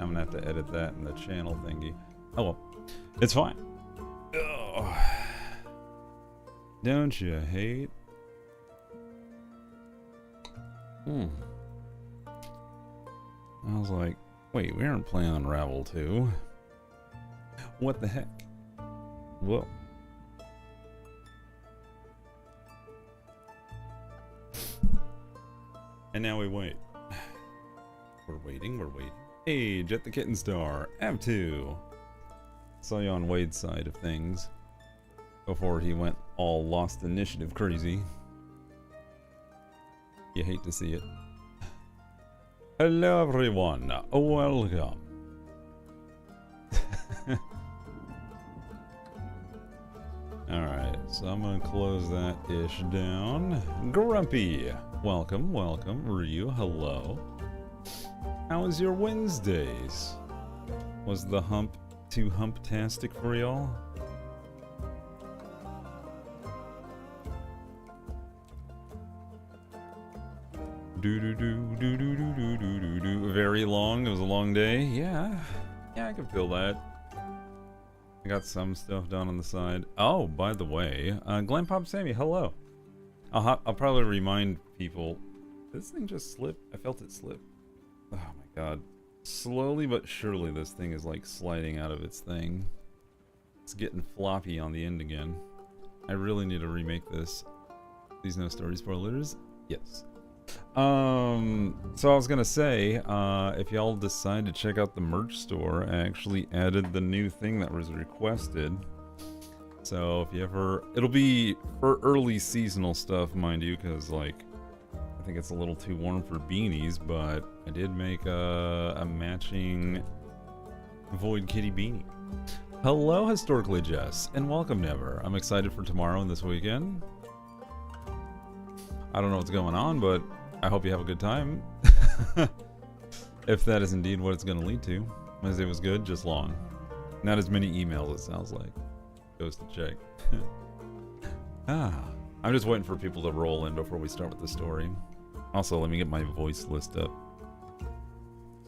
I'm gonna have to edit that in the channel thingy. Oh well, it's fine. Ugh. Don't you hate? I was like, wait, we aren't playing Unravel 2. What the heck? Whoa. And now we wait. We're waiting, we're waiting. Hey, Jet the Kitten Star, Av2. Saw you on Wade's side of things before he went all Lost Initiative crazy. You hate to see it. Hello everyone, welcome. Alright, so I'm gonna close that ish down. Grumpy, welcome, welcome. Ryu, hello. How was your Wednesdays? Was the hump too hump-tastic for y'all? Very long. It was a long day. Yeah, I can feel that. I got some stuff done on the side. Oh, by the way, Glen Pop Sammy, hello. I'll probably remind people. Did this thing just slip? I felt it slip. Oh my god. Slowly but surely this thing is like sliding out of its thing. It's getting floppy on the end again. I really need to remake this. These no story spoilers? Yes. So I was gonna say, if y'all decide to check out the merch store, I actually added the new thing that was requested. So if you ever, it'll be for early seasonal stuff, mind you, because like, I think it's a little too warm for beanies, but I did make a matching Void Kitty beanie. Hello, Historically Jess, and welcome, Never. I'm excited for tomorrow and this weekend. I don't know what's going on, but I hope you have a good time. If that is indeed what it's going to lead to. Wednesday was good, just long. Not as many emails, it sounds like. Goes to check. I'm just waiting for people to roll in before we start with the story. Also, let me get my voice list up,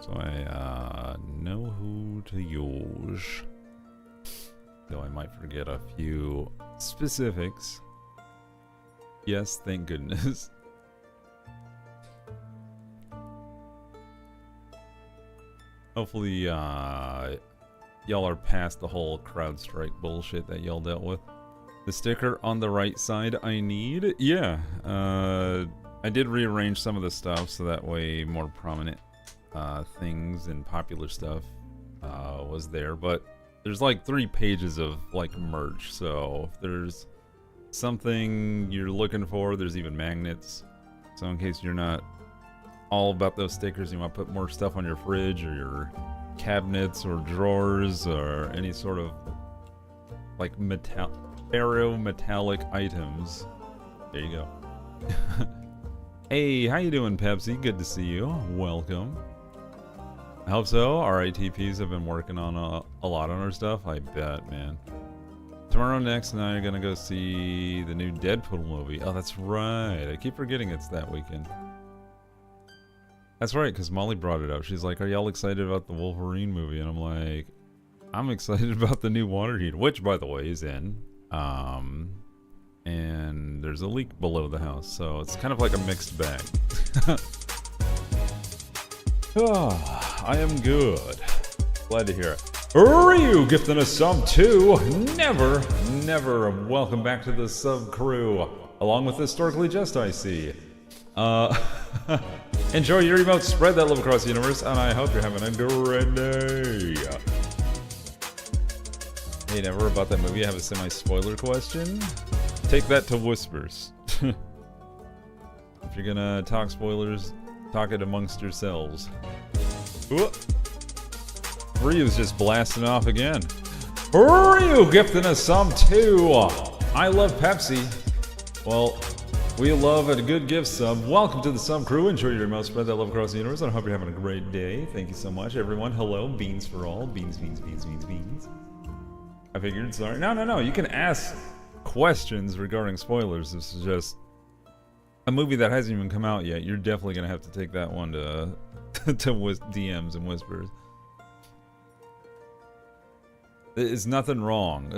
so I know who to use. Though I might forget a few specifics. Yes, thank goodness. Hopefully, y'all are past the whole CrowdStrike bullshit that y'all dealt with. The sticker on the right side I need? Yeah, I did rearrange some of the stuff so that way more prominent things and popular stuff was there. But there's like 3 pages of like merch, so if there's something you're looking for, there's even magnets. So in case you're not all about those stickers, you want to put more stuff on your fridge or your cabinets or drawers or any sort of like ferrometallic items. There you go. Hey, how you doing, Pepsi? Good to see you. Welcome. I hope so. Our ITPs have been working on a lot on our stuff. I bet, man. Tomorrow, next, and I are gonna go see the new Deadpool movie. Oh, that's right. I keep forgetting it's that weekend. That's right, because Molly brought it up. She's like, are y'all excited about the Wolverine movie? And I'm like, I'm excited about the new water heater, which, by the way, is in. And there's a leak below the house, so it's kind of like a mixed bag. Oh, I am good. Glad to hear it. Ryu gifting a sub too. Never. Welcome back to the sub crew, along with Historically Just I see. Enjoy your emotes, spread that love across the universe, and I hope you're having a great day. Hey, Never, about that movie, I have a semi-spoiler question. Take that to whispers. If you're gonna talk spoilers, talk it amongst yourselves. Ooh. Ryu's just blasting off again. Ryu gifting us some too. I love Pepsi. Well, we love a good gift sub. Welcome to the sub crew. Enjoy your emotes. Spread that love across the universe. I hope you're having a great day. Thank you so much, everyone. Hello, beans for all. Beans. I figured, sorry. No. You can ask questions regarding spoilers. This is just a movie that hasn't even come out yet. You're definitely going to have to take that one to DMs and whispers. There's nothing wrong.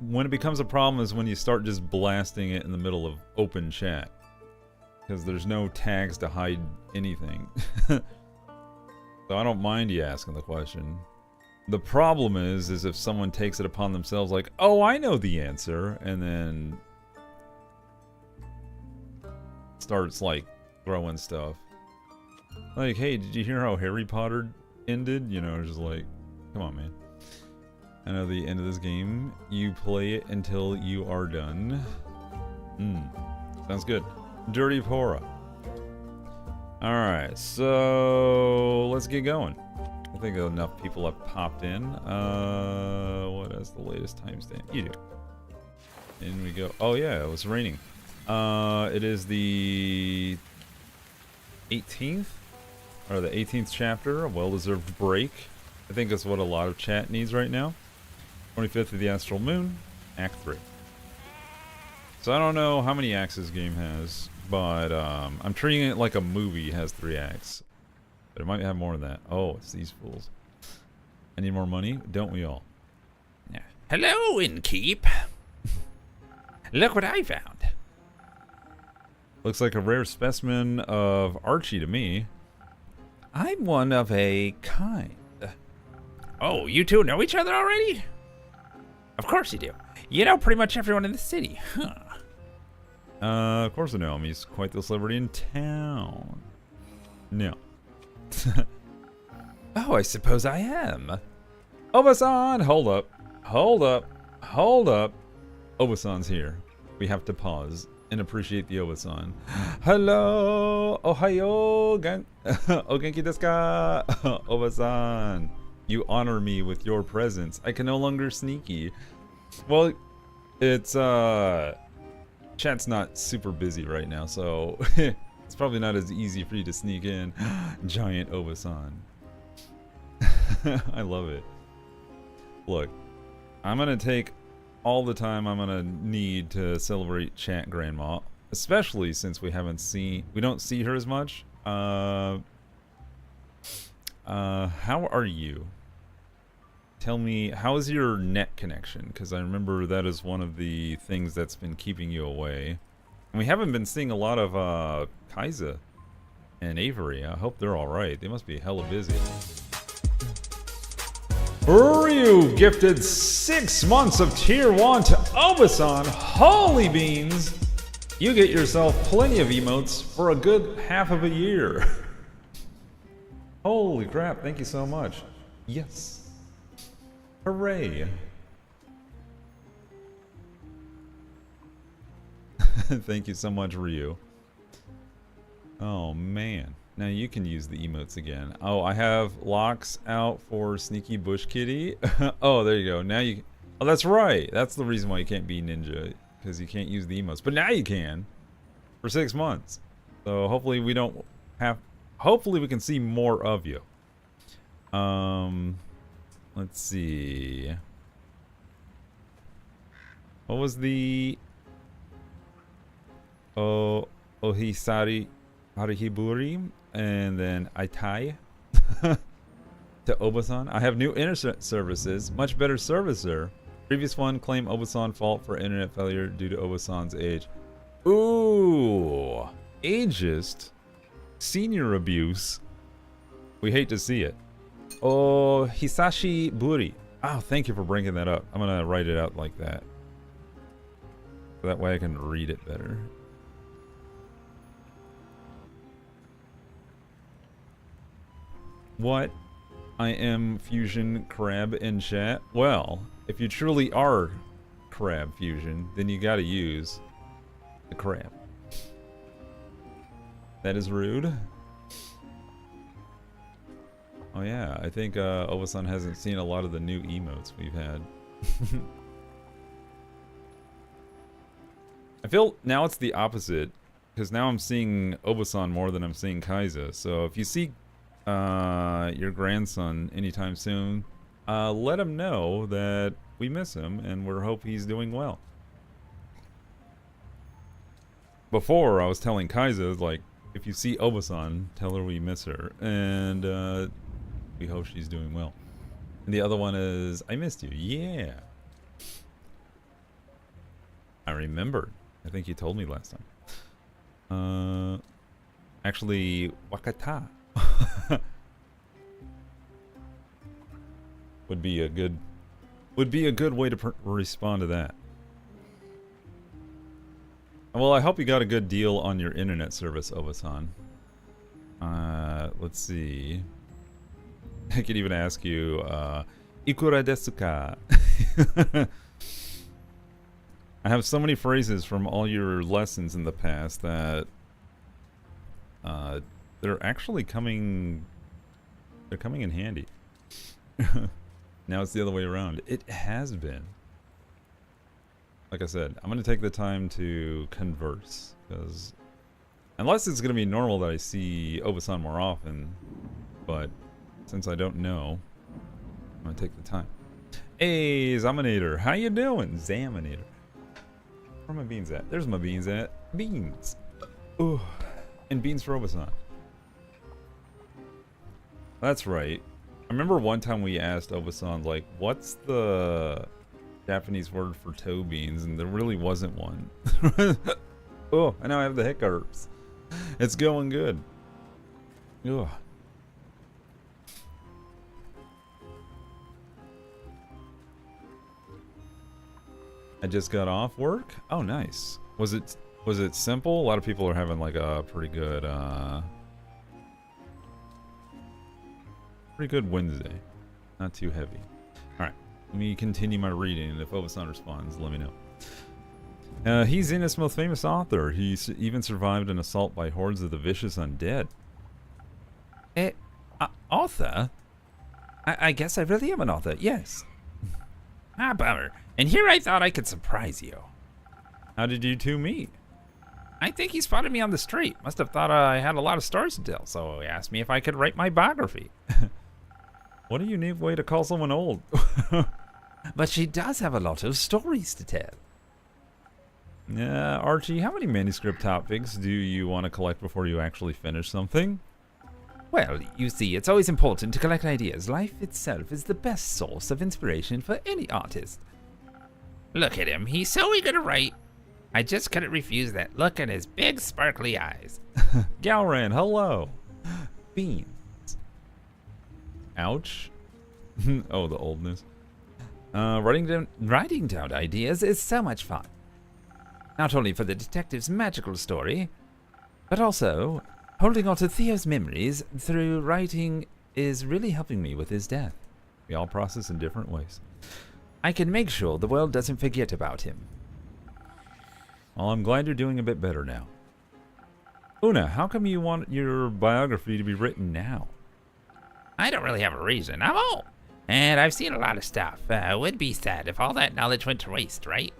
When it becomes a problem is when you start just blasting it in the middle of open chat. Because there's no tags to hide anything. So I don't mind you asking the question. The problem is if someone takes it upon themselves like, oh, I know the answer, and then starts, like, throwing stuff. Like, hey, did you hear how Harry Potter ended? You know, just like, come on, man. I know the end of this game. You play it until you are done. Sounds good. Dirty Pora. Alright, so let's get going. I think enough people have popped in. What is the latest timestamp? You do. In we go. Oh yeah, it was raining. It is the 18th? Or the 18th chapter, a well-deserved break. I think that's what a lot of chat needs right now. 25th of the Astral Moon, Act 3. So I don't know how many acts this game has, but I'm treating it like a movie has 3 acts. But it might have more than that. Oh, it's these fools. I need more money, don't we all? Yeah. Hello, innkeep. Look what I found. Looks like a rare specimen of Archie to me. I'm one of a kind. Oh, you two know each other already? Of course you do. You know pretty much everyone in the city, huh? Of course I know him. He's quite the celebrity in town. No. Oh, I suppose I am. Obasan! Hold up. Hold up. Hold up. Obasan's here. We have to pause and appreciate the Obasan. Hello! Ohayo! O genki desu ka? Obasan. You honor me with your presence. I can no longer sneaky. Well, it's, chat's not super busy right now, so it's probably not as easy for you to sneak in. Giant Obasan. I love it. Look, I'm gonna take all the time I'm gonna need to celebrate Chat Grandma, especially since we don't see her as much. How are you? Tell me, how is your net connection? Because I remember that is one of the things that's been keeping you away. And we haven't been seeing a lot of Kaiza and Avery. I hope they're alright. They must be hella busy. Ryu gifted 6 months of tier 1 to Obasan. Holy beans! You get yourself plenty of emotes for a good half of a year. Holy crap, thank you so much. Yes. Hooray. Thank you so much, Ryu. Oh, man. Now you can use the emotes again. Oh, I have locks out for Sneaky Bush Kitty. Oh, there you go. Now you... Oh, that's right. That's the reason why you can't be ninja. Because you can't use the emotes. But now you can. For 6 months. So hopefully we don't have... Hopefully we can see more of you. Let's see. What was the... Ohisari Harihiburi and then Aitai to Obasan. I have new internet services. Much better servicer. Previous one claimed Obasan fault for internet failure due to Obasan's age. Ooh. Ageist. Senior abuse. We hate to see it. Oh, Hisashi Buri. Oh, thank you for bringing that up. I'm gonna write it out like that. So that way I can read it better. What? I am Fusion Crab in chat? Well, if you truly are Crab Fusion, then you gotta use the crab. That is rude. Oh yeah, I think Obasan hasn't seen a lot of the new emotes we've had. I feel now it's the opposite, because now I'm seeing Obasan more than I'm seeing Kaiza. So if you see your grandson anytime soon, let him know that we miss him and we hope he's doing well. Before, I was telling Kaiza, like, if you see Obasan, tell her we miss her, and we hope she's doing well. And the other one is I missed you. Yeah. I remembered. I think you told me last time. Actually, Wakata would be a good way to respond to that. Well, I hope you got a good deal on your internet service, Obasan. Let's see. I could even ask you, Ikura desu ka? I have so many phrases from all your lessons in the past that they're actually coming. They're coming in handy. Now it's the other way around. It has been. Like I said, I'm gonna take the time to converse, because unless it's gonna be normal that I see Obasan more often, but since I don't know, I'm gonna take the time. Hey, Zaminator, how you doing? Zaminator. Where are my beans at? There's my beans at. Beans. Ooh. And beans for Obasan. That's right. I remember one time we asked Obasan, like, what's the Japanese word for toe beans? And there really wasn't one. Oh, I now have the hiccups. It's going good. Ugh. I just got off work. Oh, nice. Was it simple? A lot of people are having like a pretty good Wednesday. Not too heavy. All right, let me continue my reading, and if Obasan responds, let me know. He's Zenith's most famous author. He even survived an assault by hordes of the vicious undead. Author? I guess I really am an author, yes. Ah, bummer. And here I thought I could surprise you. How did you two meet? I think he spotted me on the street. Must have thought I had a lot of stories to tell, so he asked me if I could write my biography. What a unique way to call someone old. But she does have a lot of stories to tell. Archie, how many manuscript topics do you want to collect before you actually finish something? Well, you see, it's always important to collect ideas. Life itself is the best source of inspiration for any artist. Look at him. He's so eager to write. I just couldn't refuse that look in his big, sparkly eyes. Galran, hello. Beans. Ouch. Oh, the oldness. Writing down ideas is so much fun. Not only for the detective's magical story, but also holding on to Theo's memories through writing is really helping me with his death. We all process in different ways. I can make sure the world doesn't forget about him. Well, I'm glad you're doing a bit better now. Una, how come you want your biography to be written now? I don't really have a reason. I'm old, and I've seen a lot of stuff. It would be sad if all that knowledge went to waste, right?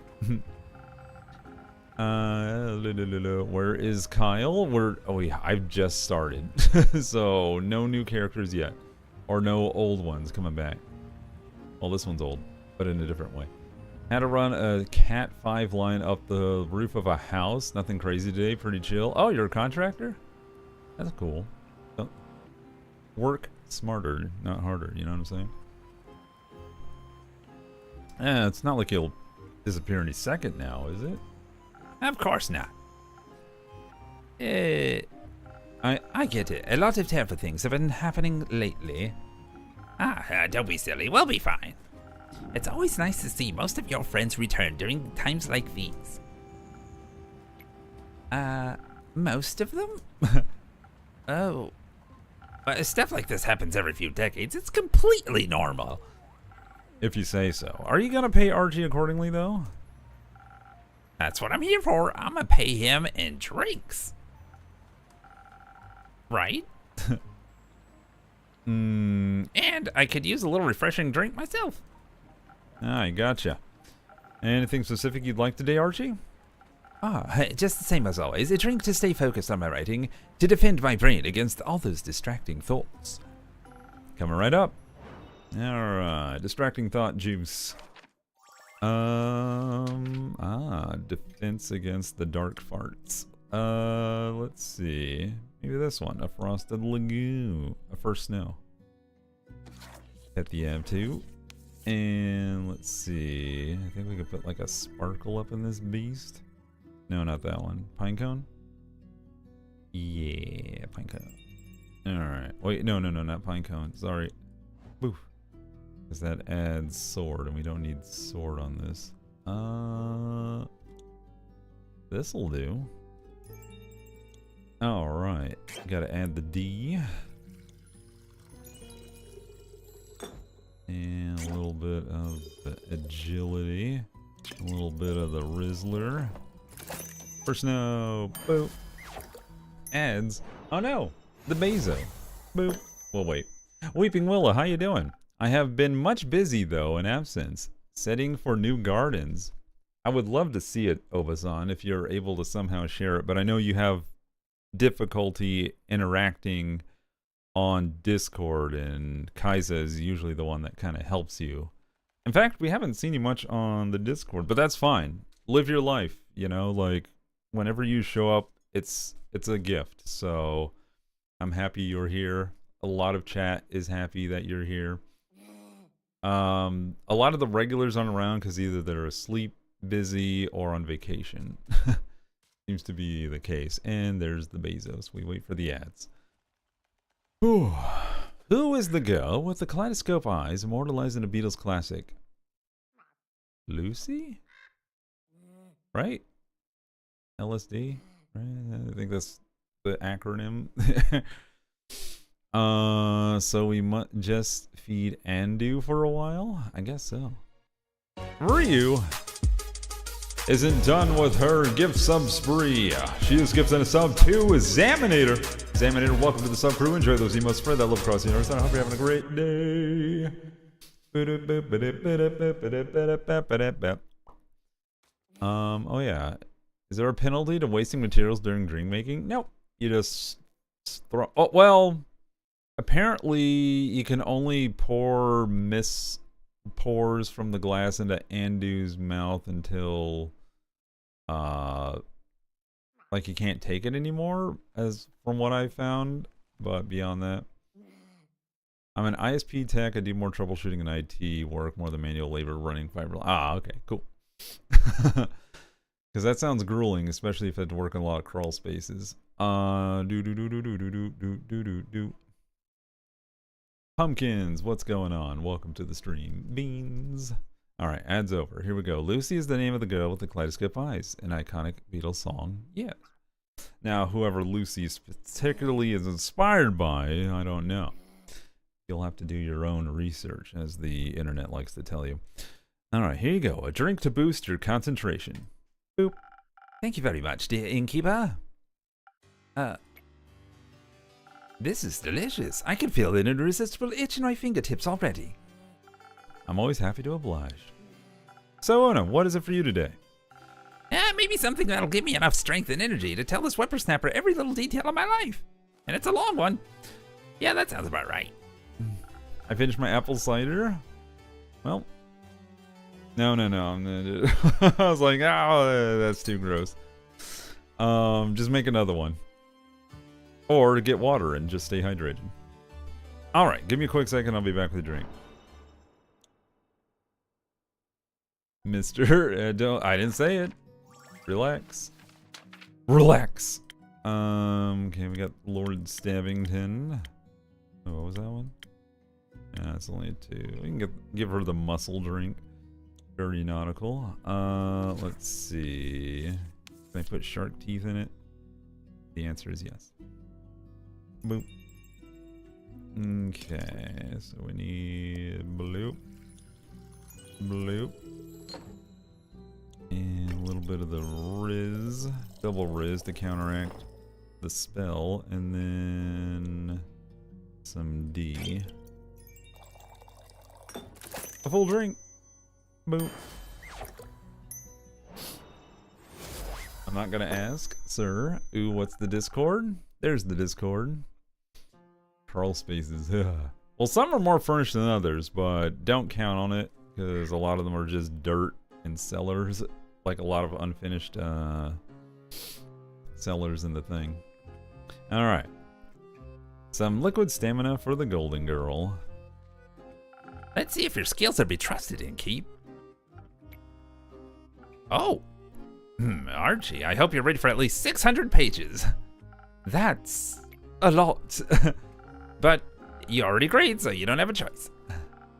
Where is Kyle? I've just started. So no new characters yet. Or no old ones coming back. Well, this one's old, but in a different way. Had to run a Cat 5 line up the roof of a house. Nothing crazy today, pretty chill. Oh, you're a contractor? That's cool. Work smarter, not harder, you know what I'm saying? It's not like he'll disappear any second now, is it? Of course not. I get it. A lot of terrible things have been happening lately. Don't be silly. We'll be fine. It's always nice to see most of your friends return during times like these. Most of them? Oh. Stuff like this happens every few decades. It's completely normal. If you say so. Are you gonna pay Archie accordingly, though? That's what I'm here for. I'm gonna pay him in drinks. Right? And I could use a little refreshing drink myself. I gotcha. Anything specific you'd like today, Archie? Just the same as always. A drink to stay focused on my writing, to defend my brain against all those distracting thoughts. Coming right up. Alright, distracting thought juice. Defense against the dark farts. Let's see. Maybe this one, a frosted lagoon, a first snow. At the Av too. And let's see. I think we could put like a sparkle up in this beast. No, not that one. Pinecone? Yeah, pinecone. Alright. Wait, no, not pinecone. Sorry. Boof. Because that adds sword, and we don't need sword on this. This'll do. Alright. Gotta add the D. And a little bit of the agility. A little bit of the Rizzler. For snow. Boop. Adds. Oh no! The Bezo. Boop. Well, wait. Weeping Willow, how you doing? I have been much busy, though, in absence. Setting for new gardens. I would love to see it, Obasan, if you're able to somehow share it, but I know you have difficulty interacting on Discord, and Kaiza is usually the one that kind of helps you. In fact, we haven't seen you much on the Discord, but that's fine. Live your life, you know, like, whenever you show up, it's a gift, so I'm happy you're here. A lot of chat is happy that you're here. A lot of the regulars aren't around because either they're asleep, busy, or on vacation. Seems to be the case. And there's the Bezos. We wait for the ads. Whew. Who is the girl with the kaleidoscope eyes immortalized in a Beatles classic? Lucy? Right? LSD? Right? I think that's the acronym. So we must just feed Andu for a while? I guess so. Ryu isn't done with her gift sub spree. She just gives in a sub to Examinator. Examinator, welcome to the sub crew. Enjoy those emotes. Spread that love across the universe. I hope you're having a great day. Oh yeah. Is there a penalty to wasting materials during drink making? Nope. You just throw. Oh, well. Apparently, you can only pour pours from the glass into Andu's mouth until, like you can't take it anymore, as from what I found. But beyond that, I'm an ISP tech. I do more troubleshooting and IT work, more than manual labor running fiber. Ah, okay, cool. Because that sounds grueling, especially if I had to work in a lot of crawl spaces. Pumpkins, what's going on? Welcome to the stream. Beans. Alright, ads over. Here we go. Lucy is the name of the girl with the kaleidoscope eyes. An iconic Beatles song. Yes. Now, whoever Lucy particularly is inspired by, I don't know. You'll have to do your own research, as the internet likes to tell you. Alright, here you go. A drink to boost your concentration. Boop. Thank you very much, dear innkeeper. This is delicious. I can feel an irresistible itch in my fingertips already. I'm always happy to oblige. So, Ona, what is it for you today? Maybe something that'll give me enough strength and energy to tell this whippersnapper every little detail of my life. And it's a long one. Yeah, that sounds about right. I finished my apple cider. Well, no. I'm gonna I was like, oh, that's too gross. Just make another one. Or get water and just stay hydrated. Alright, give me a quick second, I'll be back with a drink. Mr. I didn't say it. Relax. Relax. Okay, we got Lord Stabbington. Oh, what was that one? Yeah, it's only a 2. We can give her the muscle drink. Very nautical. Let's see. Can I put shark teeth in it? The answer is yes. Boop. Okay, so we need bloop. Bloop. And a little bit of the Riz. Double Riz to counteract the spell. And then some D. A full drink. Boop. I'm not gonna ask, sir. Ooh, what's the Discord? There's the Discord. Crawl spaces. Well, some are more furnished than others, but don't count on it because a lot of them are just dirt and cellars, like a lot of unfinished cellars in the thing. All right, some liquid stamina for the golden girl. Let's see if your skills are to be trusted, Innkeep. Oh. Archie, I hope you're ready for at least 600 pages. That's a lot. But you already agreed, so you don't have a choice.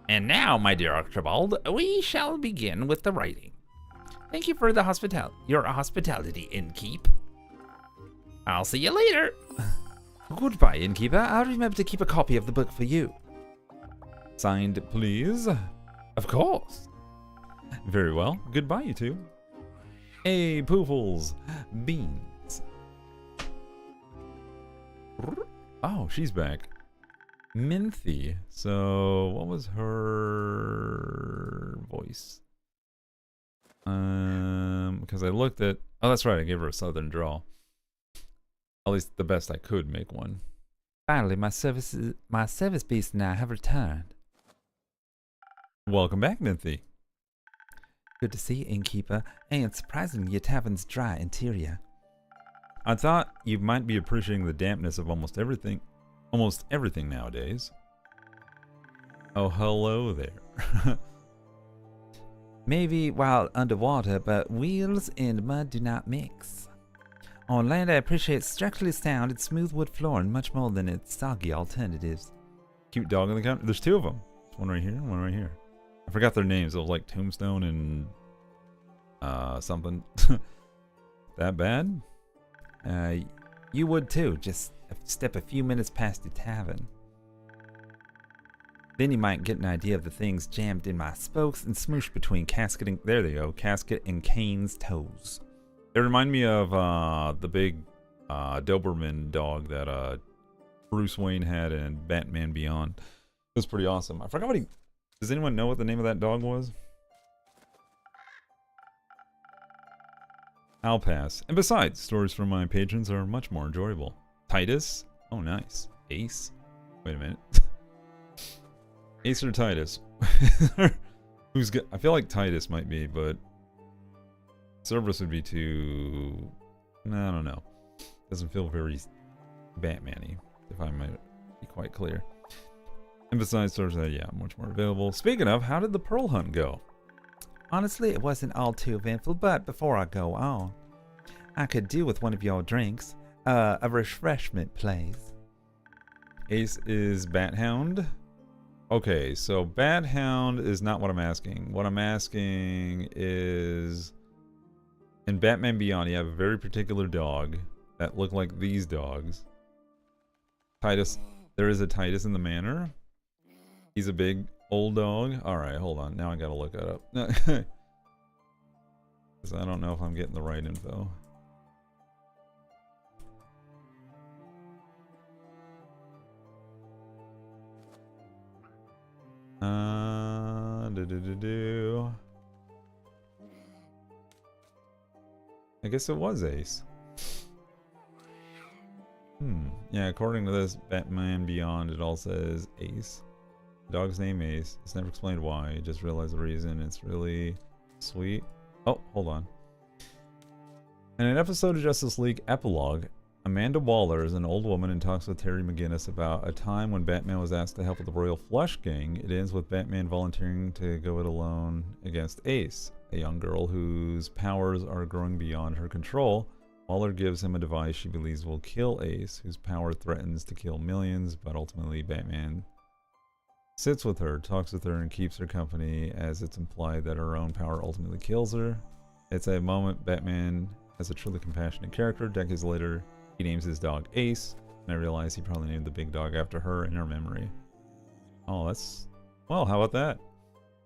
And now, my dear Archibald, we shall begin with the writing. Thank you for your hospitality, Innkeep. I'll see you later. Goodbye, Innkeeper. I'll remember to keep a copy of the book for you. Signed, please. Of course. Very well. Goodbye, you two. Hey, Poofles. Beans. Oh, she's back. Minthy. So, what was her voice? Because I looked at... Oh, that's right. I gave her a southern drawl. At least the best I could make one. Finally, my service beast and I have returned. Welcome back, Minthy. Good to see you, Innkeeper, and surprisingly, your tavern's dry interior. I thought you might be appreciating the dampness of almost everything nowadays. Oh, hello there. Maybe while underwater, but wheels and mud do not mix. On land, I appreciate structurally sound and smooth wood flooring much more than its soggy alternatives. Cute dog in the counter. There's two of them. One right here, one right here. I forgot their names. It was like Tombstone and something. That bad? You would too, just step a few minutes past the tavern. Then you might get an idea of the things jammed in my spokes and smooshed between Casket and Kane's toes. They remind me of the big Doberman dog that Bruce Wayne had in Batman Beyond. It was pretty awesome. I forgot what he... Does anyone know what the name of that dog was? I'll pass. And besides, stories from my patrons are much more enjoyable. Titus? Oh, nice. Ace? Wait a minute. Ace or Titus? Who's good? I feel like Titus might be, but Cerberus would be too... I don't know. Doesn't feel very Batman-y, if I might be quite clear. And besides, stories that, yeah, much more available. Speaking of, how did the Pearl Hunt go? Honestly, it wasn't all too eventful, but before I go on, I could do with one of your drinks. A refreshment, please. Ace is Bathound. Okay, so Bathound is not what I'm asking. What I'm asking is... In Batman Beyond, you have a very particular dog that look like these dogs. Titus. There is a Titus in the manor. He's a big old dog. Alright, hold on. Now I gotta look that up. Because I don't know if I'm getting the right info. I guess it was Ace. Yeah, according to this Batman Beyond, it all says Ace. The dog's name Ace. It's never explained why. You just realize the reason. It's really sweet. Oh, hold on. In an episode of Justice League Epilogue, Amanda Waller is an old woman and talks with Terry McGinnis about a time when Batman was asked to help with the Royal Flush Gang. It ends with Batman volunteering to go it alone against Ace, a young girl whose powers are growing beyond her control. Waller gives him a device she believes will kill Ace, whose power threatens to kill millions, but ultimately Batman sits with her, talks with her, and keeps her company, as it's implied that her own power ultimately kills her. It's a moment Batman has a truly compassionate character. Decades later, he names his dog Ace, and I realize he probably named the big dog after her in her memory. Oh, that's... Well, how about that?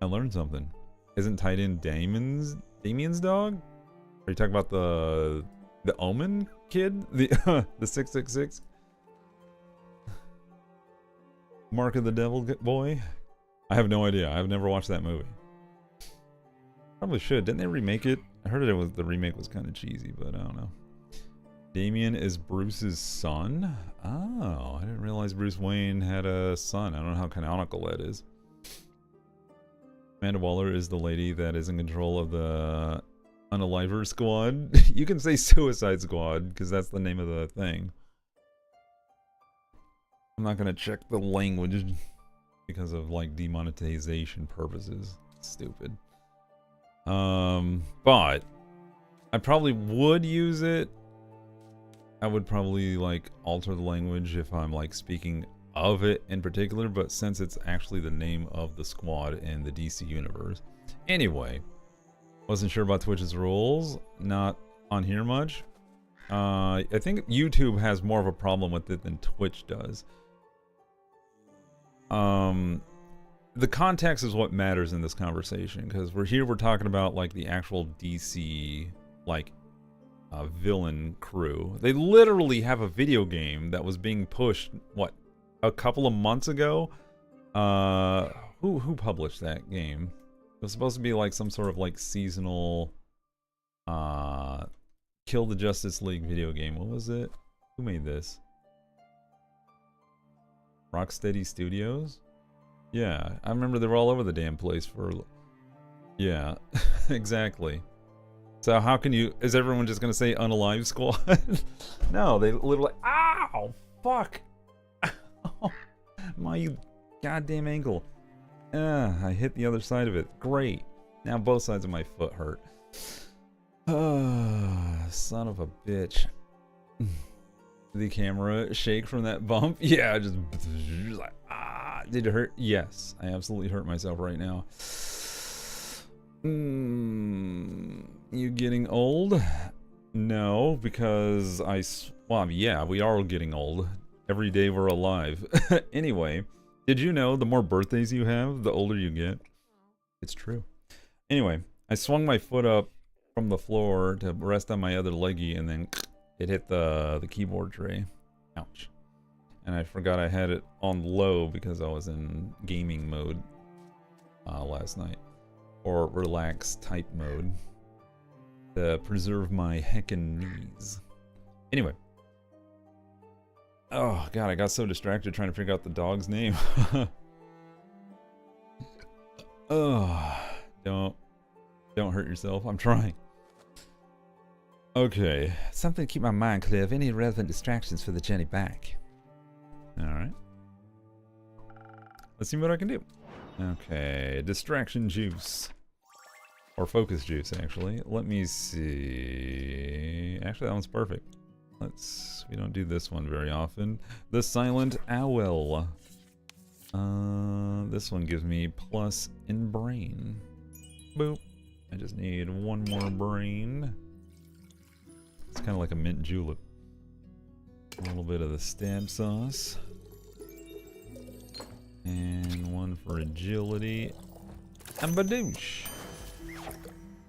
I learned something. Isn't Titan Damien's dog? Are you talking about the Omen kid? The 666? Mark of the Devil boy? I have no idea. I've never watched that movie. Probably should. Didn't they remake it? I heard the remake was kind of cheesy, but I don't know. Damien is Bruce's son? Oh, I didn't realize Bruce Wayne had a son. I don't know how canonical that is. Amanda Waller is the lady that is in control of the Unaliver Squad. You can say Suicide Squad, because that's the name of the thing. I'm not going to check the language. because of like demonetization purposes. Stupid. But I probably would use it. I would probably like alter the language if I'm like speaking of it in particular, but since it's actually the name of the squad in the DC universe. Anyway, wasn't sure about Twitch's rules. Not on here much. I think YouTube has more of a problem with it than Twitch does. The context is what matters in this conversation, because we're talking about like the actual DC like villain crew. They literally have a video game that was being pushed what, a couple of months ago. Who published that game? It was supposed to be like some sort of like seasonal Kill the Justice League video game. What was it? Who made this? Rocksteady Studios? Yeah, I remember they were all over the damn place for... Yeah, exactly. So how can you... Is everyone just gonna say Unalive Squad? No, they literally... Ow! Fuck! My goddamn ankle. I hit the other side of it. Great. Now both sides of my foot hurt. Son of a bitch. The camera shake from that bump? Yeah, just like, did it hurt? Yes, I absolutely hurt myself right now. You getting old? No, because well, yeah, we are getting old. Every day we're alive. Anyway, did you know the more birthdays you have, the older you get? It's true. Anyway, I swung my foot up from the floor to rest on my other leggy, and then it hit the keyboard tray. Ouch. And I forgot I had it on low because I was in gaming mode last night. Or relax type mode. To preserve my heckin' knees. Anyway. Oh god, I got so distracted trying to figure out the dog's name. Oh, don't hurt yourself. I'm trying. Okay. Something to keep my mind clear of any relevant distractions for the journey back. Alright. Let's see what I can do. Okay. Distraction juice. Or focus juice, actually. Let me see. Actually, that one's perfect. We don't do this one very often. The Silent Owl. This one gives me plus in brain. Boop. I just need one more brain. It's kind of like a mint julep. A little bit of the stab sauce. And one for agility. And badoosh.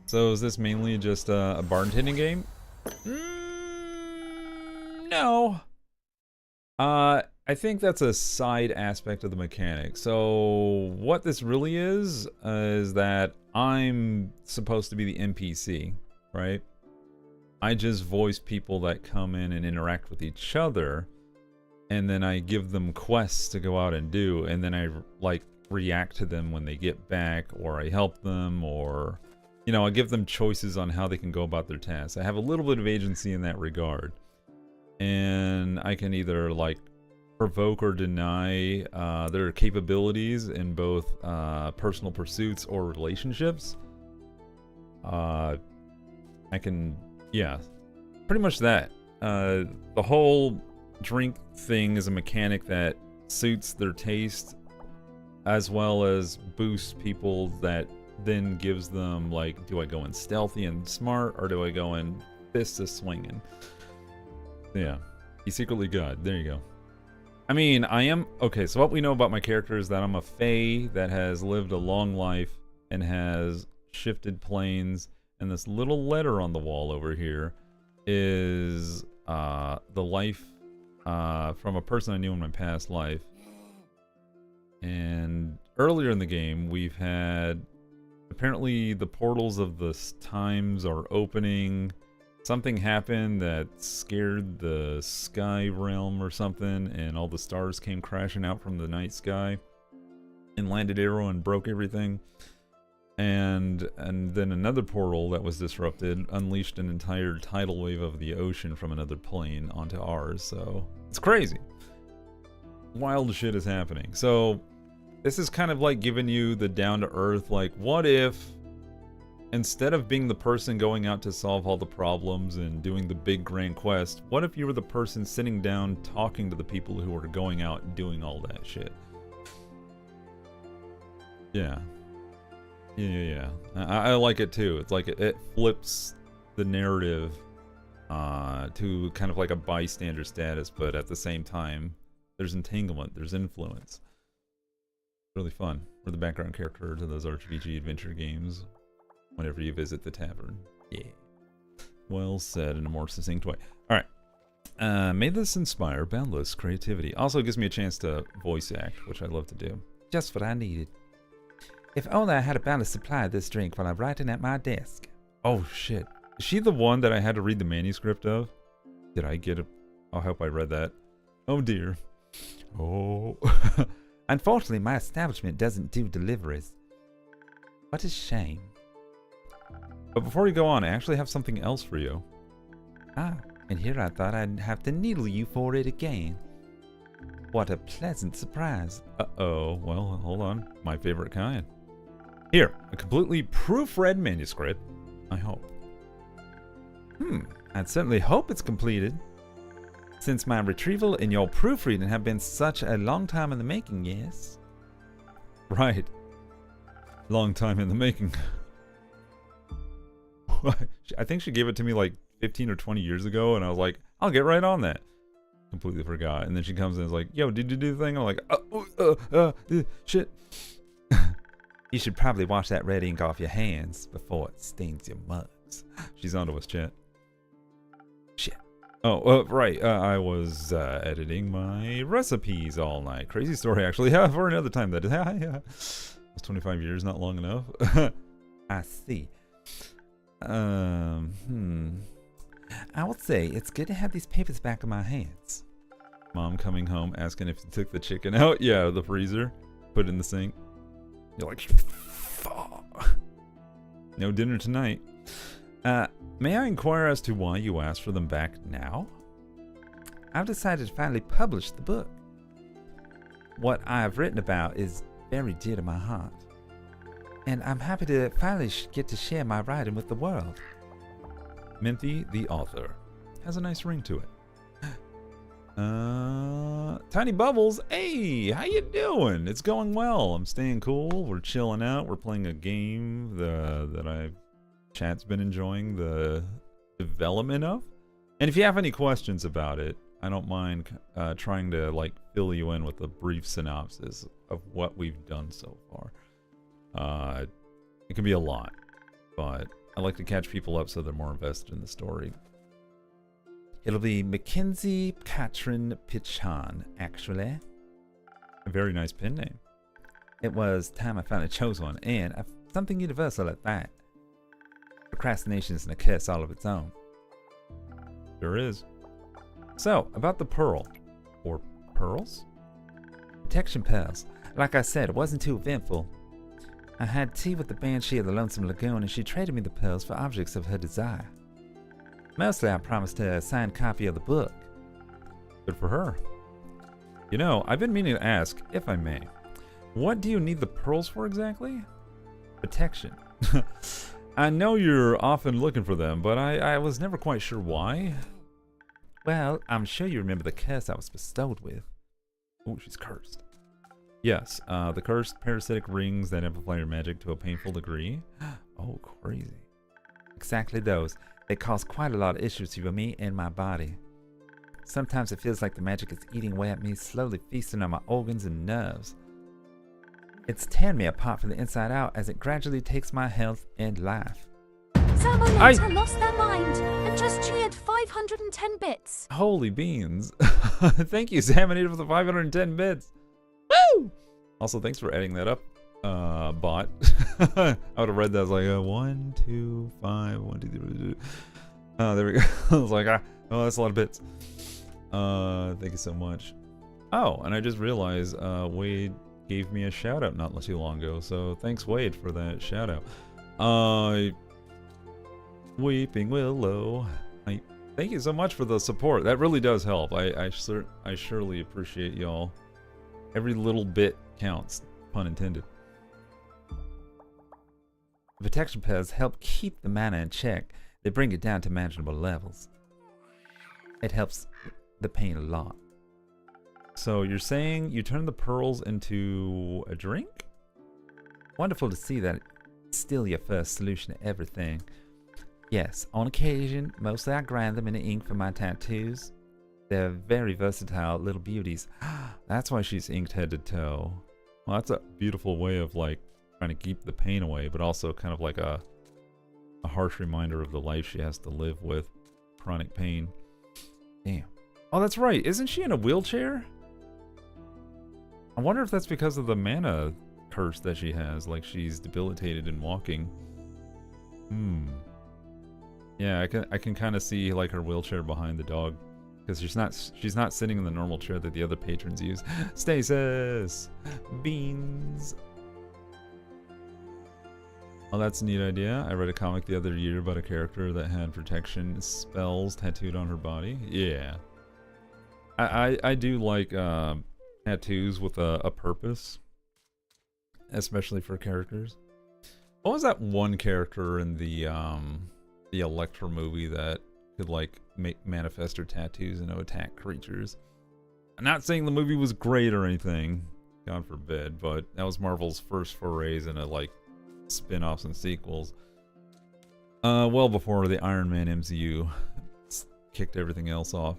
So is this mainly just a bartending game? No. I think that's a side aspect of the mechanic. So what this really is that I'm supposed to be the NPC, right? I just voice people that come in and interact with each other, and then I give them quests to go out and do, and then I like react to them when they get back, or I help them, or you know, I give them choices on how they can go about their tasks. I have a little bit of agency in that regard, and I can either like provoke or deny their capabilities in both personal pursuits or relationships. I can, yeah, pretty much that. The whole drink thing is a mechanic that suits their taste, as well as boosts people, that then gives them like, do I go in stealthy and smart, or do I go in fists a swinging? Yeah, he's secretly God. There you go. I mean, I am... Okay, so what we know about my character is that I'm a fae that has lived a long life and has shifted planes, and this little letter on the wall over here is the life from a person I knew in my past life. And earlier in the game, we've had... Apparently, the portals of the times are opening. Something happened that scared the sky realm or something, and all the stars came crashing out from the night sky and landed arrow and broke everything. And then another portal that was disrupted unleashed an entire tidal wave of the ocean from another plane onto ours. So it's crazy. Wild shit is happening. So This is kind of like giving you the down-to-earth, like, what if, instead of being the person going out to solve all the problems and doing the big grand quest, what if you were the person sitting down talking to the people who are going out and doing all that shit? Yeah. Yeah. I like it too. It's like it flips the narrative to kind of like a bystander status, but at the same time, there's entanglement, there's influence. Really fun. We're the background character to those RPG adventure games whenever you visit the tavern. Yeah. Well said in a more succinct way. Alright. May this inspire boundless creativity. Also gives me a chance to voice act, which I love to do. Just what I needed. If only I had a boundless supply of this drink while I'm writing at my desk. Oh shit. Is she the one that I had to read the manuscript of? Did I get it? I hope I read that. Oh dear. Oh. Unfortunately, my establishment doesn't do deliveries. What a shame. But before you go on, I actually have something else for you. Ah, and here I thought I'd have to needle you for it again. What a pleasant surprise. Uh-oh. Well, hold on. My favorite kind. Here, a completely proofread manuscript. I hope. I'd certainly hope it's completed. Since my retrieval and your proofreading have been such a long time in the making, yes? Right. Long time in the making. I think she gave it to me like 15 or 20 years ago, and I was like, I'll get right on that. Completely forgot. And then she comes in and is like, yo, did you do the thing? I'm like, shit. You should probably wash that red ink off your hands before it stains your mugs. She's onto us, chat. Shit. Oh, right. I was editing my recipes all night. Crazy story, actually. Yeah, for another time. That is. Yeah. It was 25 years, not long enough. I see. I would say it's good to have these papers back in my hands. Mom coming home asking if you took the chicken out. Yeah, the freezer. Put it in the sink. You're like, fuck. No dinner tonight. May I inquire as to why you asked for them back now? I've decided to finally publish the book. What I've written about is very dear to my heart. And I'm happy to finally get to share my writing with the world. Minthy, the author. Has a nice ring to it. Tiny Bubbles, hey, how you doing? It's going well. I'm staying cool. We're chilling out. We're playing a game that chat's been enjoying the development of. And if you have any questions about it, I don't mind trying to like fill you in with a brief synopsis of what we've done so far. It can be a lot, but I like to catch people up so they're more invested in the story. It'll be Mackenzie Katrin Pichan, actually. A very nice pen name. It was time I finally chose one, and something universal at that. Procrastination isn't a curse all of its own. There is. So, about the pearl. Or pearls? Protection pearls. Like I said, it wasn't too eventful. I had tea with the Banshee of the Lonesome Lagoon, and she traded me the pearls for objects of her desire. Mostly, I promised her a signed copy of the book. Good for her. You know, I've been meaning to ask, if I may, what do you need the pearls for exactly? Protection. I know you're often looking for them, but I was never quite sure why. Well, I'm sure you remember the curse I was bestowed with. Oh, she's cursed. Yes, the cursed parasitic rings that amplify your magic to a painful degree. Oh, crazy. Exactly those. They cause quite a lot of issues for me and my body. Sometimes it feels like the magic is eating away at me, slowly feasting on my organs and nerves. It's tearing me apart from the inside out as it gradually takes my health and life. Cerulikat lost their mind and just cheered 510 bits. Holy beans. Thank you, Salmonator, for the 510 bits. Woo! Also, thanks for adding that up, bot. I would have read that as like 1, 2, 5, 1, 2, 3, 2. Oh, there we go. I was like, oh, that's a lot of bits. Thank you so much. Oh, and I just realized Wade gave me a shout out not too long ago, so thanks, Wade, for that shout out. Weeping Willow. Thank you so much for the support. That really does help. I surely appreciate y'all. Every little bit counts. Pun intended. The protection pills help keep the mana in check. They bring it down to manageable levels. It helps the pain a lot. So you're saying you turn the pearls into a drink? Wonderful to see that it's still your first solution to everything. Yes, on occasion, mostly I grind them into ink for my tattoos. They're very versatile little beauties. That's why she's inked head to toe. Well, that's a beautiful way of like trying to keep the pain away, but also kind of like a harsh reminder of the life she has to live with chronic pain. Damn. Oh, that's right. Isn't she in a wheelchair? I wonder if that's because of the mana curse that she has, like she's debilitated in walking. Yeah, I can kind of see like her wheelchair behind the dog, because she's not sitting in the normal chair that the other patrons use. Stasis, beans. Oh, that's a neat idea. I read a comic the other year about a character that had protection spells tattooed on her body. Yeah, I do like tattoos with a purpose, especially for characters. What was that one character in the Electra movie that could like manifest her tattoos and attack creatures? I'm not saying the movie was great or anything, God forbid, but that was Marvel's first forays into like spin-offs and sequels. Well before the Iron Man MCU kicked everything else off.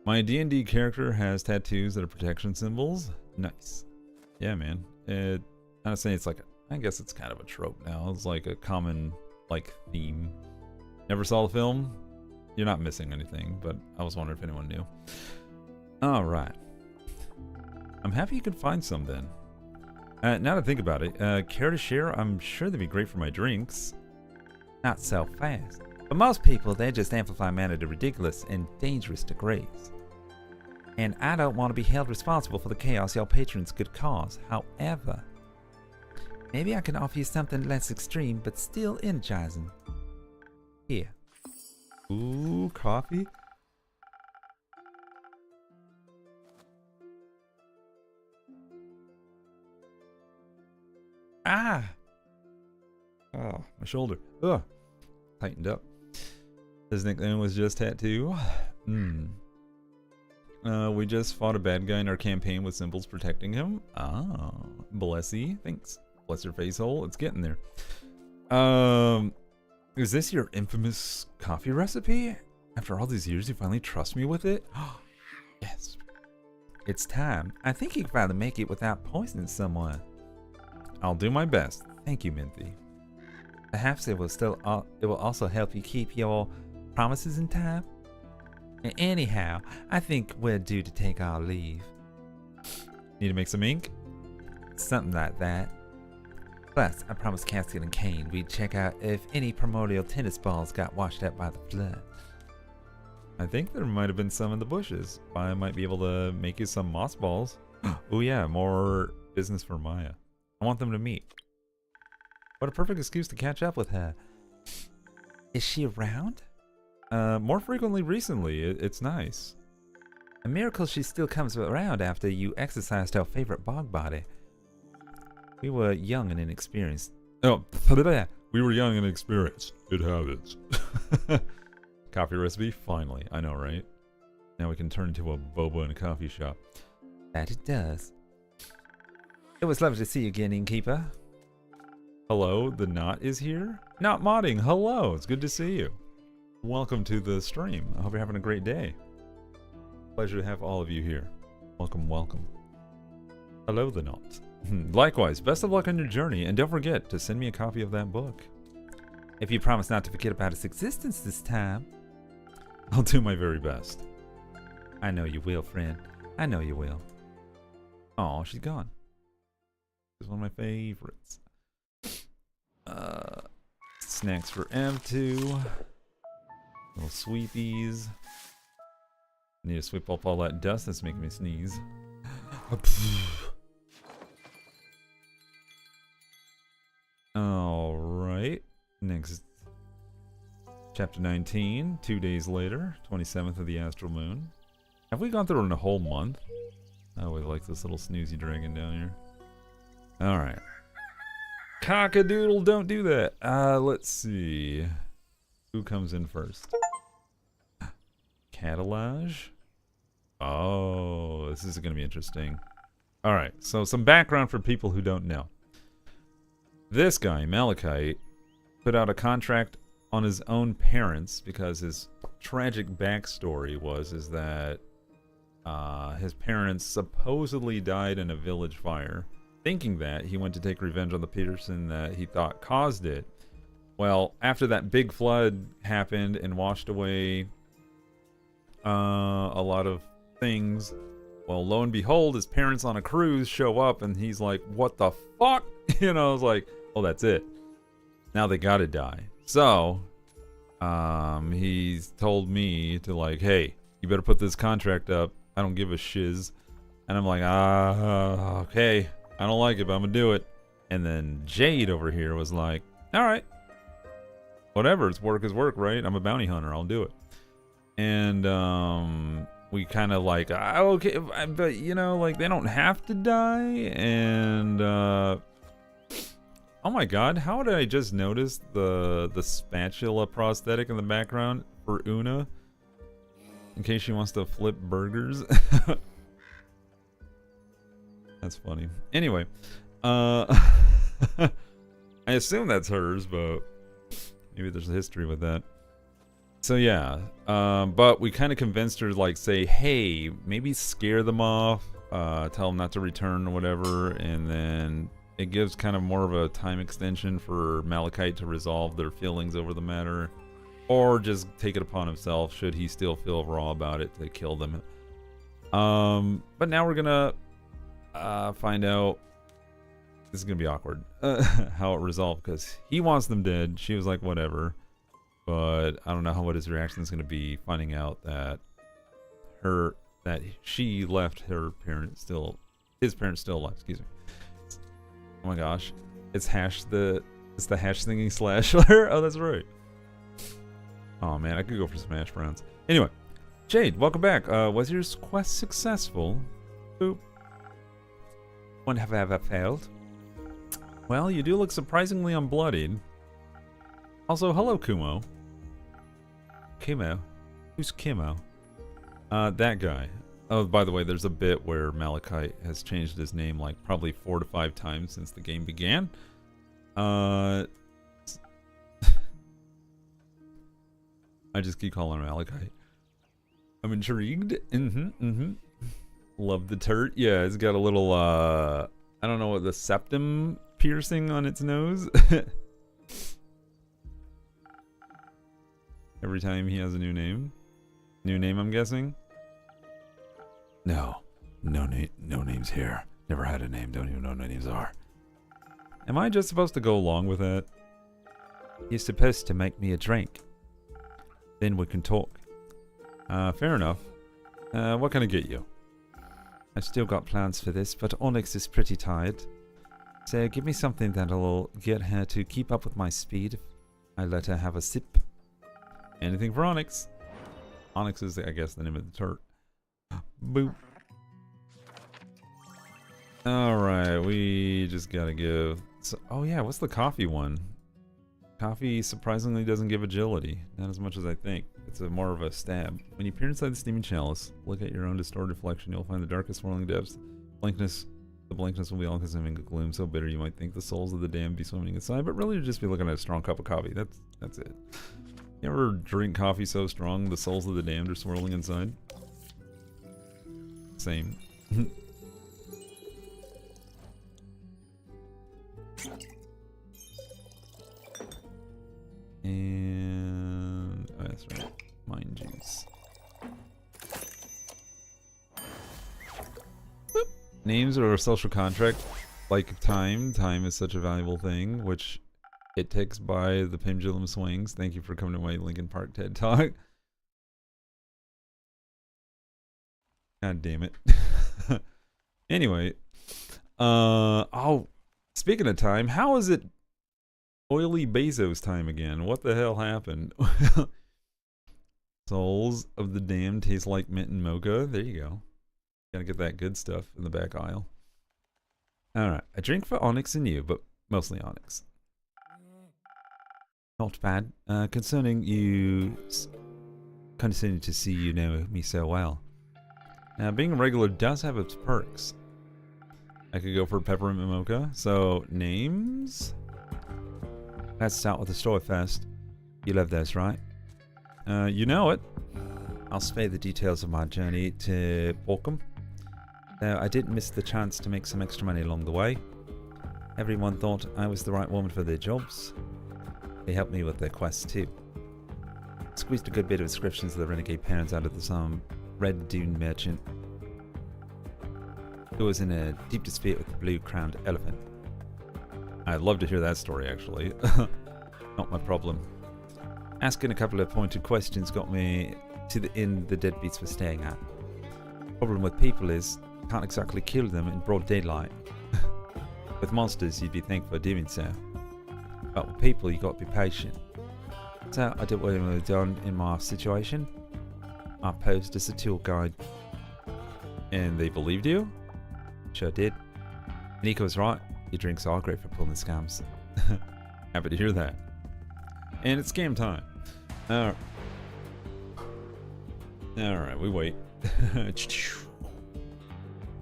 My D&D character has tattoos that are protection symbols. Nice. Yeah, man. I'm not saying it's like I guess it's kind of a trope now. It's like a common like theme. Never saw the film? You're not missing anything, but I was wondering if anyone knew. Alright. I'm happy you could find some then. Now to think about it, care to share? I'm sure they'd be great for my drinks. Not so fast. For most people, they just amplify mana to ridiculous and dangerous degrees. And I don't want to be held responsible for the chaos your patrons could cause. However, maybe I can offer you something less extreme but still energizing. Here. Ooh, coffee? Ah! Oh, my shoulder. Ugh. Tightened up. His nickname was just Tattoo. We just fought a bad guy in our campaign with symbols protecting him. Oh, blessy. Thanks. Bless your face hole. It's getting there. Is this your infamous coffee recipe? After all these years, you finally trust me with it? Yes. It's time. I think you can finally make it without poisoning someone. I'll do my best. Thank you, Minthy. Perhaps it will also help you keep your promises in time. And anyhow, I think we're due to take our leave. Need to make some ink? Something like that. Plus, I promised Casket and Kane we'd check out if any primordial tennis balls got washed out by the flood. I think there might have been some in the bushes. I might be able to make you some moss balls. Oh yeah, more business for Maya. I want them to meet. What a perfect excuse to catch up with her. Is she around? More frequently recently. It's nice. A miracle she still comes around after you exercised our favorite bog body. We were young and inexperienced. Oh, we were young and inexperienced. It happens. Coffee recipe? Finally. I know, right? Now we can turn into a boba in a coffee shop. That it does. It was lovely to see you again, Innkeeper. Hello, the Knot is here? Not modding, hello, it's good to see you. Welcome to the stream. I hope you're having a great day. Pleasure to have all of you here. Welcome, welcome. Hello, the Knot. Likewise, best of luck on your journey, and don't forget to send me a copy of that book. If you promise not to forget about its existence this time. I'll do my very best. I know you will, friend. I know you will. Oh, she's gone. She's one of my favorites. Snacks for M2. Little sweepies. Need to sweep up all that dust that's making me sneeze. Alright. Next. Chapter 19. 2 days later. 27th of the Astral Moon. Have we gone through in a whole month? Oh, we like this little snoozy dragon down here. Alright. Cock-a-doodle, don't do that. Let's see. Who comes in first? Catalage? Oh, this is going to be interesting. Alright, so some background for people who don't know. This guy, Malachite, put out a contract on his own parents because his tragic backstory is that his parents supposedly died in a village fire. Thinking that, he went to take revenge on the Peterson that he thought caused it. Well, after that big flood happened and washed away a lot of things, well, lo and behold, his parents on a cruise show up and he's like, what the fuck? You know, I was like, oh, that's it. Now they gotta die. So, he's told me to like, hey, you better put this contract up. I don't give a shiz. And I'm like, okay. I don't like it, but I'm gonna do it. And then Jade over here was like, alright. Whatever, it's work is work, right? I'm a bounty hunter, I'll do it. And we kind of like, okay, but you know, like they don't have to die. And oh my god, how did I just notice the spatula prosthetic in the background for Una? In case she wants to flip burgers. That's funny. Anyway, I assume that's hers, but maybe there's a history with that. So yeah, but we kind of convinced her to like say, hey, maybe scare them off, tell them not to return or whatever, and then it gives kind of more of a time extension for Malachite to resolve their feelings over the matter, or just take it upon himself, should he still feel raw about it, to kill them. But now we're gonna find out. This is gonna be awkward. How it resolved, because he wants them dead. She was like, whatever. But I don't know what his reaction is gonna be, finding out that she left her parents still, his parents still alive. Excuse me. Oh my gosh, it's the hash thingy slasher. Oh, that's right. Oh man, I could go for some hash browns. Anyway, Jade, welcome back. Was your quest successful? Boop. When have I ever failed? Well, you do look surprisingly unbloodied. Also, hello, Kumo. Kumo? Who's Kumo? That guy. Oh, by the way, there's a bit where Malachite has changed his name like probably 4 to 5 times since the game began. I just keep calling him Malachite. I'm intrigued. Love the turret. Yeah, it's got a little, I don't know what, the septum piercing on its nose. Every time he has a new name. New name, I'm guessing. No names here. Never had a name, don't even know what names are. Am I just supposed to go along with that? You're supposed to make me a drink. Then we can talk. Fair enough. What can I get you? I've still got plans for this, but Onyx is pretty tired. So give me something that'll get her to keep up with my speed. I let her have a sip. Anything for Onyx. Onyx is, I guess, the name of the turret. Boop. Alright, we just gotta give... So, oh yeah, what's the coffee one? Coffee surprisingly doesn't give agility. Not as much as I think. It's more of a stab. When you peer inside the steaming chalice, look at your own distorted reflection, you'll find the darkest swirling depths. The blankness will be all-consuming, a gloom so bitter you might think the souls of the damned be swimming inside, but really you'd just be looking at a strong cup of coffee. That's it. You ever drink coffee so strong the souls of the damned are swirling inside? Same. And oh, that's right. Mind juice. Boop. Names are a social contract. Like time. Time is such a valuable thing, which it ticks by the pendulum swings. Thank you for coming to my Lincoln Park TED Talk. God damn it. Anyway. Oh, speaking of time, how is it Oily Bezos time again? What the hell happened? Souls of the damned taste like mint and mocha. There you go. Gotta get that good stuff in the back aisle. Alright, a drink for Onyx and you, but mostly Onyx. Not bad. Concerning you, condescending to see you know me so well. Now, being a regular does have its perks. I could go for peppermint mocha. So, names? Let's start with the story first. You love those, right? You know it. I'll spare the details of my journey to Borkham. Though I did miss the chance to make some extra money along the way. Everyone thought I was the right woman for their jobs. They helped me with their quests too. Squeezed a good bit of descriptions of the renegade parents out of some red dune merchant who was in a deep dispute with the blue-crowned elephant. I'd love to hear that story, actually. Not my problem. Asking a couple of pointed questions got me to the inn the deadbeats were staying at. Problem with people is, you can't exactly kill them in broad daylight. With monsters, you'd be thankful for doing so. But with people, you got to be patient. So I did what I would have done in my situation. I posed as a tour guide. And they believed you? Sure did. Nico was right. Your drinks are great for pulling scams. Happy to hear that. And it's scam time. Alright, we wait.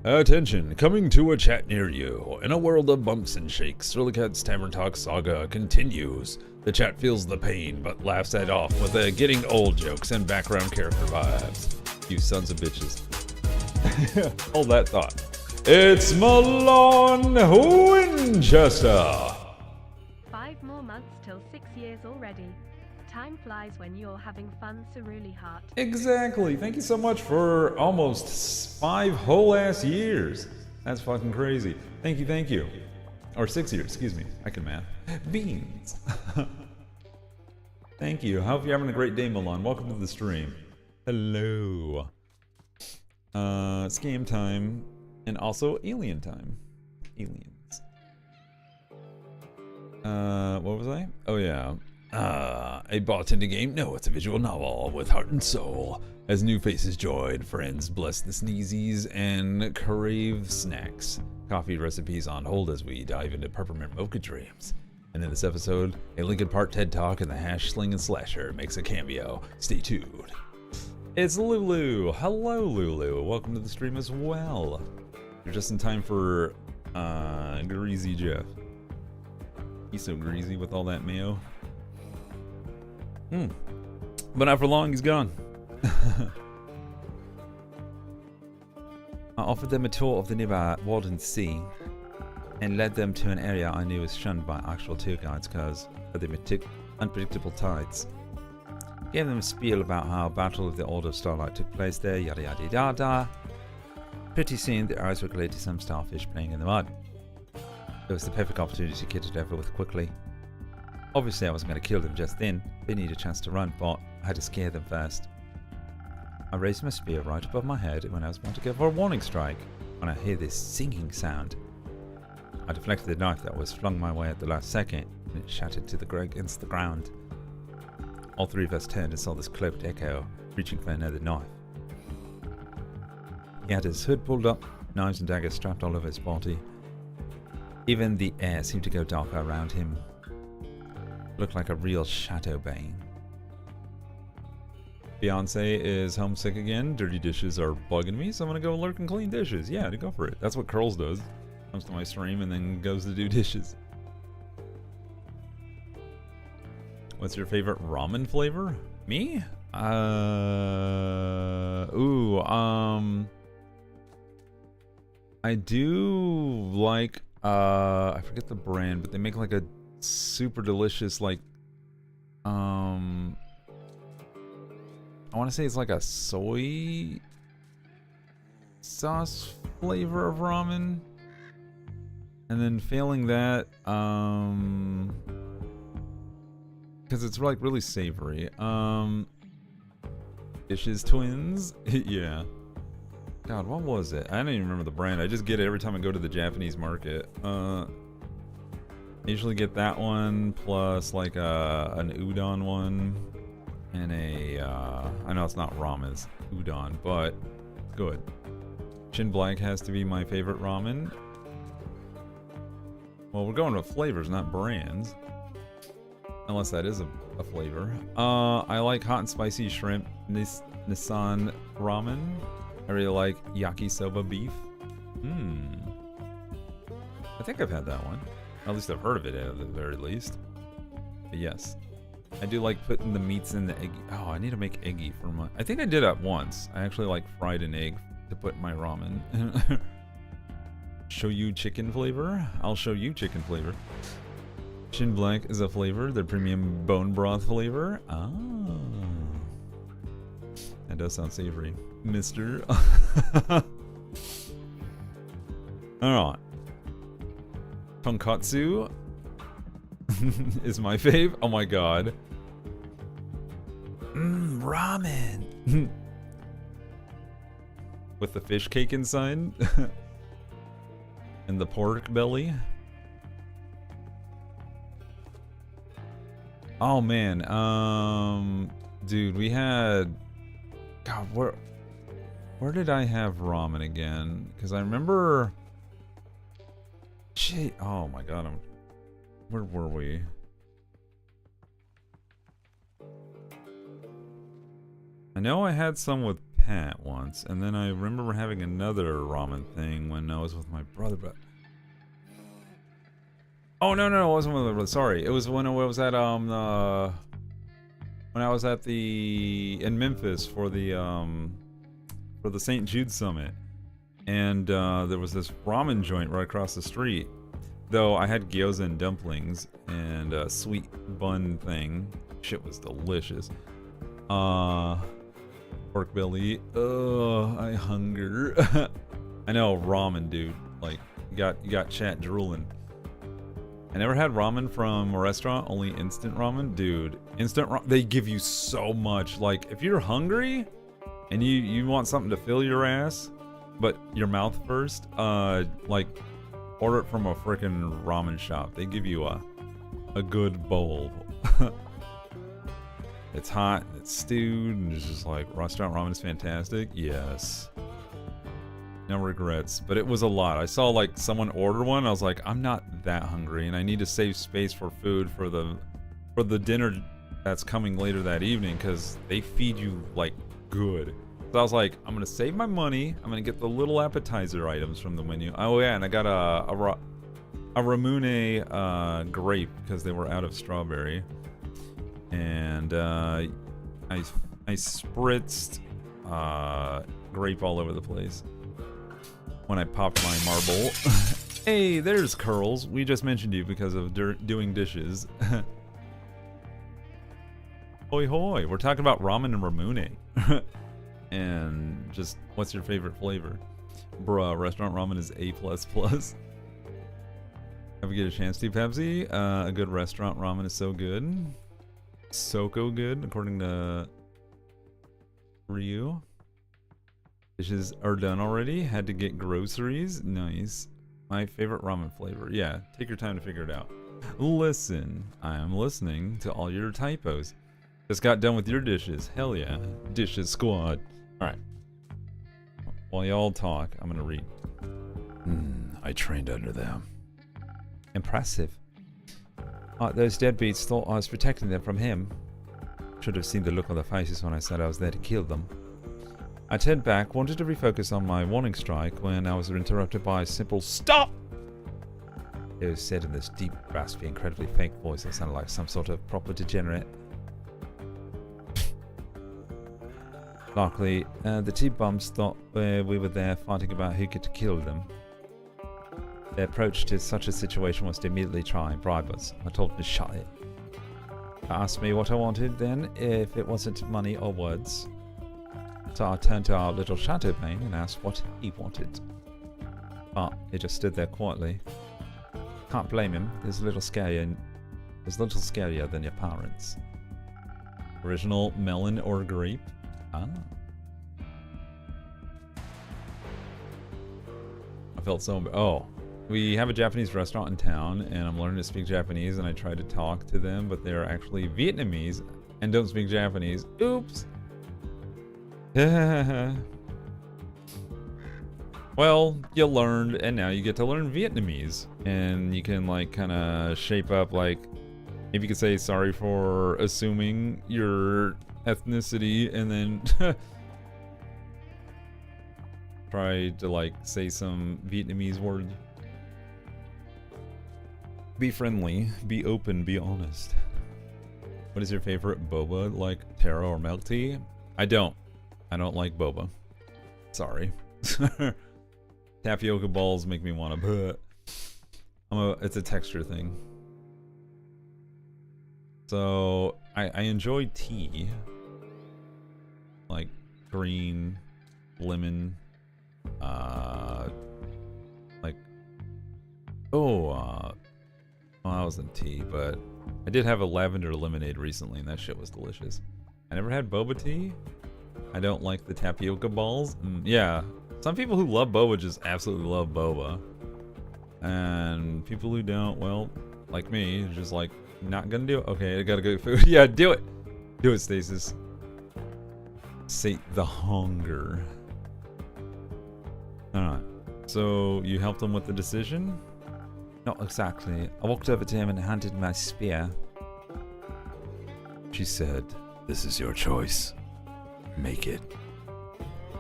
Attention, coming to a chat near you. In a world of bumps and shakes, Cerulikat's Tavern Talk saga continues. The chat feels the pain, but laughs it off with the getting old jokes and background character vibes. You sons of bitches. Hold that thought. It's Malone Winchester! 5 more months till 6 years already. Time flies when you're having fun, Cerulikat. Exactly. Thank you so much for almost 5 whole ass years. That's fucking crazy. Thank you, thank you. Or 6 years, excuse me. I can math. Beans. Thank you. Hope you're having a great day, Milan. Welcome to the stream. Hello. It's game time. And also alien time. Aliens. What was I? Oh yeah. A bartender game? No, it's a visual novel with heart and soul. As new faces join, friends bless the sneezies and crave snacks. Coffee recipes on hold as we dive into peppermint mocha dreams. And in this episode, a Linkin Park TED Talk and the hash sling and slasher makes a cameo. Stay tuned. It's Lulu. Hello, Lulu. Welcome to the stream as well. You're just in time for Greasy Jeff. He's so greasy with all that mayo. But not for long, he's gone. I offered them a tour of the nearby Walden Sea and led them to an area I knew was shunned by actual tour guides because of the unpredictable tides. Gave them a spiel about how Battle of the Order of Starlight took place there, yada yada yada. Pretty soon, their eyes were glued to some starfish playing in the mud. It was the perfect opportunity to get it over with quickly. Obviously, I wasn't going to kill them just then. They needed a chance to run, but I had to scare them first. I raised my spear right above my head when I was about to go for a warning strike, when I hear this singing sound. I deflected the knife that was flung my way at the last second, and it shattered to against the ground. All 3 of us turned and saw this cloaked echo, reaching for another knife. He had his hood pulled up, knives and daggers strapped all over his body. Even the air seemed to go darker around him. Looked like a real shadow bane. Beyonce is homesick again. Dirty dishes are bugging me, so I'm gonna go lurk and clean dishes. Yeah, to go for it. That's what Curls does. Comes to my stream and then goes to do dishes. What's your favorite ramen flavor? Me? I do like, I forget the brand, but they make like a super delicious, like, I want to say it's like a soy sauce flavor of ramen. And then failing that, because it's like really savory. Dishes Twins. Yeah. God, what was it? I don't even remember the brand. I just get it every time I go to the Japanese market. I usually get that one plus like an udon one and I know it's not ramen, it's udon, but good. Shin Black has to be my favorite ramen. Well, we're going with flavors, not brands. Unless that is a flavor. I like hot and spicy shrimp Nissan ramen. I really like yakisoba beef. I think I've had that one. At least I've heard of it at the very least. But yes. I do like putting the meats in the egg. Oh, I need to make eggy for my... I think I did that once. I actually like fried an egg to put in my ramen. Show you chicken flavor? I'll show you chicken flavor. Shin Black is a flavor. The premium bone broth flavor. Ah. That does sound savory. Mister. Alright. Tonkatsu is my fave. Oh my god. Ramen. With the fish cake inside. And the pork belly. Oh man. Dude, we had... God, where did I have ramen again? Because I remember... Shit. Oh my god. Where were we? I know I had some with Pat once, and then I remember having another ramen thing when I was with my brother, but... Oh, no, it wasn't with my brother. Sorry. It was when I was at, in Memphis for the St. Jude Summit. And, there was this ramen joint right across the street. Though I had gyoza and dumplings and a sweet bun thing. Shit was delicious. Pork belly. Ugh, I hunger. I know, ramen, dude. Like, you got chat drooling. I never had ramen from a restaurant, only instant ramen. Dude, instant ramen, they give you so much. Like, if you're hungry and you want something to fill your ass, but your mouth first, like, order it from a freaking ramen shop. They give you a good bowl. It's hot, it's stewed, and it's just like, restaurant ramen is fantastic. Yes. No regrets, but it was a lot. I saw like someone order one. I was like, I'm not that hungry, and I need to save space for food for the dinner that's coming later that evening, because they feed you like good. So I was like, I'm gonna save my money. I'm gonna get the little appetizer items from the menu. Oh yeah, and I got a Ramune grape because they were out of strawberry, and I spritzed grape all over the place when I popped my marble. Hey, there's Curls. We just mentioned you because of doing dishes. Hoi hoi. We're talking about ramen and Ramune. And just, what's your favorite flavor? Bruh, restaurant ramen is A++. Ever get a chance to, Pepsi? A good restaurant ramen is so good. Soko good, according to Ryu. Dishes are done already. Had to get groceries. Nice. My favorite ramen flavor. Yeah, take your time to figure it out. Listen, I am listening to all your typos. Just got done with your dishes. Hell yeah. Dishes squad. Alright. While y'all talk, I'm gonna read. I trained under them. Impressive. Those deadbeats thought I was protecting them from him. Should have seen the look on their faces when I said I was there to kill them. I turned back, wanted to refocus on my warning strike when I was interrupted by a simple STOP! It was said in this deep, raspy, incredibly fake voice that sounded like some sort of proper degenerate. Luckily, the two bums thought we were there fighting about who could kill them. Their approach to such a situation was to immediately try and bribe us. I told them to shut it. They asked me what I wanted then, if it wasn't money or words. So I turned to our little Shadowbane and asked what he wanted. But he just stood there quietly. Can't blame him. He's a little scarier than your parents. Original melon or grape? Ah. I felt so... Oh. We have a Japanese restaurant in town, and I'm learning to speak Japanese, and I try to talk to them, but they're actually Vietnamese and don't speak Japanese. Oops! Well, you learned, and now you get to learn Vietnamese. And you can, like, kind of shape up, like, maybe you could say sorry for assuming your ethnicity, and then try to, like, say some Vietnamese words. Be friendly, be open, be honest. What is your favorite boba? Like taro or milk tea? I don't like boba. Sorry. Tapioca balls make me want to. It's a texture thing. So I enjoy tea, like green, lemon, like well, that wasn't tea, but I did have a lavender lemonade recently, and that shit was delicious. I never had boba tea. I don't like the tapioca balls. Yeah, some people who love boba just absolutely love boba. And people who don't, well, like me, just like, not gonna do it. Okay, I gotta go get food. Yeah, do it. Do it, Stasis. Sate the hunger. Alright. So, you helped him with the decision? Not exactly. I walked over to him and handed my spear. She said, "This is your choice. Make it."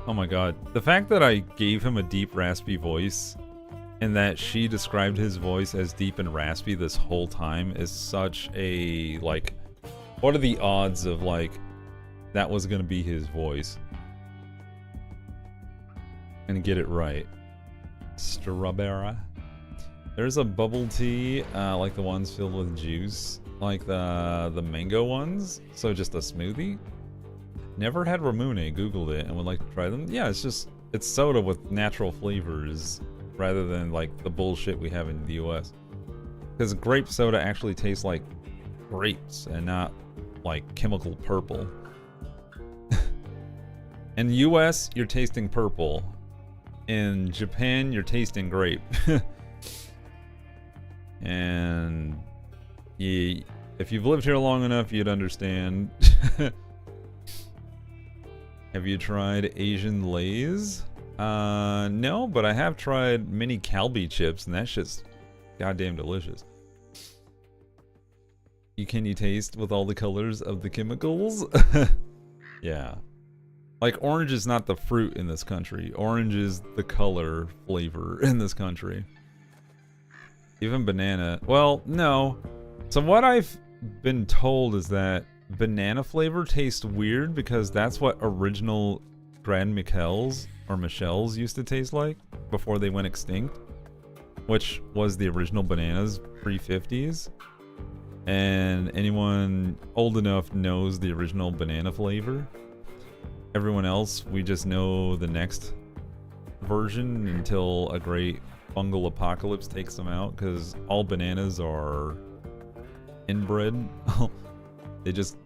Oh my god. The fact that I gave him a deep, raspy voice, and that she described his voice as deep and raspy this whole time is such a, like, what are the odds of, like, that was gonna be his voice? And get it right. Strawberry. There's a bubble tea, like the ones filled with juice, like the mango ones. So just a smoothie. Never had Ramune, googled it, and would like to try them. Yeah, it's soda with natural flavors, rather than like the bullshit we have in the US. Because grape soda actually tastes like grapes, and not like chemical purple. In the US, you're tasting purple. In Japan, you're tasting grape. And if you've lived here long enough, you'd understand. Have you tried Asian Lay's? No, but I have tried mini Calbee chips, and that shit's goddamn delicious. Can you taste with all the colors of the chemicals? Yeah. Like, orange is not the fruit in this country. Orange is the color flavor in this country. Even banana. Well, no. So what I've been told is that banana flavor tastes weird because that's what original Grand Michel's or Michelle's used to taste like before they went extinct, which was the original bananas pre-50s. And anyone old enough knows the original banana flavor. Everyone else, we just know the next version until a great fungal apocalypse takes them out, because all bananas are inbred.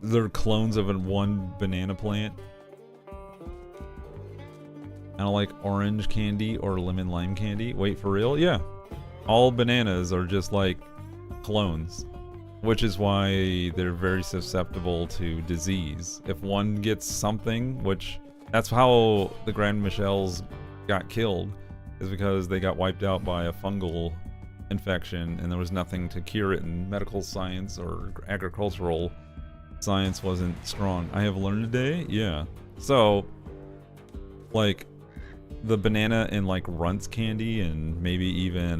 They're clones of one banana plant. I don't like orange candy or lemon lime candy. Wait, for real? Yeah. All bananas are just like clones, which is why they're very susceptible to disease. If one gets something, which that's how the Grand Michel's got killed, is because they got wiped out by a fungal infection and there was nothing to cure it, and medical science or agricultural science wasn't strong. I have learned today? Yeah. So, like, the banana in like Runts candy and maybe even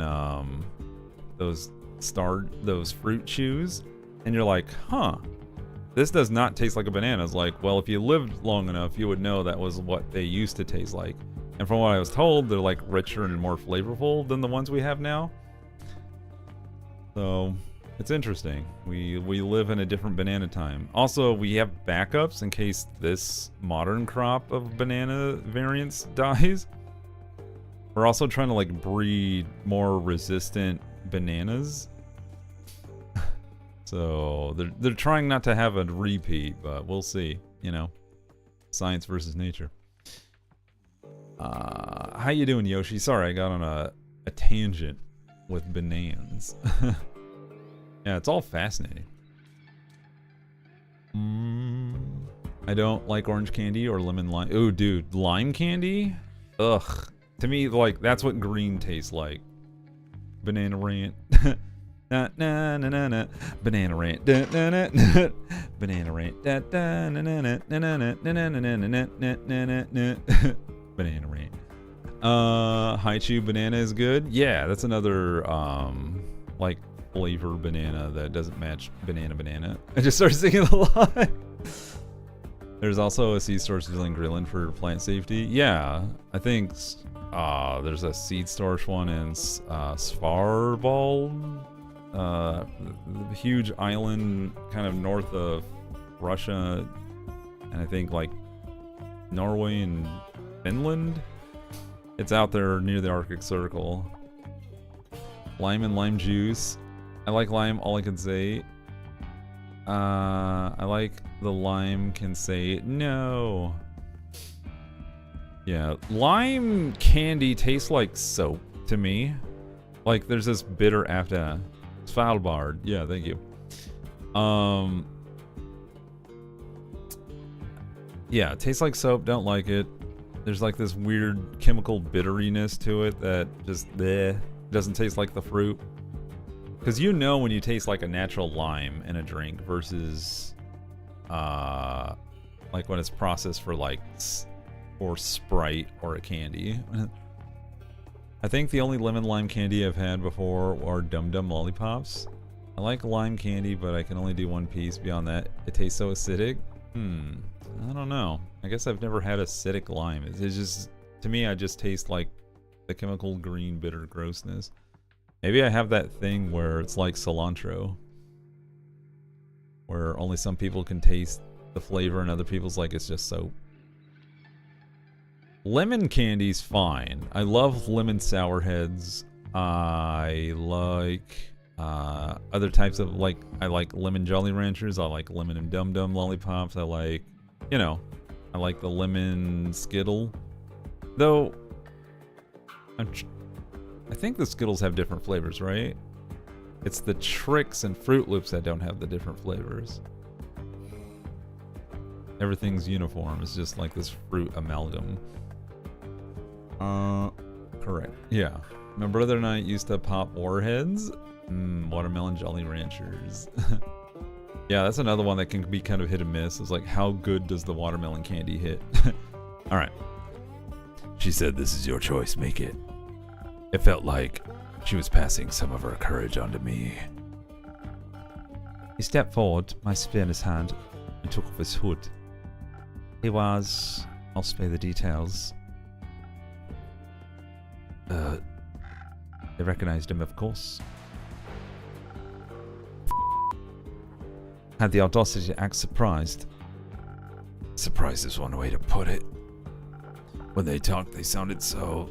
those fruit chews, and you're like, huh, this does not taste like a banana. It's like, well, if you lived long enough, you would know that was what they used to taste like. And from what I was told, they're like richer and more flavorful than the ones we have now. So it's interesting. We live in a different banana time. Also, we have backups in case this modern crop of banana variants dies. We're also trying to like breed more resistant bananas. So they're trying not to have a repeat, but we'll see. You know, science versus nature. How you doing, Yoshi? Sorry, I got on a tangent with bananas. Yeah, it's all fascinating. I don't like orange candy or lemon lime. Ooh, dude, lime candy? Ugh. To me, like, that's what green tastes like. Banana rant. Na na na na na. Banana rant. Da, na, na, na. Banana rant. Da, da, na, na, na, na, na, na, na, na, na, na, na, na, na, na. Banana rant. Haichu banana is good. Yeah, that's another like flavor banana that doesn't match banana. I just started singing a lot. There's also a seed storage dealing grilling for plant safety. Yeah, I think there's a seed storage one in Svalbard, the huge island kind of north of Russia, and I think like Norway and Finland. It's out there near the Arctic Circle. Lime and lime juice. I like lime, all I can say. I like the lime can say no. Yeah, lime candy tastes like soap to me. Like there's this bitter after. Svalbard. Yeah, thank you. Yeah, it tastes like soap, don't like it. There's like this weird chemical bitteriness to it that just bleh, doesn't taste like the fruit. Because you know when you taste like a natural lime in a drink versus like when it's processed for like or Sprite or a candy. I think the only lemon lime candy I've had before are Dum Dum lollipops. I like lime candy, but I can only do one piece. Beyond that, it tastes so acidic. I don't know. I guess I've never had acidic lime. It's just, to me, I just taste like the chemical green bitter grossness. Maybe I have that thing where it's like cilantro, where only some people can taste the flavor and other people's like it's just soap. Lemon candy's fine. I love lemon sour heads. I like other types of like, I like lemon Jolly Ranchers. I like lemon and Dum Dum lollipops. I like, you know, I like the lemon Skittle. Though, I think the Skittles have different flavors, right? It's the Tricks and Fruit Loops that don't have the different flavors. Everything's uniform. It's just like this fruit amalgam. Correct. Yeah. My brother and I used to pop Warheads. Watermelon Jolly Ranchers. Yeah, that's another one that can be kind of hit and miss. It's like, how good does the watermelon candy hit? Alright. She said, this is your choice, make it. It felt like she was passing some of her courage onto me. He stepped forward, my spear in his hand, and took off his hood. He was... I'll spare the details. They recognized him, of course. Had the audacity to act surprised. Surprised is one way to put it. When they talked, they sounded so...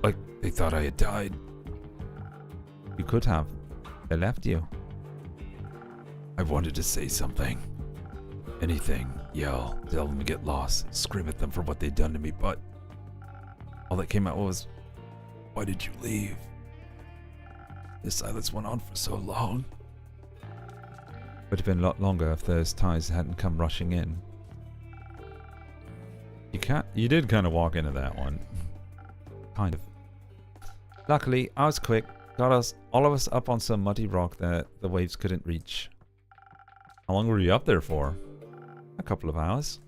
like they thought I had died. You could have. They left you. I wanted to say something. Anything. Yell. Tell them to get lost. Scream at them for what they'd done to me, but... all that came out was... why did you leave? The silence went on for so long. Would have been a lot longer if those ties hadn't come rushing in. You did kind of walk into that one. Kind of. Luckily, I was quick. Got us, all of us, up on some muddy rock that the waves couldn't reach. How long were you up there for? A couple of hours.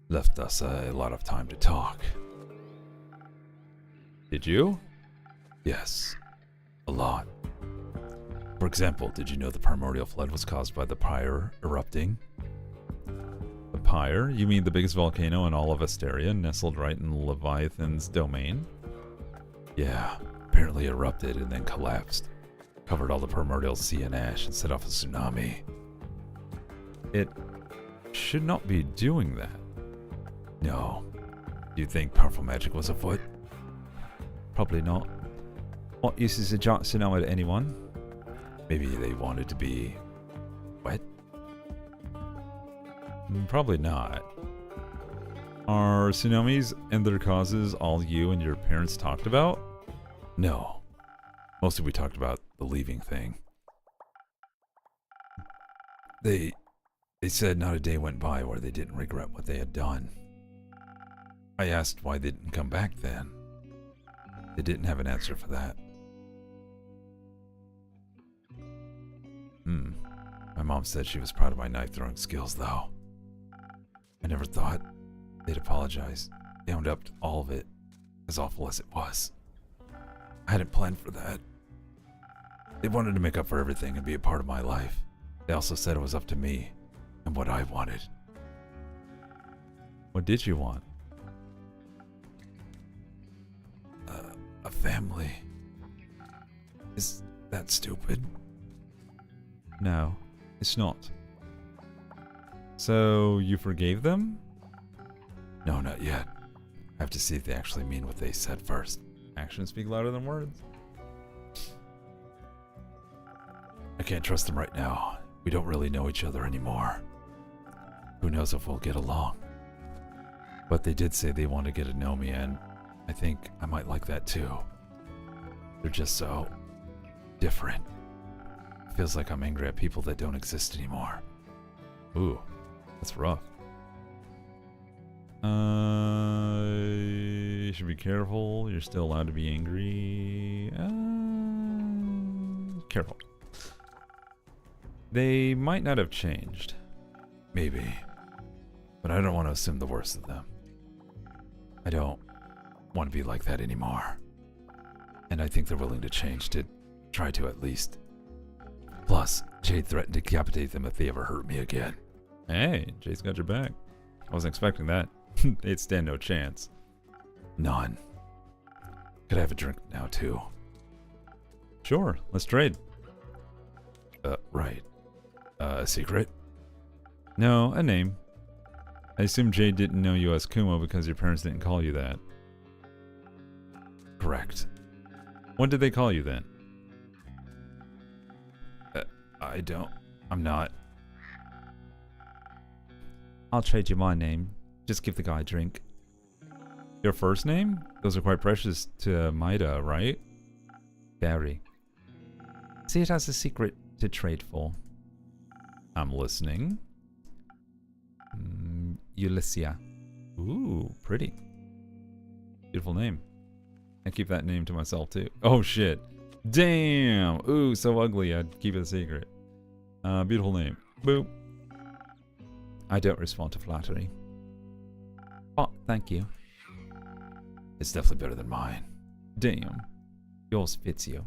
Left us a lot of time to talk. Did you? Yes. A lot. For example, did you know the primordial flood was caused by the pyre erupting? The pyre? You mean the biggest volcano in all of Asteria, nestled right in Leviathan's domain? Yeah, apparently erupted and then collapsed. Covered all the primordial sea in ash and set off a tsunami. It should not be doing that. No. Do you think powerful magic was afoot? Probably not. What use is a giant tsunami to anyone? Maybe they wanted to be wet? Probably not. Are tsunamis and their causes all you and your parents talked about? No. Mostly we talked about the leaving thing. They said not a day went by where they didn't regret what they had done. I asked why they didn't come back then. They didn't have an answer for that. My mom said she was proud of my knife throwing skills, though. I never thought they'd apologize. They owned up to all of it, as awful as it was. I hadn't planned for that. They wanted to make up for everything and be a part of my life. They also said it was up to me and what I wanted. What did you want? A family. Is that stupid? No, it's not. So, you forgave them? No, not yet. I have to see if they actually mean what they said first. Actions speak louder than words. I can't trust them right now. We don't really know each other anymore. Who knows if we'll get along. But they did say they want to get to know me, and I think I might like that too. They're just so different. It feels like I'm angry at people that don't exist anymore. Ooh, that's rough. You should be careful. You're still allowed to be angry. Careful. They might not have changed. Maybe. But I don't want to assume the worst of them. I don't want to be like that anymore. And I think they're willing to change, to try to at least. Plus, Jade threatened to decapitate them if they ever hurt me again. Hey, Jade's got your back. I wasn't expecting that. They'd stand no chance. None. Could I have a drink now, too? Sure, let's trade. Right. A secret? No, a name. I assume Jade didn't know you as Kumo because your parents didn't call you that. Correct. What did they call you then? I'm not. I'll trade you my name. Just give the guy a drink. Your first name? Those are quite precious to Maida, right? Very. See it as a secret to trade for. I'm listening. Ulyssia. Ooh, pretty. Beautiful name. I keep that name to myself too. Oh shit. Damn. Ooh, so ugly. I'd keep it a secret. Beautiful name. Boop. I don't respond to flattery. Oh, thank you. It's definitely better than mine. Damn. Yours fits you.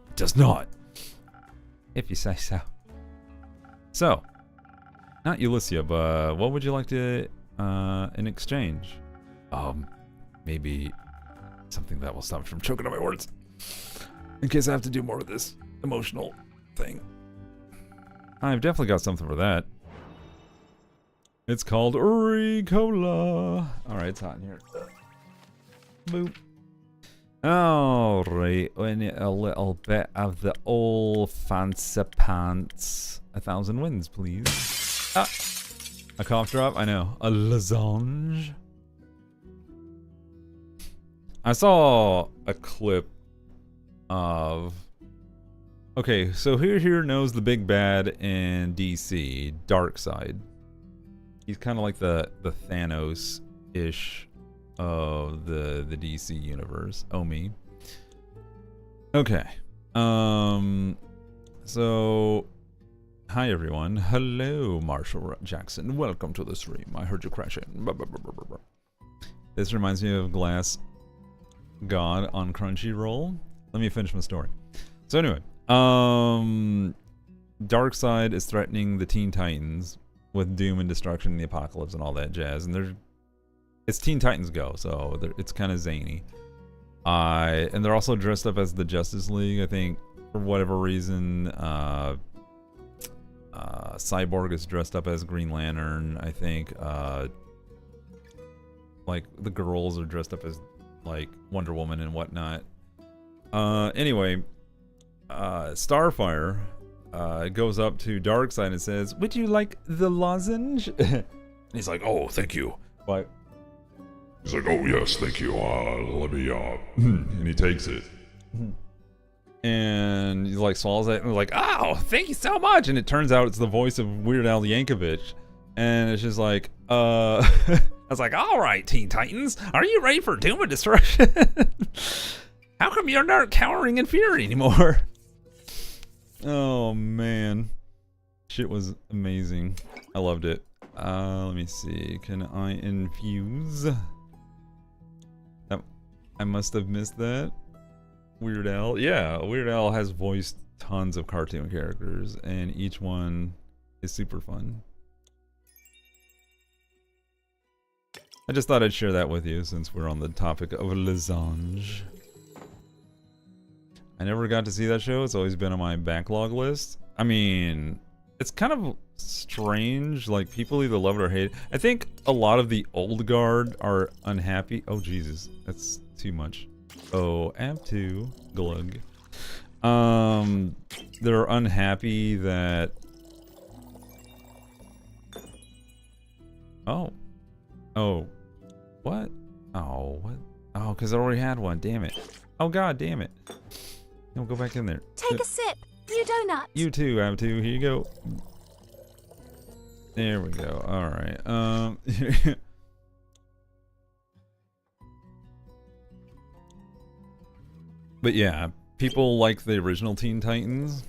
It does not. If you say so. So, not Ulyssia, but what would you like to, in exchange? Maybe something that will stop me from choking on my words. In case I have to do more with this emotional thing. I've definitely got something for that. It's called Ricola. Alright, it's hot in here. Boop. Alright, we need a little bit of the old fancy pants. 1,000 wins, please. Ah, a cough drop? I know. A losange. I saw a clip of... Okay, so who here knows the big bad in DC, Darkseid? He's kind of like the Thanos-ish of the DC universe. Oh, me. Okay. So... Hi, everyone. Hello, Marshall Jackson. Welcome to the stream. I heard you crashing. This reminds me of Glass God on Crunchyroll. Let me finish my story. So anyway, Darkseid is threatening the Teen Titans with doom and destruction and the apocalypse and all that jazz. And it's Teen Titans Go, so it's kind of zany. And they're also dressed up as the Justice League, I think, for whatever reason. Cyborg is dressed up as Green Lantern, I think. Like, the girls are dressed up as, like, Wonder Woman and whatnot. Anyway, Starfire goes up to Darkseid and says, "Would you like the lozenge?" And he's like, "Oh, thank you." But he's like, "Oh yes, thank you. Let me and he takes it. And he like swallows it and like, "Oh, thank you so much." And it turns out it's the voice of Weird Al Yankovic. And it's just like, was like, all right, Teen Titans, are you ready for doom and destruction? How come you're not cowering in fear anymore? Oh man, shit was amazing. I loved it. Let me see. Can I infuse? I must have missed that. Weird Al. Yeah, Weird Al has voiced tons of cartoon characters, and each one is super fun. I just thought I'd share that with you since we're on the topic of Lassange. I never got to see that show. It's always been on my backlog list. I mean, it's kind of strange. Like, people either love it or hate it. I think a lot of the old guard are unhappy. Oh, Jesus. That's too much. Oh, Amp 2. Glug. They're unhappy that... Oh. Oh. What? Oh, what? Oh, because I already had one. Damn it. Oh, God, damn it. No, go back in there. Take a sip. You donut. You too, Amp 2. Here you go. There we go. Alright. But yeah, people like the original Teen Titans.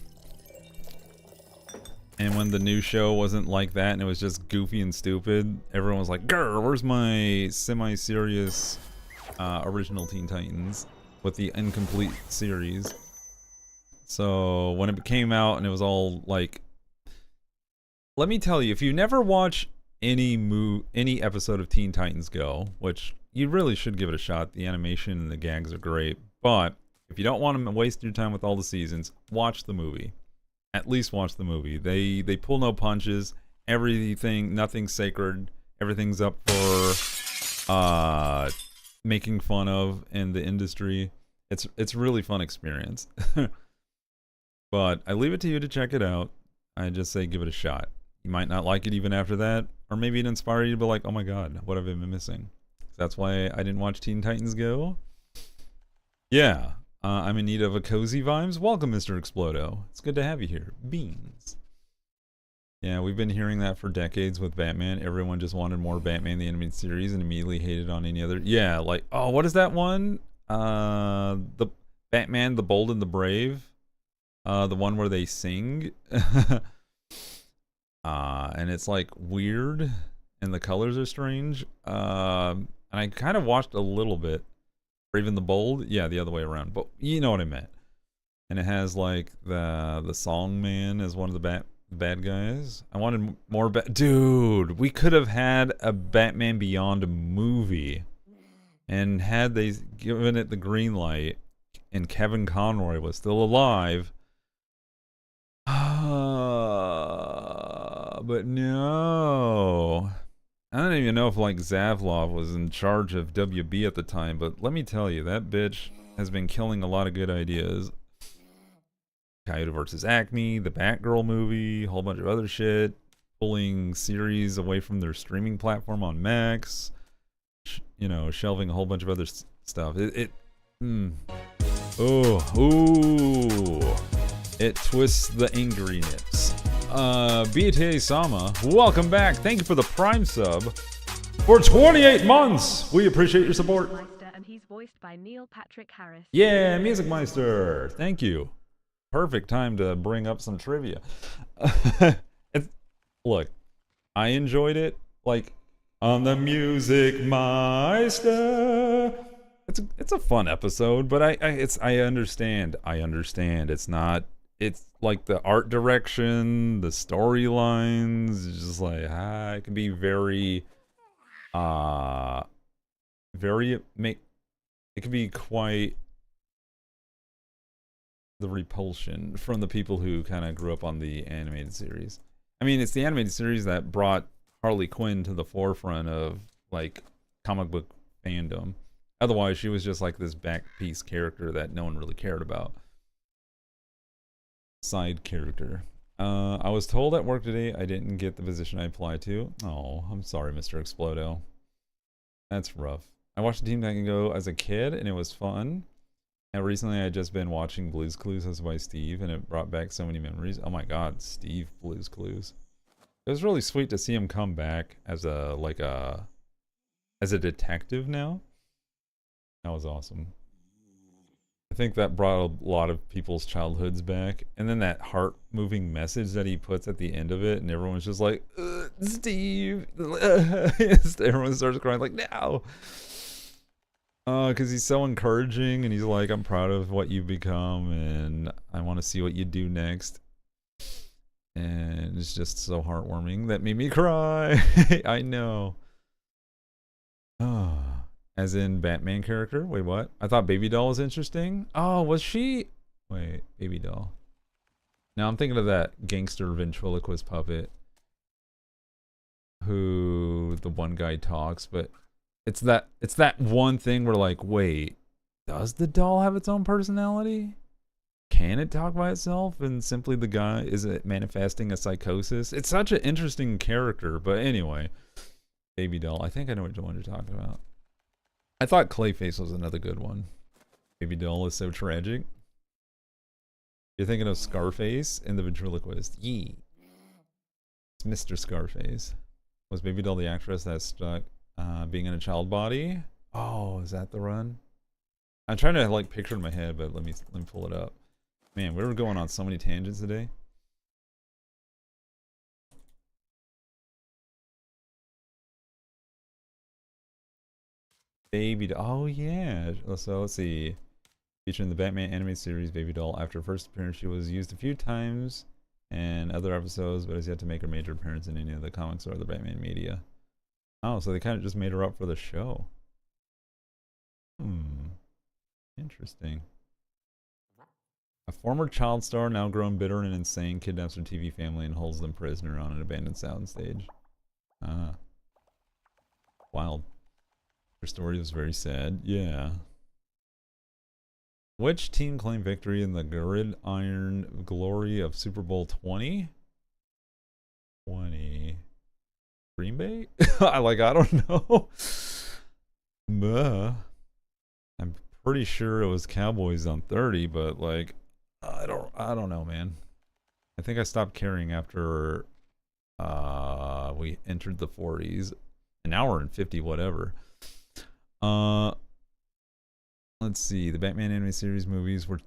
And when the new show wasn't like that and it was just goofy and stupid, everyone was like, grr, where's my semi-serious original Teen Titans with the incomplete series? So when it came out and it was all like... Let me tell you, if you never watch any episode of Teen Titans Go, which you really should give it a shot, the animation and the gags are great, but if you don't want to waste your time with all the seasons, watch the movie. At least watch the movie. They pull no punches. Everything, nothing's sacred. Everything's up for making fun of in the industry. It's a really fun experience. But I leave it to you to check it out. I just say give it a shot. You might not like it even after that, or maybe it inspire you to be like, oh my god, what have I been missing? That's why I didn't watch Teen Titans Go. Yeah. I'm in need of a cozy vibes. Welcome, Mr. Explodo. It's good to have you here. Beans. Yeah, we've been hearing that for decades with Batman. Everyone just wanted more Batman the Animated Series and immediately hated on any other. Yeah, like, oh, what is that one? The Batman, the Bold and the Brave. The one where they sing. And it's like weird and the colors are strange. And I kind of watched a little bit. Brave and the Bold? Yeah, the other way around. But you know what I meant. And it has like the Song Man as one of the bad guys. I wanted more dude, we could have had a Batman Beyond movie. And had they given it the green light and Kevin Conroy was still alive. But no. I don't even know if like Zavlov was in charge of WB at the time, but let me tell you, that bitch has been killing a lot of good ideas. Coyote vs. Acme, the Batgirl movie, a whole bunch of other shit, pulling series away from their streaming platform on Max, you know, shelving a whole bunch of other stuff. It twists the angry nips. BTA Sama, welcome back. Thank you for the Prime sub for 28 months. We appreciate your support. And he's voiced by Neil Patrick Harris. Yeah, Music Meister. Thank you. Perfect time to bring up some trivia. Look, I enjoyed it. Like, on the Music Meister. It's a fun episode, but I understand. It's not. It's like the art direction, the storylines, just like it can be very it can be quite the repulsion from the people who kind of grew up on the animated series. I mean, it's the animated series that brought Harley Quinn to the forefront of like comic book fandom. Otherwise, she was just like this back piece character that no one really cared about. Side character. I was told at work today I didn't get the position I applied to. Oh, I'm sorry, Mr. Explodo. That's rough. I watched Teen Titans Go as a kid and it was fun. And recently I had just been watching Blue's Clues hosted by Steve and it brought back so many memories. Oh my god, Steve Blue's Clues. It was really sweet to see him come back as a as a detective now. That was awesome. I think that brought a lot of people's childhoods back. And then that heart-moving message that he puts at the end of it, and everyone's just like, Steve. Everyone starts crying like, no. Because he's so encouraging, and he's like, I'm proud of what you've become, and I want to see what you do next. And it's just so heartwarming. That made me cry. I know. As in Batman character? Wait, what? I thought Baby Doll was interesting. Oh, was she? Wait, Baby Doll. Now I'm thinking of that gangster ventriloquist puppet who the one guy talks, but it's that one thing where like, wait, does the doll have its own personality? Can it talk by itself? And simply the guy, is it manifesting a psychosis? It's such an interesting character, but anyway. Baby Doll. I think I know which one you're talking about. I thought Clayface was another good one. Baby Doll is so tragic. You're thinking of Scarface and the ventriloquist. Yee. It's Mr. Scarface. Was Baby Doll the actress that stuck being in a child body? Oh, is that the run? I'm trying to like picture it in my head, but let me pull it up. Man, we were going on so many tangents today. Baby Doll. Oh, yeah. So let's see. Featured in the Batman anime series, Baby Doll. After her first appearance, she was used a few times in other episodes, but has yet to make her major appearance in any of the comics or the Batman media. Oh, so they kind of just made her up for the show. Interesting. A former child star, now grown bitter and insane, kidnaps her TV family and holds them prisoner on an abandoned soundstage. Wild. Her story was very sad. Yeah. Which team claimed victory in the gridiron glory of Super Bowl 20? 20. Green Bay? I don't know. I'm pretty sure it was Cowboys on 30, but like I don't know, man. I think I stopped caring after we entered the 40s. An hour and 50 whatever. Let's see. The Batman anime series movies were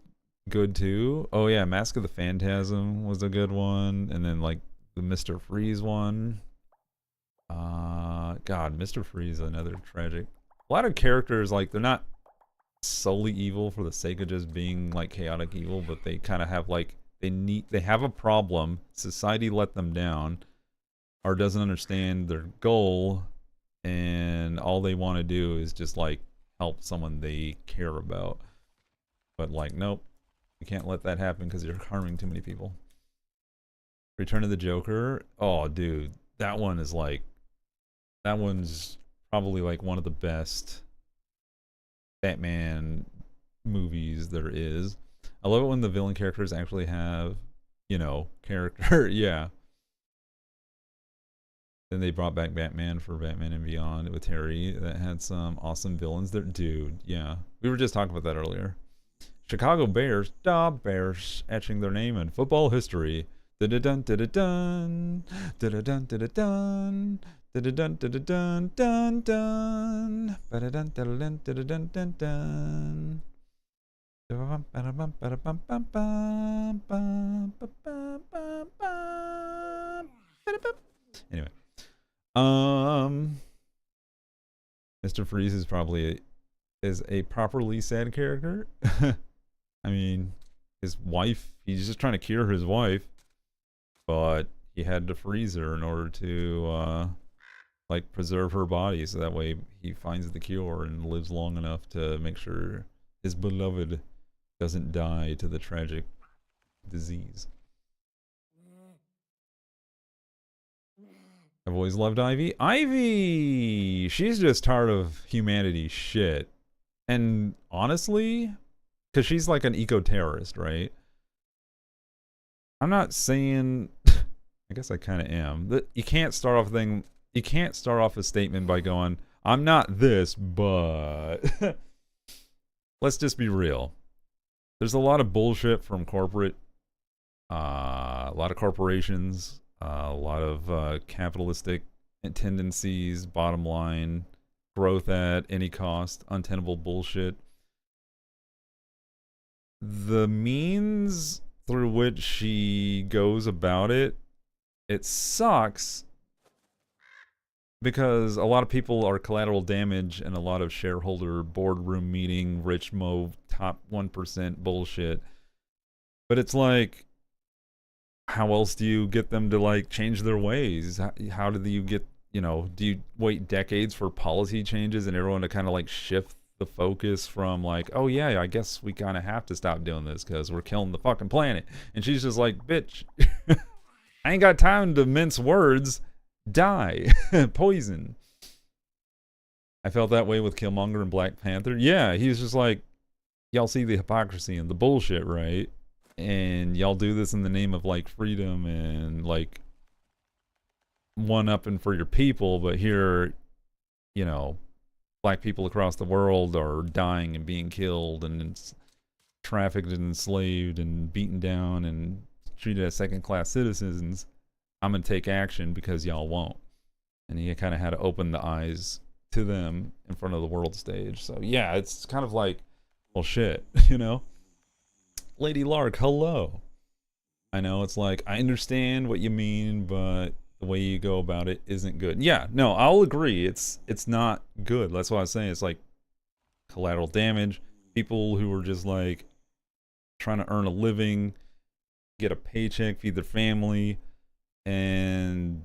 good too. Oh yeah, Mask of the Phantasm was a good one, and then like the Mr. Freeze one. God, Mr. Freeze, another tragic. A lot of characters, like, they're not solely evil for the sake of just being like chaotic evil, but they kind of have like they have a problem. Society let them down, or doesn't understand their goal, and all they want to do is just like help someone they care about. But like, nope, you can't let that happen because you're harming too many people. Return of the Joker. Oh, dude, that one is like, that one's probably like one of the best Batman movies there is. I love it when the villain characters actually have, you know, character. Yeah. Then they brought back Batman for Batman and Beyond with Terry. That had some awesome villains there. Dude, yeah. We were just talking about that earlier. Chicago Bears, da Bears, etching their name in football history. Da-da-dun, da-da-dun, da-da-dun, da-da-dun, da-da-dun, da-da-dun, dun-dun, ba-da-dun, da-da-dun, da-da-dun, dun-dun. Anyway, Mr. Freeze is probably a properly sad character. I mean, his wife, he's just trying to cure his wife, but he had to freeze her in order to like preserve her body, so that way he finds the cure and lives long enough to make sure his beloved doesn't die to the tragic disease. I've always loved Ivy. Ivy! She's just tired of humanity's shit. And honestly, because she's like an eco-terrorist, right? I'm not saying, I guess I kind of am, that you can't start off a statement by going, I'm not this, but let's just be real. There's a lot of bullshit from corporate, a lot of corporations, a lot of capitalistic tendencies, bottom line, growth at any cost, untenable bullshit. The means through which she goes about it, it sucks because a lot of people are collateral damage and a lot of shareholder boardroom meeting, rich mo top 1% bullshit. But it's like, how else do you get them to like change their ways? How do you get, you know, do you wait decades for policy changes and everyone to kind of like shift the focus from like, oh yeah, I guess we kind of have to stop doing this because we're killing the fucking planet? And she's just like, bitch, I ain't got time to mince words. Die. Poison. I felt that way with Killmonger and Black Panther. Yeah, he's just like, y'all see the hypocrisy and the bullshit, right? And y'all do this in the name of like freedom and like one-upping for your people, but here, you know, black people across the world are dying and being killed and trafficked and enslaved and beaten down and treated as second-class citizens. I'm gonna take action because y'all won't. And he kind of had to open the eyes to them in front of the world stage. So yeah, it's kind of like, well, shit, you know? Lady Lark, hello. I know it's like, I understand what you mean, but the way you go about it isn't good. Yeah, no, I'll agree. It's not good. That's why I was saying it's like collateral damage. People who are just like trying to earn a living, get a paycheck, feed their family, and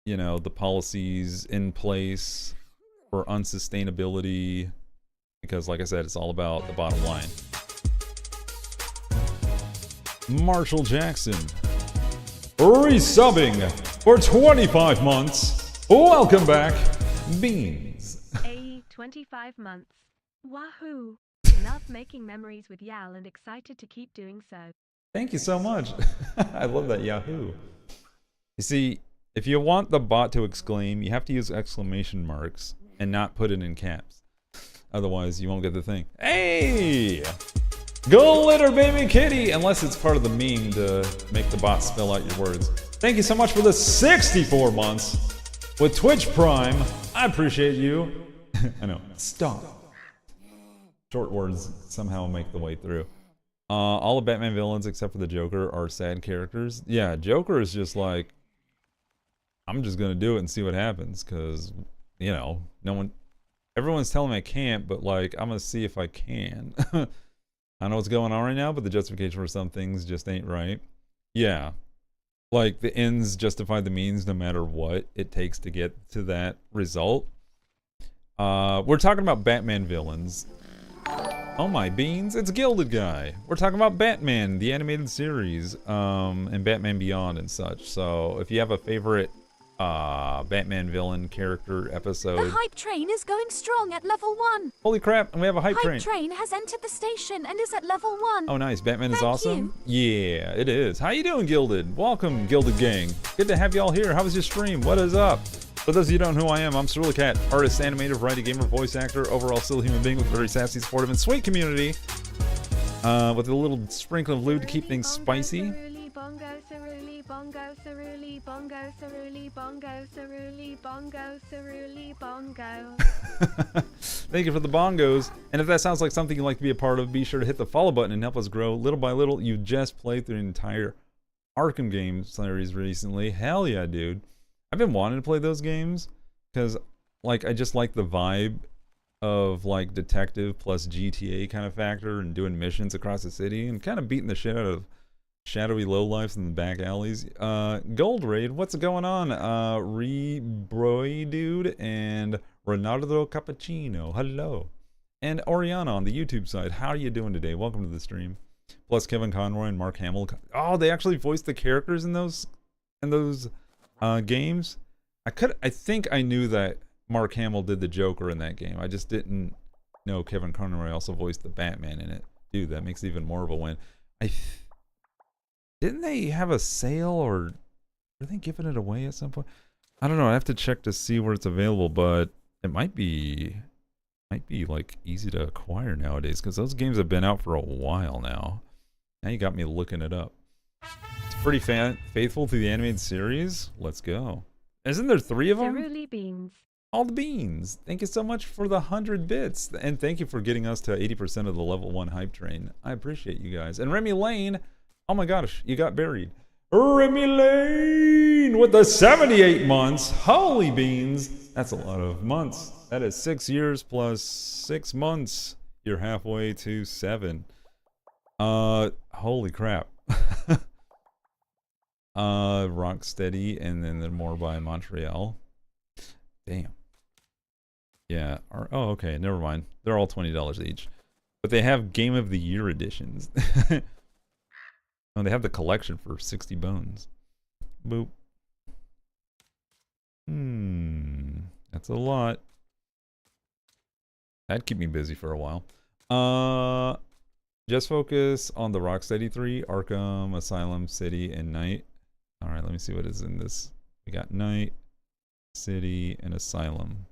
you know, the policies in place for unsustainability, because like I said, it's all about the bottom line. Marshall Jackson, resubbing for 25 months. Welcome back, Beans. 25 months. Wahoo! Love making memories with Yal and excited to keep doing so. Thank you so much. I love that, Yahoo. You see, if you want the bot to exclaim, you have to use exclamation marks and not put it in caps. Otherwise, you won't get the thing. Hey! Glitter baby kitty! Unless it's part of the meme to make the bot spell out your words. Thank you so much for the 64 months with Twitch Prime. I appreciate you. I know. Stop. Short words somehow make the way through. All the Batman villains except for the Joker are sad characters. Yeah, Joker is just like, I'm just gonna do it and see what happens, because, you know, everyone's telling me I can't, but like, I'm gonna see if I can. I know what's going on right now, but the justification for some things just ain't right. Yeah. Like, the ends justify the means no matter what it takes to get to that result. We're talking about Batman villains. Oh my beans, it's Gilded Guy. We're talking about Batman, the animated series, and Batman Beyond and such. So, if you have a favorite Batman villain character episode. The hype train is going strong at level 1. Holy crap, and we have a hype train. Hype train has entered the station and is at level 1. Oh nice, Batman is Thank awesome. Yeah, it is. How you doing, Gilded? Welcome, Gilded Gang. Good to have y'all here. How was your stream? What is up? For those of you who don't know who I am, I'm Cerulikat, artist, animator, variety gamer, voice actor, overall still a human being with a very sassy, supportive, and sweet community. With a little sprinkle of lube to keep things spicy. Bongo, ceruli, bongo, ceruli, bongo, ceruli, bongo, ceruli, bongo, ceruli, bongo. Thank you for the bongos. And if that sounds like something you'd like to be a part of, be sure to hit the follow button and help us grow little by little. You just played through the entire Arkham game series recently. Hell yeah, dude. I've been wanting to play those games because, like, I just like the vibe of, like, detective plus GTA kind of factor and doing missions across the city and kind of beating the shit out of shadowy lowlifes in the back alleys. Gold Raid, what's going on? Rebroy Dude and Renato Cappuccino, hello. And Oriana on the YouTube side, how are you doing today? Welcome to the stream. Plus Kevin Conroy and Mark Hamill. Oh, they actually voiced the characters in those games. I think I knew that Mark Hamill did the Joker in that game. I just didn't know Kevin Conroy also voiced the Batman in it. Dude, that makes it even more of a win. Didn't they have a sale, or are they giving it away at some point? I don't know. I have to check to see where it's available, but it might be like easy to acquire nowadays because those games have been out for a while now. Now you got me looking it up. It's pretty faithful to the animated series. Let's go. Isn't there 3 of them? Ceruli beans. All the beans. Thank you so much for the 100 bits. And thank you for getting us to 80% of the level 1 hype train. I appreciate you guys. And Remy Lane, oh my gosh, you got buried. Remy Lane with the 78 months. Holy beans. That's a lot of months. That is 6 years plus 6 months. You're halfway to 7. Holy crap. Rocksteady and then more by Montreal. Damn. Yeah. Oh, okay. Never mind. They're all $20 each. But they have Game of the Year editions. Oh, they have the collection for 60 bones. Boop. That's a lot. That'd keep me busy for a while. Just focus on the Rocksteady 3, Arkham, Asylum, City, and Night. Alright, let me see what is in this. We got Night, City, and Asylum.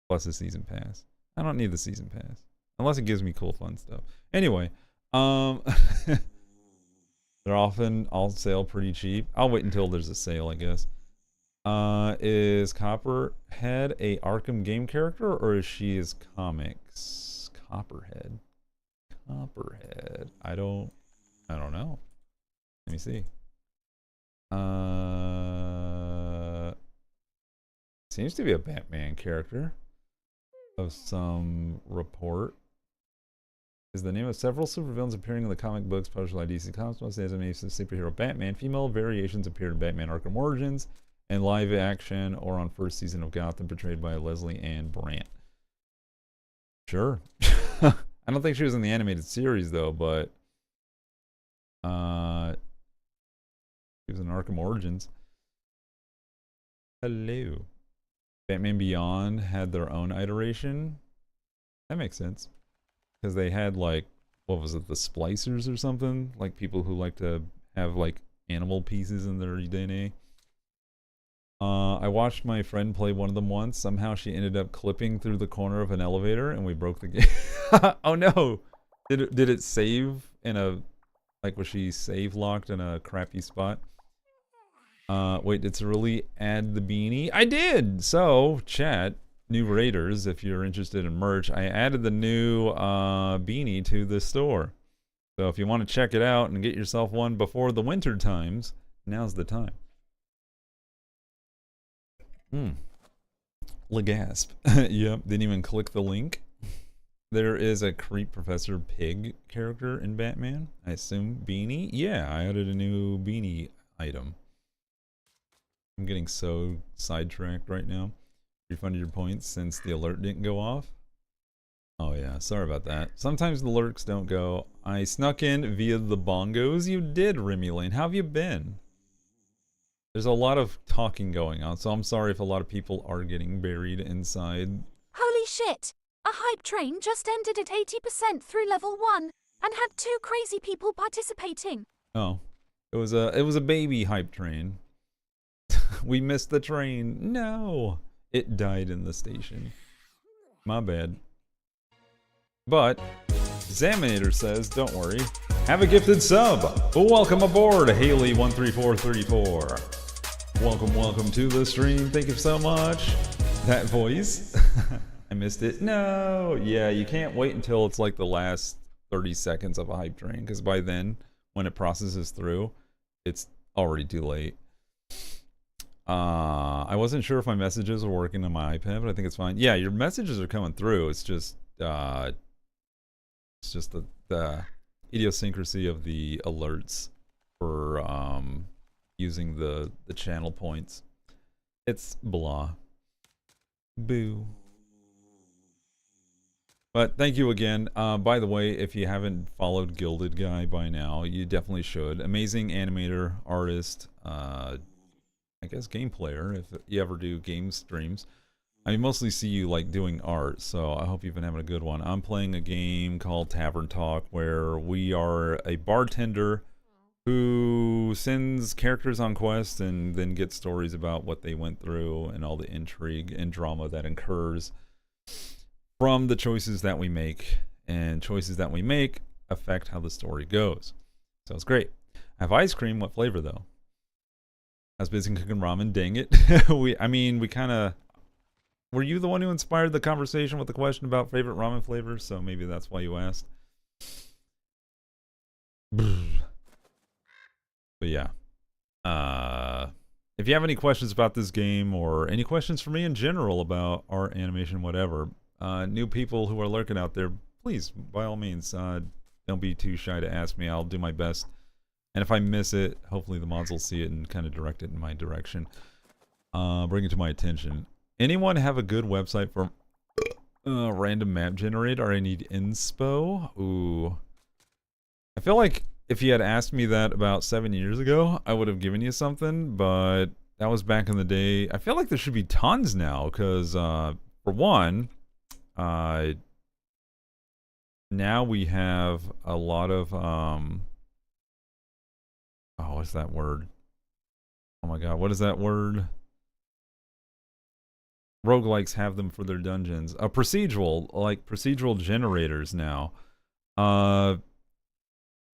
Plus a season pass. I don't need the season pass. Unless it gives me cool fun stuff. Anyway, they're often all sale pretty cheap. I'll wait until there's a sale, I guess. Is Copperhead a Arkham game character, or is she his comics? Copperhead. I don't know. Let me see. Seems to be a Batman character of some report. Is the name of several supervillains appearing in the comic books published by DC Comics. Most animated superhero Batman. Female variations appeared in Batman Arkham Origins and live action or on first season of Gotham, portrayed by Leslie Ann Brandt. Sure. I don't think she was in the animated series though, but she was in Arkham Origins. Hello. Batman Beyond had their own iteration. That makes sense. Because they had like, what was it, the splicers or something? Like people who like to have like animal pieces in their DNA. I watched my friend play one of them once. Somehow she ended up clipping through the corner of an elevator and we broke the game. Oh no! Did it save in a, like was she save locked in a crappy spot? Wait, did Cerulikat add the beanie? I did! So, chat, new raiders, if you're interested in merch, I added the new beanie to the store. So if you want to check it out and get yourself one before the winter times, now's the time. Legasp. Yep, didn't even click the link. There is a creep Professor Pig character in Batman. I assume beanie? Yeah, I added a new beanie item. I'm getting so sidetracked right now. Refunded your points since the alert didn't go off. Oh yeah, sorry about that. Sometimes the alerts don't go. I snuck in via the bongos. You did, Remy Lane. How have you been? There's a lot of talking going on, so I'm sorry if a lot of people are getting buried inside. Holy shit! A hype train just ended at 80% through level 1 and had 2 crazy people participating. Oh, it was a baby hype train. We missed the train. No, it died in the station. My bad. But Zaminator says, don't worry. Have a gifted sub. Welcome aboard, Haley13434. Welcome to the stream. Thank you so much. That voice. I missed it. No. Yeah, you can't wait until it's like the last 30 seconds of a hype train, because by then, when it processes through, it's already too late. I wasn't sure if my messages were working on my iPad, but I think it's fine. Yeah, your messages are coming through. It's just the idiosyncrasy of the alerts for using the channel points. It's blah. Boo. But thank you again. By the way, if you haven't followed Gilded Guy by now, you definitely should. Amazing animator, artist, I guess game player, if you ever do game streams. I mostly see you like doing art, so I hope you've been having a good one. I'm playing a game called Tavern Talk, where we are a bartender who sends characters on quests and then gets stories about what they went through and all the intrigue and drama that occurs from the choices that we make. And choices that we make affect how the story goes. So it's great. I have ice cream. What flavor though? I was busy cooking ramen. Dang it. We kind of were you the one who inspired the conversation with the question about favorite ramen flavors? So maybe that's why you asked. But yeah. If you have any questions about this game or any questions for me in general about art, animation, whatever, new people who are lurking out there, please, by all means, don't be too shy to ask me. I'll do my best. And if I miss it, hopefully the mods will see it and kind of direct it in my direction. Bring it to my attention. Anyone have a good website for random map generator? Or I need inspo? Ooh. I feel like if you had asked me that about 7 years ago, I would have given you something, but that was back in the day. I feel like there should be tons now, because for one, now we have a lot of what's that word? Oh my god, what is that word? Roguelikes have them for their dungeons. Procedural generators now.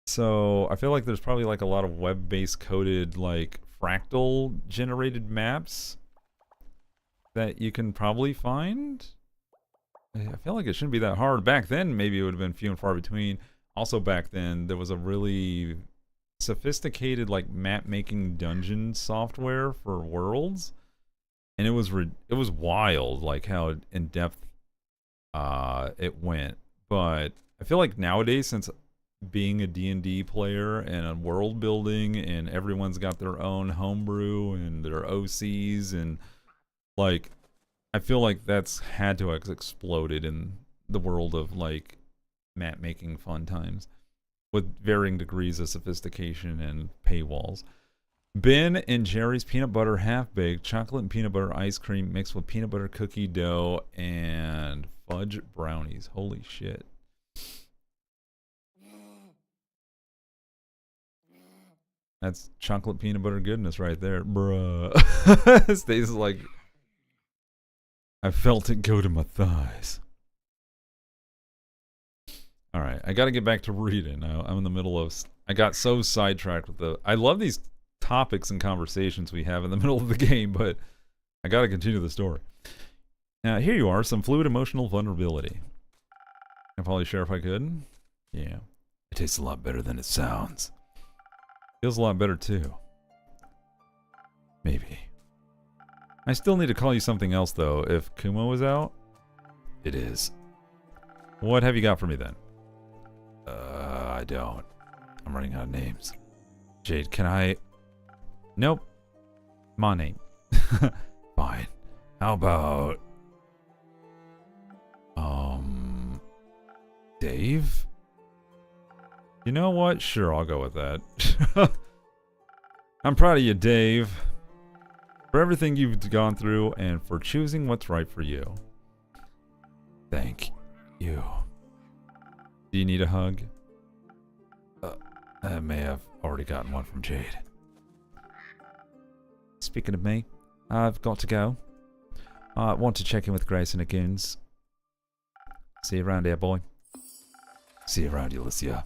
So I feel like there's probably like a lot of web-based coded like fractal generated maps that you can probably find. I feel like it shouldn't be that hard. Back then, maybe it would have been few and far between. Also back then, there was a really sophisticated like map-making dungeon software for worlds. And it was wild, like how in depth it went. But I feel like nowadays, since being a D&D player and a world building, and everyone's got their own homebrew and their OCs, and like I feel like that's had to have exploded in the world of like map making fun times, with varying degrees of sophistication and paywalls. Ben and Jerry's peanut butter half-baked, chocolate and peanut butter ice cream mixed with peanut butter cookie dough and fudge brownies. Holy shit. That's chocolate peanut butter goodness right there, bruh. Stays like, I felt it go to my thighs. Alright, I gotta get back to reading. I'm in the middle of, I got so sidetracked with I love these topics and conversations we have in the middle of the game, but I gotta continue the story. Now, here you are, some fluid emotional vulnerability. I'd probably share if I could. Yeah. It tastes a lot better than it sounds. Feels a lot better, too. Maybe. I still need to call you something else, though. If Kumo is out? It is. What have you got for me, then? I don't. I'm running out of names. Jade, can I... Nope. My name. Fine. How about... Dave? You know what? Sure, I'll go with that. I'm proud of you, Dave. For everything you've gone through and for choosing what's right for you. Thank you. Do you need a hug? I may have already gotten one from Jade. Speaking of me, I've got to go. I want to check in with Grace and the goons. See you around here, boy. See you around, Ulysses.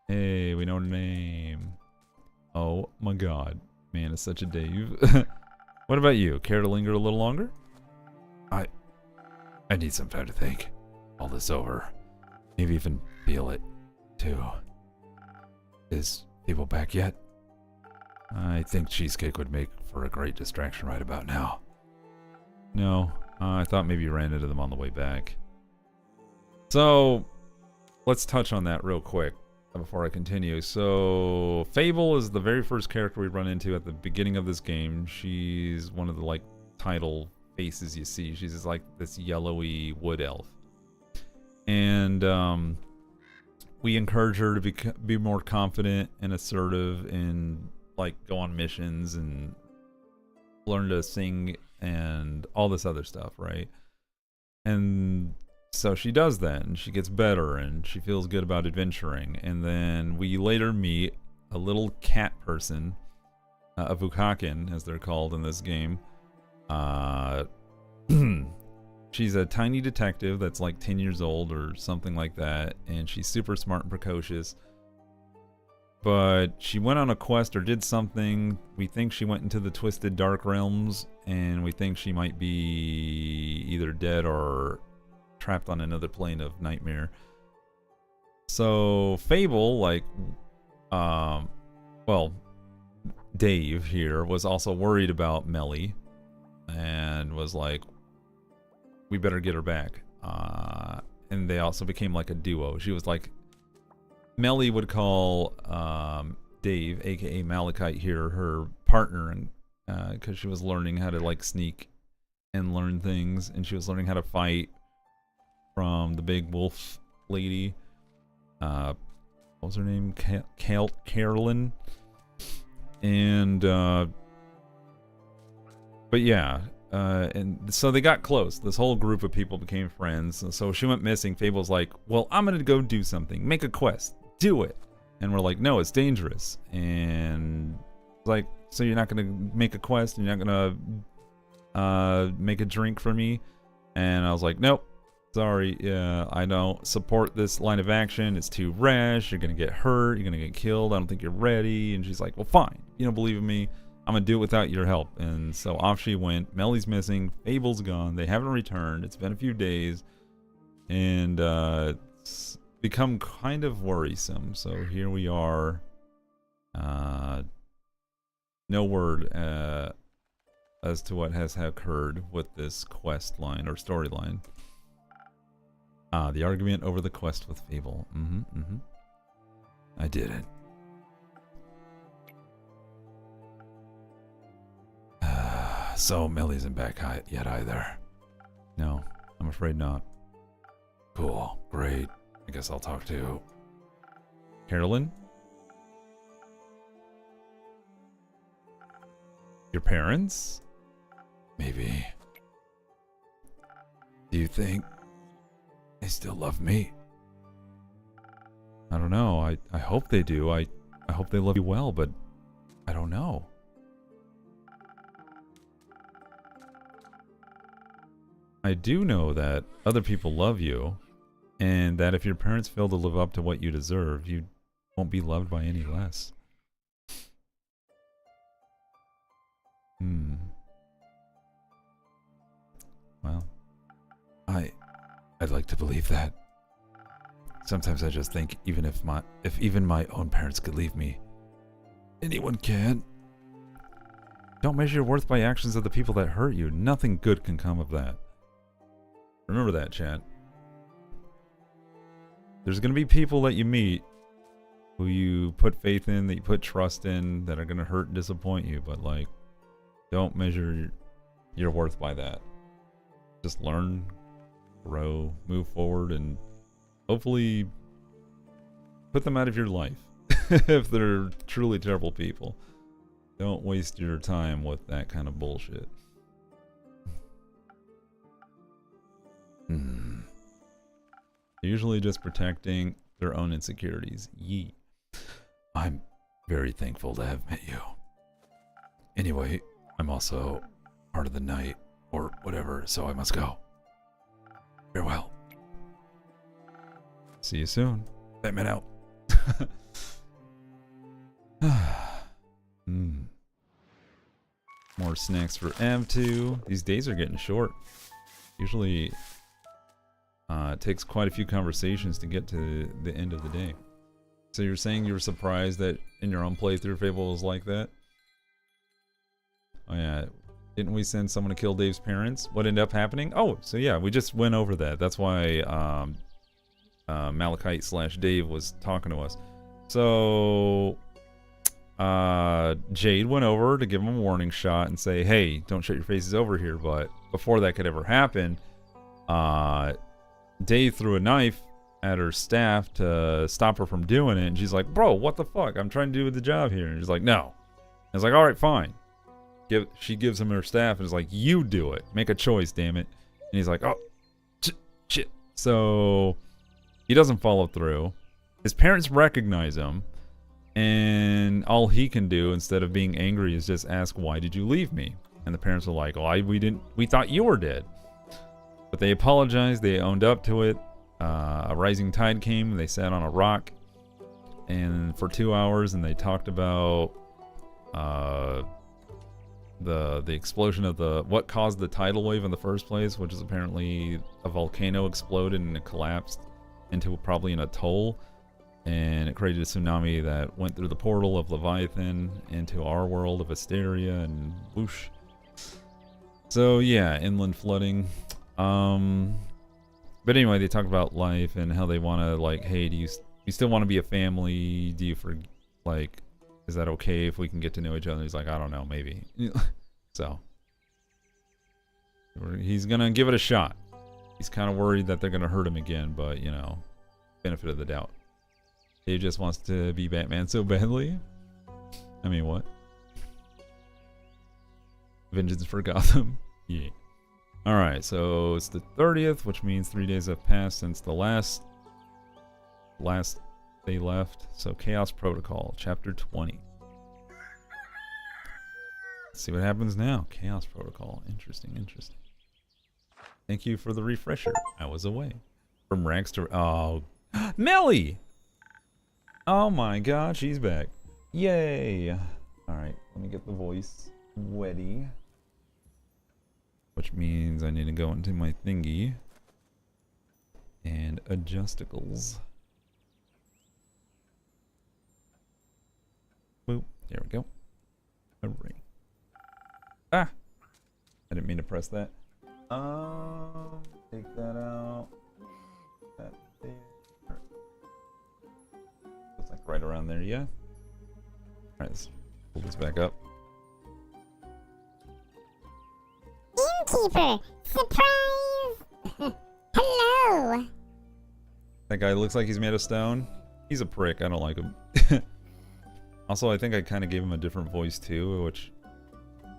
Hey, we know her name. Oh my god. Man, it's such a Dave. What about you? Care to linger a little longer? I need some time to think. All this over. Maybe even feel it, too. Is people back yet? I think cheesecake would make for a great distraction right about now. No, I thought maybe you ran into them on the way back. So, let's touch on that real quick before I continue. So, Fable is the very first character we run into at the beginning of this game. She's one of the, like, title faces you see. She's just, like, this yellowy wood elf. And, we encourage her to be more confident and assertive and, like, go on missions and learn to sing and all this other stuff, right? And so she does that, and she gets better, and she feels good about adventuring. And then we later meet a little cat person, a Vukakin, as they're called in this game. She's a tiny detective that's like 10 years old or something like that, and she's super smart and precocious. but she went on a quest or did something. We think she went into the twisted dark realms, and we think she might be either dead or trapped on another plane of nightmare. So Fable, like, well, Dave here was also worried about Melly and was like, we better get her back. And they also became like a duo. She was like, Melly would call Dave, aka Malachite here, her partner, and because she was learning how to like sneak and learn things, and she was learning how to fight from the big wolf lady. What was her name? Carolyn. And but yeah, and so they got close. This whole group of people became friends. So she went missing. Fable's like, well, I'm gonna go do something, make a quest, do it. And we're like, no, it's dangerous. And like, so you're not gonna make a quest, and you're not gonna make a drink for me? And I was like, nope, sorry, I don't support this line of action. It's too rash. You're gonna get hurt. You're gonna get killed. I don't think you're ready. And she's like, well, fine. You don't believe in me. I'm gonna do it without your help. And so off she went. Melly's missing. Fable's gone. They haven't returned. It's been a few days, and it's become kind of worrisome. So here we are. No word as to what has occurred with this quest line or storyline. The argument over the quest with Fable. I did it. So Melly isn't back yet either. No, I'm afraid not. Cool, great. I guess I'll talk to Carolyn. Your parents? Maybe. Do you think they still love me? I don't know. I hope they do. I hope they love you well, but I don't know. I do know that other people love you, and that if your parents fail to live up to what you deserve, you won't be loved by any less. Well, I'd like to believe that. Sometimes I just think if even my own parents could leave me, anyone can. Don't measure your worth by actions of the people that hurt you. Nothing good can come of that. Remember that, chat. There's going to be people that you meet who you put faith in, that you put trust in, that are going to hurt and disappoint you, but like, don't measure your worth by that. Just learn, grow, move forward, and hopefully put them out of your life if they're truly terrible people. Don't waste your time with that kind of bullshit. Usually just protecting their own insecurities. Yee. I'm very thankful to have met you. Anyway, I'm also part of the night, or whatever, so I must go. Farewell. See you soon. Batman out. More snacks for Av2. These days are getting short. Usually it takes quite a few conversations to get to the end of the day. So you're saying you were surprised that in your own playthrough Fable was like that? Oh yeah. Didn't we send someone to kill Dave's parents? What ended up happening? Oh, so yeah, we just went over that. That's why Malachite / Dave was talking to us. So Jade went over to give him a warning shot and say, hey, don't shut your faces over here. But before that could ever happen, Dave threw a knife at her staff to stop her from doing it. And she's like, bro, what the fuck? I'm trying to do the job here. And he's like, no. And it's like, all right, fine. She gives him her staff and is like, you do it. Make a choice, damn it. And he's like, oh, shit. So he doesn't follow through. His parents recognize him. And all he can do instead of being angry is just ask, why did you leave me? And the parents are like, well, we thought you were dead. But they apologized. They owned up to it. A rising tide came. They sat on a rock. and for 2 hours, and they talked about the explosion of what caused the tidal wave in the first place, which is apparently a volcano exploded and it collapsed into probably an atoll, and it created a tsunami that went through the portal of Leviathan into our world of Asteria, and whoosh. So yeah, inland flooding. But anyway, they talk about life and how they want to, like, hey, do you still want to be a family? Do you is that okay if we can get to know each other? He's like, I don't know, maybe. So he's gonna give it a shot. He's kind of worried that they're gonna hurt him again, but you know, benefit of the doubt. He just wants to be Batman so badly. I mean, what? Vengeance for Gotham. Yeah. Alright, so it's the 30th, which means 3 days have passed since the last they left. So Chaos Protocol, Chapter 20. Let's see what happens now. Chaos Protocol. Interesting, interesting. Thank you for the refresher. I was away. From rags to... Oh. Melly! Oh my god, she's back. Yay! Alright, let me get the voice ready. Which means I need to go into my thingy. And adjusticles. Boop. There we go. Hooray. Ah! I didn't mean to press that. Take that out. That there. Looks like right around there, yeah? Alright, let's pull this back up. Innkeeper! Surprise! Hello! That guy looks like he's made of stone. He's a prick. I don't like him. Also, I think I kind of gave him a different voice too, which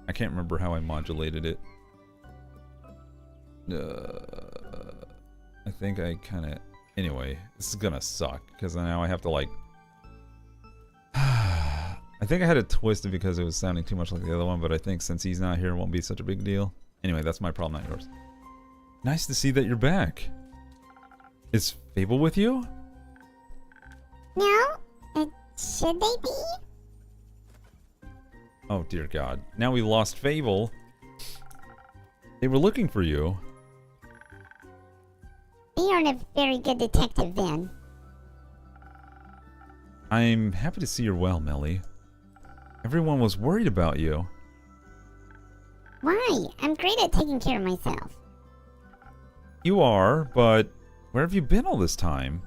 I can't remember how I modulated it. I think I kind of... Anyway, this is gonna suck because now I have to, like... I think I had to twist it because it was sounding too much like the other one, but I think since he's not here, it won't be such a big deal. Anyway, that's my problem, not yours. Nice to see that you're back. Is Fable with you? No? Should they be? Oh, dear God. Now we lost Fable. They were looking for you. You aren't a very good detective then. I'm happy to see you're well, Melly. Everyone was worried about you. Why? I'm great at taking care of myself. You are, but where have you been all this time?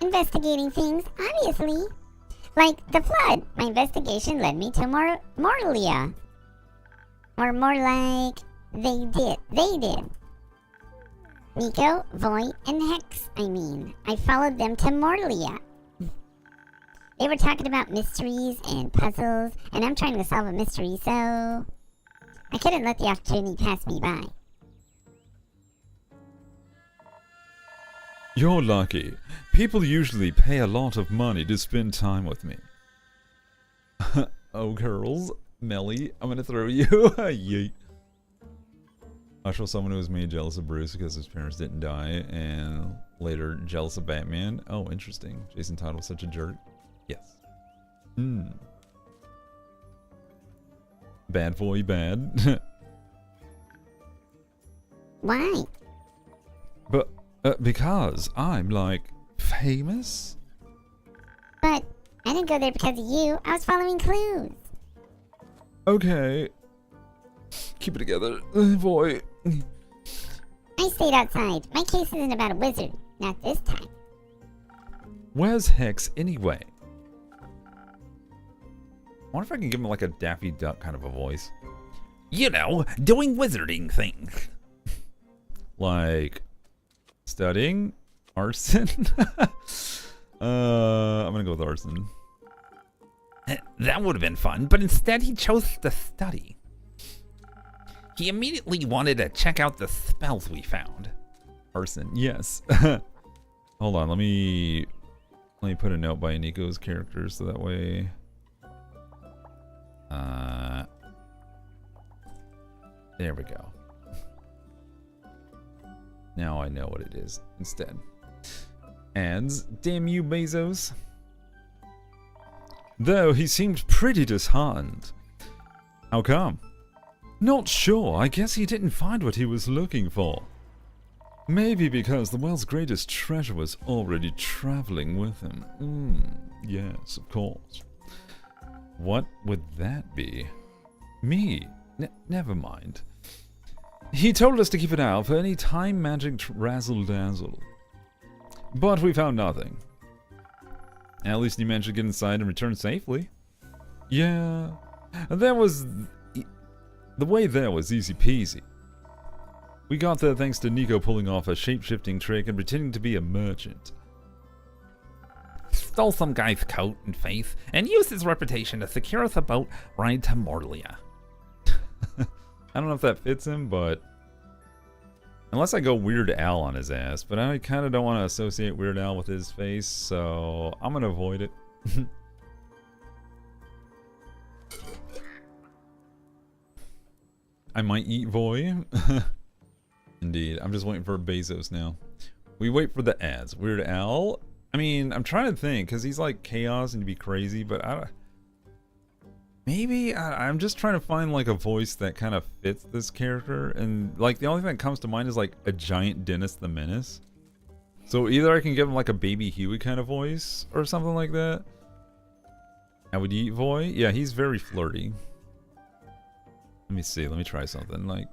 Investigating things, obviously. Like the flood. My investigation led me to Morlia. Or more like, they did. Nico, Void, and Hex, I followed them to Morlia. They were talking about mysteries and puzzles, and I'm trying to solve a mystery, so... I couldn't let the opportunity pass me by. You're lucky. People usually pay a lot of money to spend time with me. Oh, girls. Melly, I'm gonna throw you. Yeet. I show someone who was made jealous of Bruce because his parents didn't die, and later jealous of Batman. Oh, interesting. Jason Todd was such a jerk. Yes. Bad boy, bad. Why? But, because I'm, like, famous? But I didn't go there because of you. I was following clues. Okay. Keep it together, boy. I stayed outside. My case isn't about a wizard. Not this time. Where's Hex anyway? I wonder if I can give him like a Daffy Duck kind of a voice. You know, doing wizarding things. Like studying? Arson? I'm gonna go with arson. That would have been fun, but instead he chose to study. He immediately wanted to check out the spells we found. Arson, yes. Hold on, let me put a note by Nico's character so that way. There we go. Now I know what it is instead. Ads, damn you, Bezos. though he seemed pretty disheartened. How come? Not sure. I guess he didn't find what he was looking for. Maybe because the world's greatest treasure was already traveling with him. Yes, of course. What would that be? Me? Never mind. He told us to keep an eye out for any time magic razzle-dazzle. But we found nothing. At least he managed to get inside and return safely. Yeah, that was... The way there was easy peasy. We got there thanks to Nico pulling off a shape-shifting trick and pretending to be a merchant. Stole some guy's coat and face and used his reputation to secure us a boat ride to Morlia. I don't know if that fits him, but... Unless I go Weird Al on his ass, but I kind of don't want to associate Weird Al with his face, so I'm going to avoid it. I might eat Voy. Indeed. I'm just waiting for Bezos now. We wait for the ads. Weird Al? I mean, I'm trying to think, because he's like chaos and to be crazy, but maybe I'm just trying to find like a voice that kind of fits this character, and like the only thing that comes to mind is like a giant Dennis the Menace. So either I can give him like a Baby Huey kind of voice or something like that. I would eat Voy. Yeah, he's very flirty. Let me see. Let me try something like.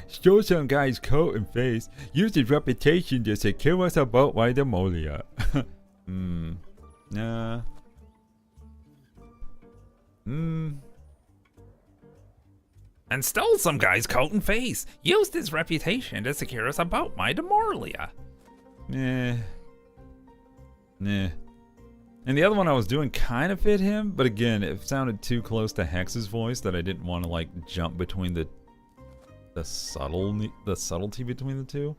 Stole some guy's coat and face. Used his reputation to secure us a boat by the Molia. Nah. And stole some guy's coat and face. Used his reputation to secure us a boat by Morlia. Nah. And the other one I was doing kind of fit him, but again, it sounded too close to Hex's voice that I didn't want to like jump between the subtlety between the two.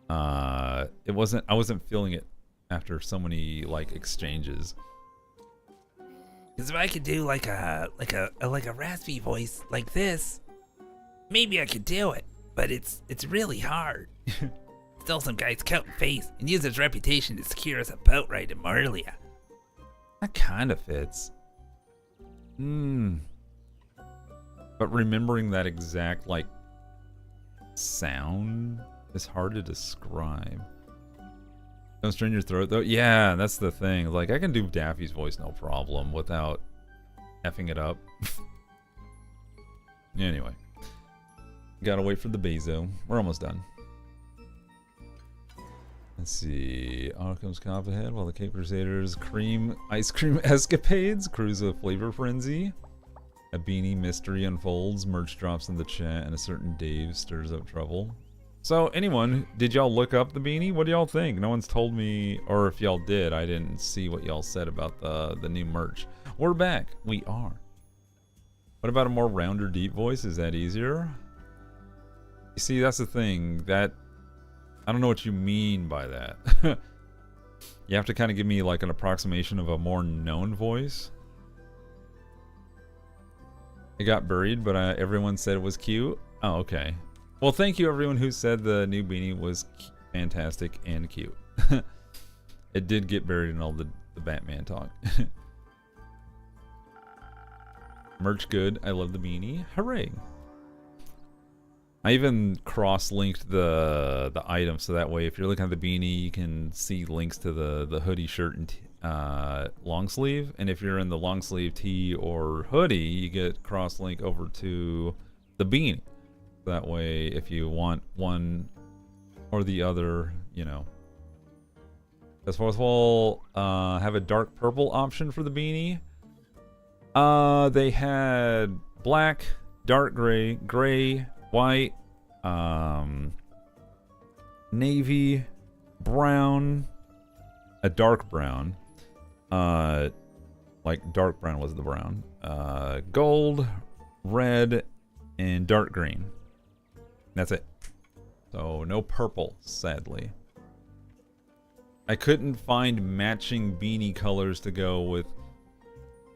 I wasn't feeling it after so many like exchanges. Because if I could do like a raspy voice like this, maybe I could do it. But it's really hard. Stole some guy's coat and face and used his reputation to secure us a boat ride to Morlia. That kind of fits. But remembering that exact like sound is hard to describe. Don't strain your throat though. Yeah, that's the thing. Like I can do Daffy's voice no problem without effing it up. Anyway, gotta wait for the Bezo. We're almost done. Let's see. Arkham's Cop ahead while the Cape Crusaders ice cream escapades cruise a flavor frenzy. A beanie mystery unfolds, merch drops in the chat, and a certain Dave stirs up trouble. So, anyone, did y'all look up the beanie? What do y'all think? No one's told me, or if y'all did, I didn't see what y'all said about the new merch. We're back. We are. What about a more rounder, deep voice? Is that easier? You see, that's the thing. That I don't know what you mean by that. You have to kind of give me like an approximation of a more known voice. It got buried, but everyone said it was cute. Oh, okay. Well, thank you everyone who said the new beanie was fantastic and cute. It did get buried in all the Batman talk. Merch good. I love the beanie. Hooray. I even cross-linked the item so that way if you're looking at the beanie, you can see links to the hoodie, shirt, and long sleeve. And if you're in the long sleeve tee or hoodie, you get cross-link over to the beanie. That way, if you want one or the other, you know. As far as we'll have a dark purple option for the beanie. They had black, dark gray, gray, white, navy, brown, a dark brown, like dark brown was the brown, gold, red, and dark green. That's it. So no purple, sadly. I couldn't find matching beanie colors to go with.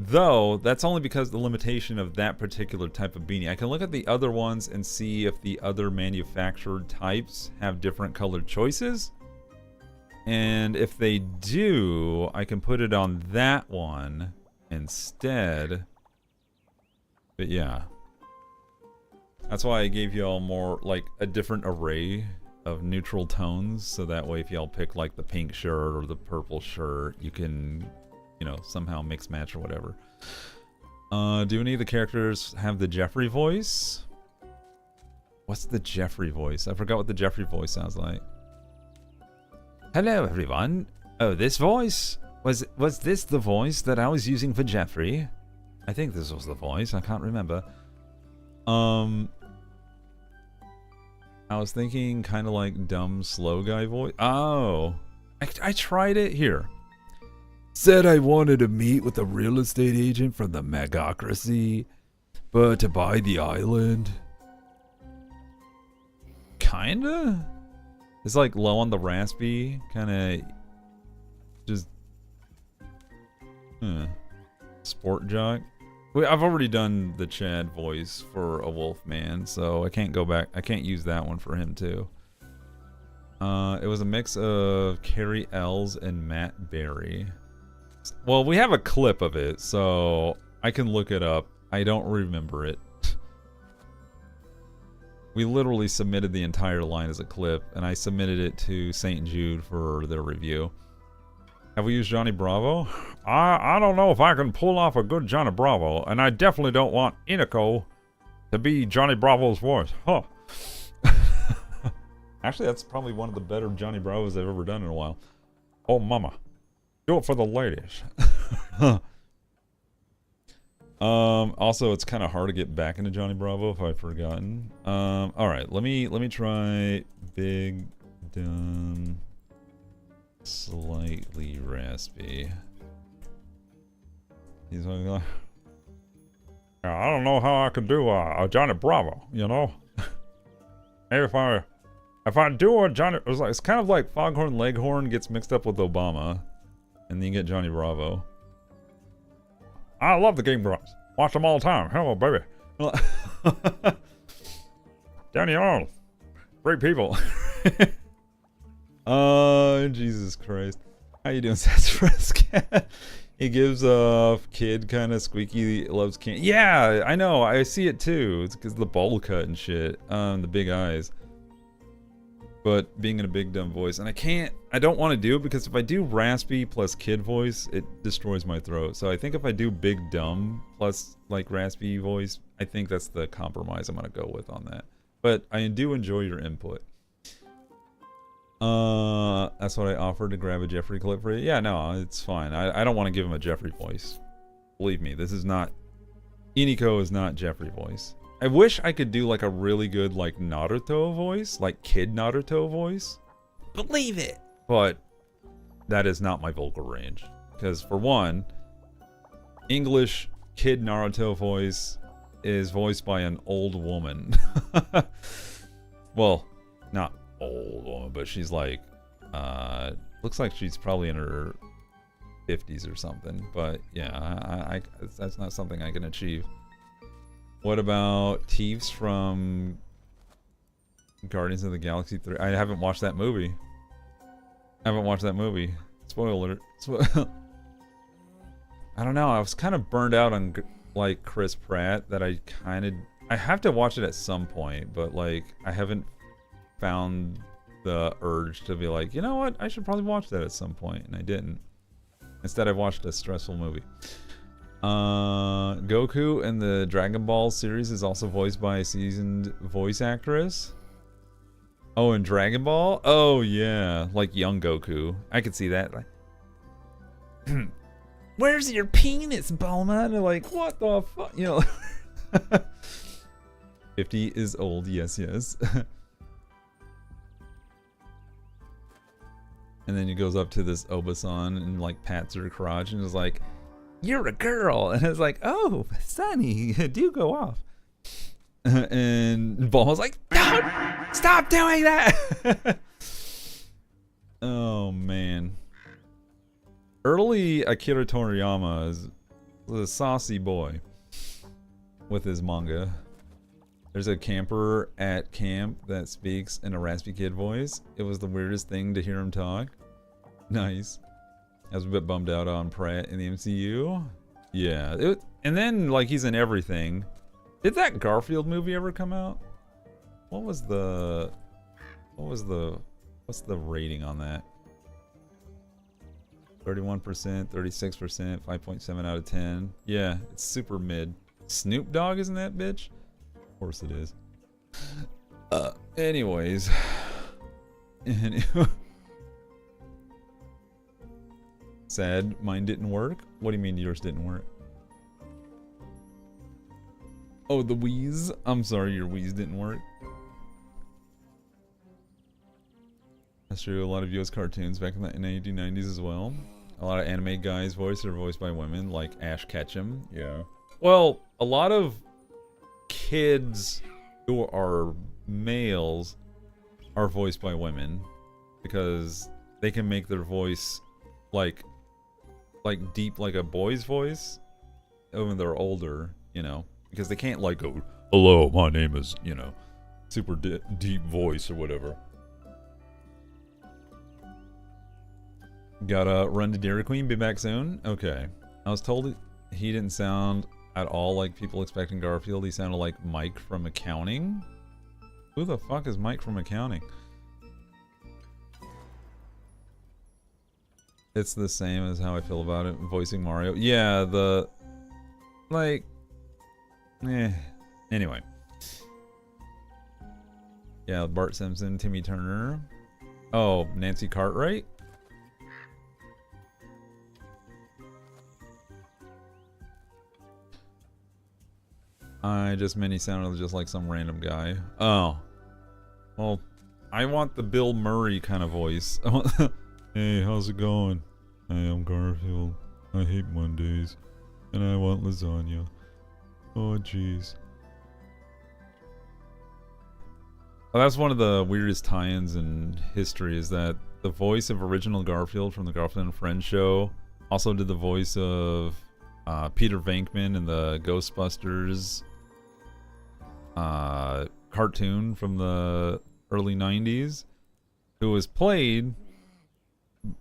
Though, that's only because the limitation of that particular type of beanie. I can look at the other ones and see if the other manufactured types have different colored choices. And if they do, I can put it on that one instead. But yeah. That's why I gave y'all more, like, a different array of neutral tones. So that way if y'all pick, like, the pink shirt or the purple shirt, you can, you know, somehow mix match or whatever. Do any of the characters have the Jeffrey voice? What's the Jeffrey voice? I forgot what the Jeffrey voice sounds like. Hello, everyone. Oh, this voice? Was this the voice that I was using for Jeffrey? I think this was the voice. I can't remember. I was thinking kind of like dumb, slow guy voice. Oh. I tried it here. Said I wanted to meet with a real estate agent from the Megocracy, but to buy the island. Kinda? It's like low on the raspy, kinda just sport jock. I've already done the Chad voice for a wolf man, so I can't go back. I can't use that one for him too. It was a mix of Carrie Ells and Matt Berry. Well, we have a clip of it, so I can look it up. I don't remember it. We literally submitted the entire line as a clip, and I submitted it to St. Jude for their review. Have we used Johnny Bravo? I don't know if I can pull off a good Johnny Bravo, and I definitely don't want Inako to be Johnny Bravo's voice. Huh. Actually, that's probably one of the better Johnny Bravos I've ever done in a while. Oh, mama. Do it for the ladies. Also, it's kind of hard to get back into Johnny Bravo if I've forgotten. All right, let me try big, dumb, slightly raspy. He's like, I don't know how I could do a Johnny Bravo, you know. Maybe if I do a Johnny, it's kind of like Foghorn Leghorn gets mixed up with Obama, and then you get Johnny Bravo. I love the Game Grumps. Watch them all the time. Hello, baby. Danny Arnold. Great people. Oh, Jesus Christ. How you doing, Sassafras? He gives off kid kind of squeaky, loves candy. Yeah, I know. I see it too. It's because the bowl cut and shit. The big eyes. But being in a big dumb voice, and I don't want to do it because if I do raspy plus kid voice, it destroys my throat. So I think if I do big dumb plus like raspy voice, I think that's the compromise I'm gonna go with on that. But I do enjoy your input. That's what I offered to grab a Jeffrey clip for you. Yeah, no, it's fine. I don't want to give him a Jeffrey voice. Believe me, this is not. Iniko is not Jeffrey voice. I wish I could do like a really good like Naruto voice, like kid Naruto voice. Believe it. But that is not my vocal range. Because for one, English kid Naruto voice is voiced by an old woman. Well, not old woman, but she's like, looks like she's probably in her 50s or something. But yeah, that's not something I can achieve. What about Teeves from Guardians of the Galaxy 3? I haven't watched that movie. Spoiler alert. I don't know. I was kind of burned out on like Chris Pratt that I have to watch it at some point, but like I haven't found the urge to be like, you know what? I should probably watch that at some point, and I didn't. Instead, I watched a stressful movie. Goku in the Dragon Ball series is also voiced by a seasoned voice actress. Oh, in Dragon Ball? Oh, yeah. Like young Goku. I could see that. Like, where's your penis, Bulma? And they're like, what the fuck? You know. 50 is old. Yes, yes. And then he goes up to this Obasan and like pats her crotch and is like, you're a girl. And it's like, oh, Sonny, do go off. And Bulma's like, don't stop doing that. Oh, man. Early Akira Toriyama is a saucy boy with his manga. There's a camper at camp that speaks in a raspy kid voice. It was the weirdest thing to hear him talk. Nice. I was a bit bummed out on Pratt in the MCU. Yeah, and then like he's in everything. Did that Garfield movie ever come out? What's the rating on that? 31%, 36%, 5.7 out of 10. Yeah, it's super mid. Snoop Dogg isn't that bitch? Of course it is. Anyways. Sad, mine didn't work. What do you mean yours didn't work? Oh, the wheeze. I'm sorry, your wheeze didn't work. That's true. A lot of US cartoons back in the 1990s as well. A lot of anime guys' voices are voiced by women, like Ash Ketchum. Yeah. Well, a lot of kids who are males are voiced by women because they can make their voice like deep, like a boy's voice, when they're older, you know, because they can't like go, hello, my name is, you know, super deep voice or whatever. Gotta run to Dairy Queen, be back soon. Okay. I was told he didn't sound at all like people expecting Garfield. He sounded like Mike from Accounting. Who the fuck is Mike from Accounting? It's the same as how I feel about it voicing Mario. Yeah, anyway. Yeah, Bart Simpson, Timmy Turner. Oh, Nancy Cartwright? I just meant he sounded just like some random guy. Oh. Well, I want the Bill Murray kind of voice. Hey, how's it going? Hey, I'm Garfield. I hate Mondays. And I want lasagna. Oh, jeez. Well, that's one of the weirdest tie-ins in history, is that the voice of original Garfield from the Garfield and Friends show also did the voice of Peter Venkman in the Ghostbusters cartoon from the early 90s, who was played,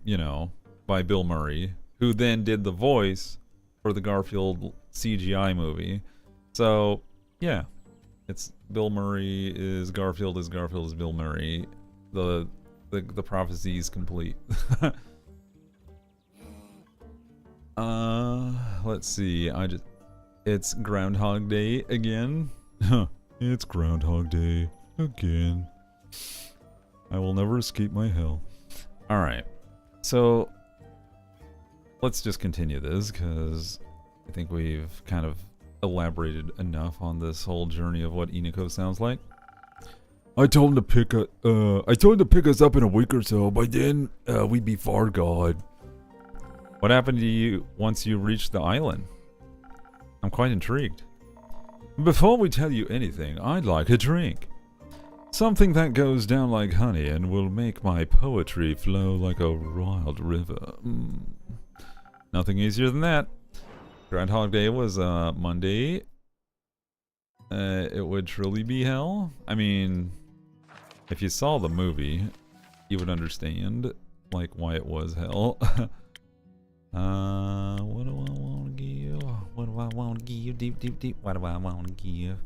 you know, by Bill Murray, who then did the voice for the Garfield CGI movie. So, yeah, it's Bill Murray is Garfield is Bill Murray. The prophecy is complete. Let's see. It's Groundhog Day again. It's Groundhog Day again. I will never escape my hell. All right. So let's just continue this, because I think we've kind of elaborated enough on this whole journey of what Inako sounds like. I told him to pick us up in a week or so. By then, we'd be far gone. What happened to you once you reached the island? I'm quite intrigued. Before we tell you anything, I'd like a drink. Something that goes down like honey and will make my poetry flow like a wild river. Nothing easier than that. Groundhog Day was Monday. It would truly be hell. I mean, if you saw the movie, you would understand like why it was hell. What do I want to give? What do I want to give? Deep. What do I want to give?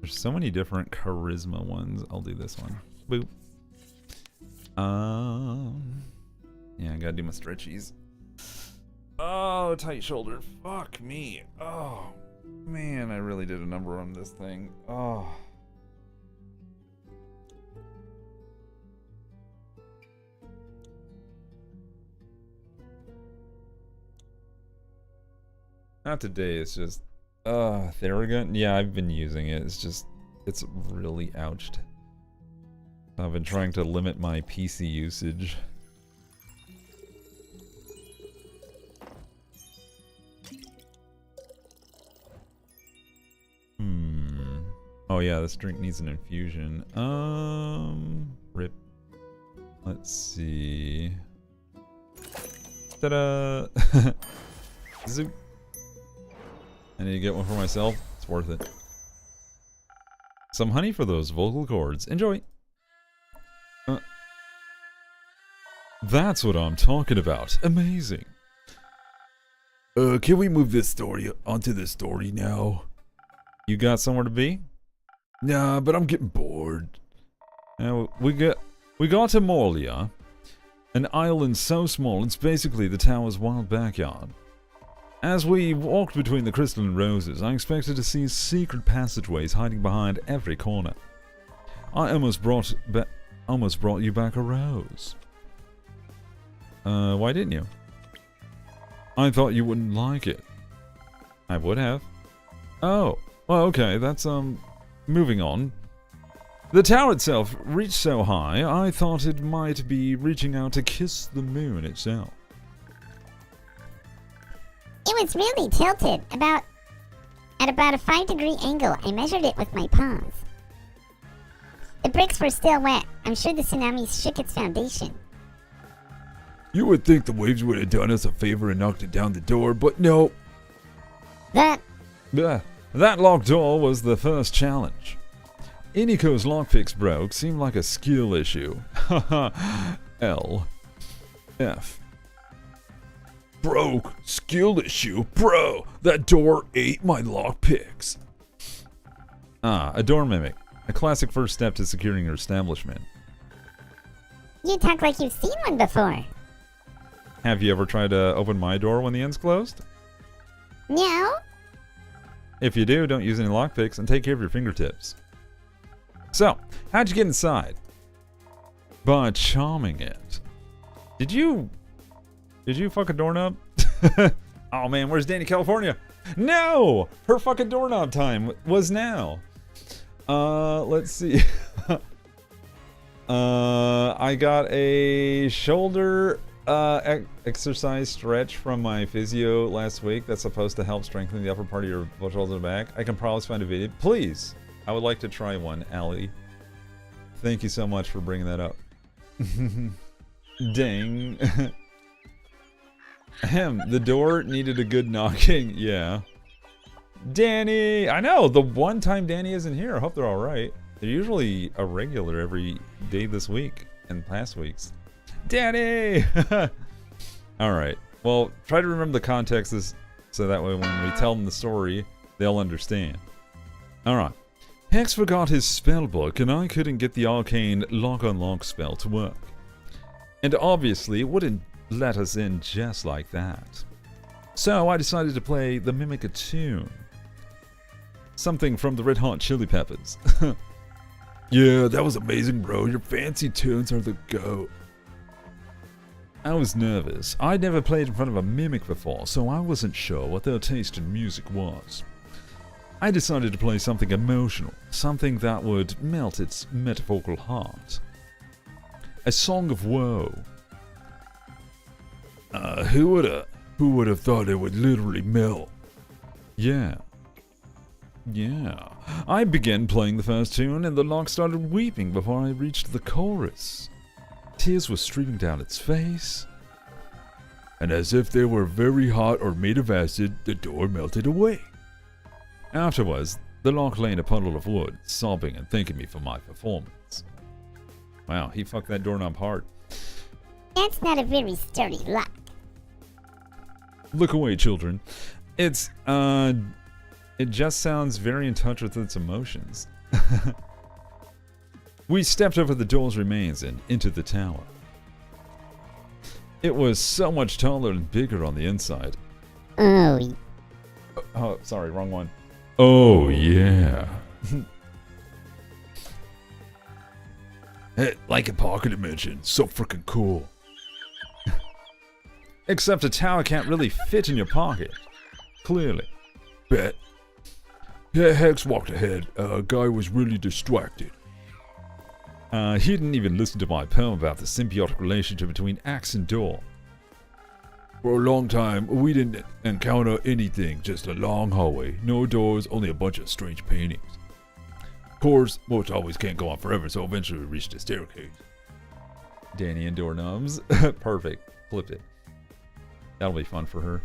There's so many different charisma ones. I'll do this one. Boop. Yeah, I gotta do my stretchies. Oh, tight shoulder. Fuck me. Oh, man, I really did a number on this thing. Oh. Not today, it's just, Theragun? Yeah, I've been using it. It's really ouched. I've been trying to limit my PC usage. Oh yeah, this drink needs an infusion. Rip. Let's see. Ta-da! Zoop. I need to get one for myself. It's worth it. Some honey for those vocal cords. Enjoy! That's what I'm talking about. Amazing. Can we move this story onto this story now? You got somewhere to be? Nah, but I'm getting bored. We got to Morlia, an island so small it's basically the tower's wild backyard. As we walked between the crystalline roses, I expected to see secret passageways hiding behind every corner. I almost brought you back a rose. Why didn't you? I thought you wouldn't like it. I would have. Oh, well, okay, that's, moving on. The tower itself reached so high, I thought it might be reaching out to kiss the moon itself. It was really tilted, at about a 5-degree angle. I measured it with my paws. The bricks were still wet. I'm sure the tsunami shook its foundation. You would think the waves would have done us a favor and knocked it down the door, but no. That That locked door was the first challenge. Iniko's lockpicks broke seemed like a skill issue. Haha. L. F. Broke? Skill issue? Bro, that door ate my lockpicks. A door mimic. A classic first step to securing your establishment. You talk like you've seen one before. Have you ever tried to open my door when the end's closed? No? If you do, don't use any lockpicks and take care of your fingertips. So, how'd you get inside? By charming it. Did you fuck a doorknob? Oh man, where's Danny, California? No! Her fucking doorknob time was now. Let's see. I got a shoulder exercise stretch from my physio last week that's supposed to help strengthen the upper part of your shoulders and back. I can probably find a video. Please, I would like to try one, Allie. Thank you so much for bringing that up. Dang. Ahem, the door needed a good knocking. Yeah. Danny! I know, the one time Danny isn't here. I hope they're alright. They're usually a regular every day this week and past weeks. Danny! Alright. Well, try to remember the context so that way when we tell them the story, they'll understand. Alright. Hex forgot his spell book and I couldn't get the arcane lock-on-lock spell to work. And obviously it wouldn't let us in just like that. So I decided to play the Mimic a tune. Something from the Red Hot Chili Peppers. Yeah, that was amazing, bro. Your fancy tunes are the GOAT. I was nervous. I'd never played in front of a mimic before, so I wasn't sure what their taste in music was. I decided to play something emotional, something that would melt its metaphorical heart. A song of woe. Who would have thought it would literally melt? Yeah. I began playing the first tune and the lock started weeping before I reached the chorus. Tears were streaming down its face. And as if they were very hot or made of acid, the door melted away. Afterwards, the lock lay in a puddle of wood, sobbing and thanking me for my performance. Wow, he fucked that doorknob hard. That's not a very sturdy lock. Look away, children. It just sounds very in touch with its emotions. We stepped over the door's remains and into the tower. It was so much taller and bigger on the inside. Oh, Oh, sorry, wrong one. Oh, yeah. Like a pocket dimension. So freaking cool. Except a tower can't really fit in your pocket. Clearly. Bet. Yeah, Hex walked ahead. Guy was really distracted. He didn't even listen to my poem about the symbiotic relationship between axe and door. For a long time, we didn't encounter anything, just a long hallway. No doors, only a bunch of strange paintings. Of course, most always can't go on forever, so eventually we reached a staircase. Danny and doorknobs. Perfect. Flipped it. That'll be fun for her.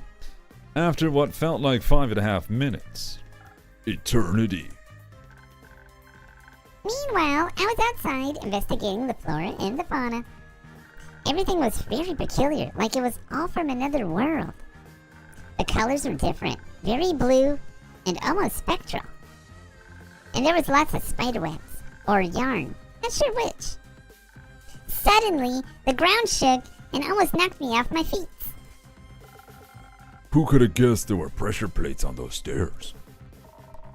After what felt like 5.5 minutes. Eternity. meanwhile, I was outside investigating the flora and the fauna. Everything was very peculiar, like it was all from another world. The colors were different, very blue and almost spectral. And there was lots of spiderwebs, or yarn, not sure which. Suddenly, the ground shook and almost knocked me off my feet. Who could have guessed there were pressure plates on those stairs?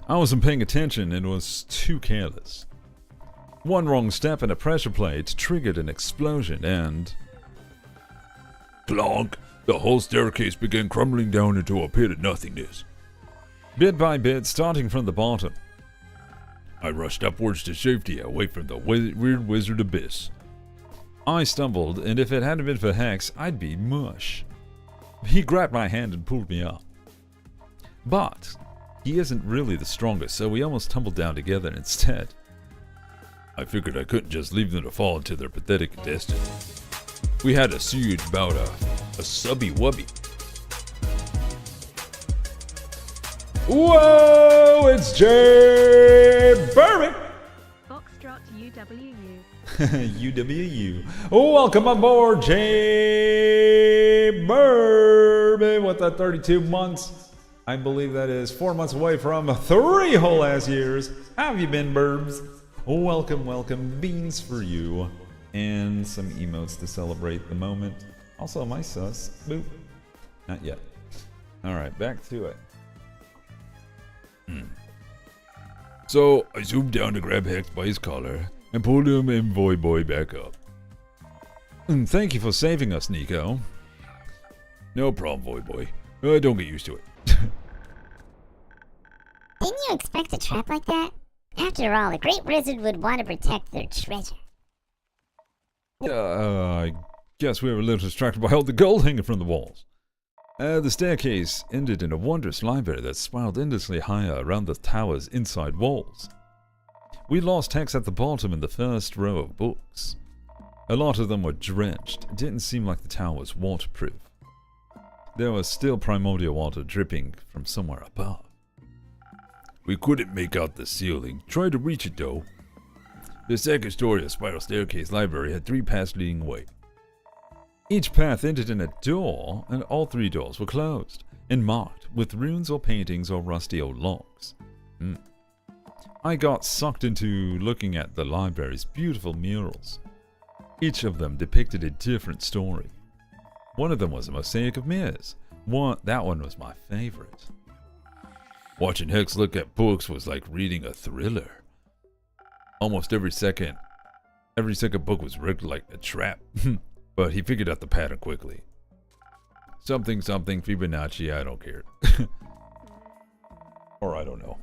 I wasn't paying attention and was too careless. One wrong step and a pressure plate triggered an explosion and... Clonk! The whole staircase began crumbling down into a pit of nothingness. bit by bit, starting from the bottom. I rushed upwards to safety, away from the weird wizard abyss. I stumbled, and if it hadn't been for Hex, I'd be mush. He grabbed my hand and pulled me up. But he isn't really the strongest, so we almost tumbled down together instead. I figured I couldn't just leave them to fall into their pathetic destiny. We had a siege about a subby wubby. Whoa, it's Jay Burry! Foxtrot UWU. UWU. Welcome aboard, Jay Burby, with the 32 months. I believe that is 4 months away from 3 whole ass years. How have you been, Burbs? Welcome, welcome. Beans for you. And some emotes to celebrate the moment. Also, my sus. Boop. Not yet. Alright, back to it. So I zoomed down to grab Hex by his collar and pulled him and Boy back up. Thank you for saving us, Nico. No problem, Boy. Don't get used to it. Didn't you expect a trap like that? After all, a great wizard would want to protect their treasure. I guess we were a little distracted by all the gold hanging from the walls. The staircase ended in a wondrous library that spiraled endlessly higher around the tower's inside walls. We lost Hex at the bottom in the first row of books. A lot of them were drenched. It didn't seem like the tower was waterproof. There was still primordial water dripping from somewhere above. We couldn't make out the ceiling. Tried to reach it though. The second story of Spiral Staircase Library had 3 paths leading away. Each path ended in a door, and all 3 doors were closed and marked with runes or paintings or rusty old logs. I got sucked into looking at the library's beautiful murals. Each of them depicted a different story. One of them was a mosaic of mirrors. That one was my favorite. Watching Hex look at books was like reading a thriller. Almost every second book was rigged like a trap. But he figured out the pattern quickly. Something Fibonacci, I don't care. Or I don't know.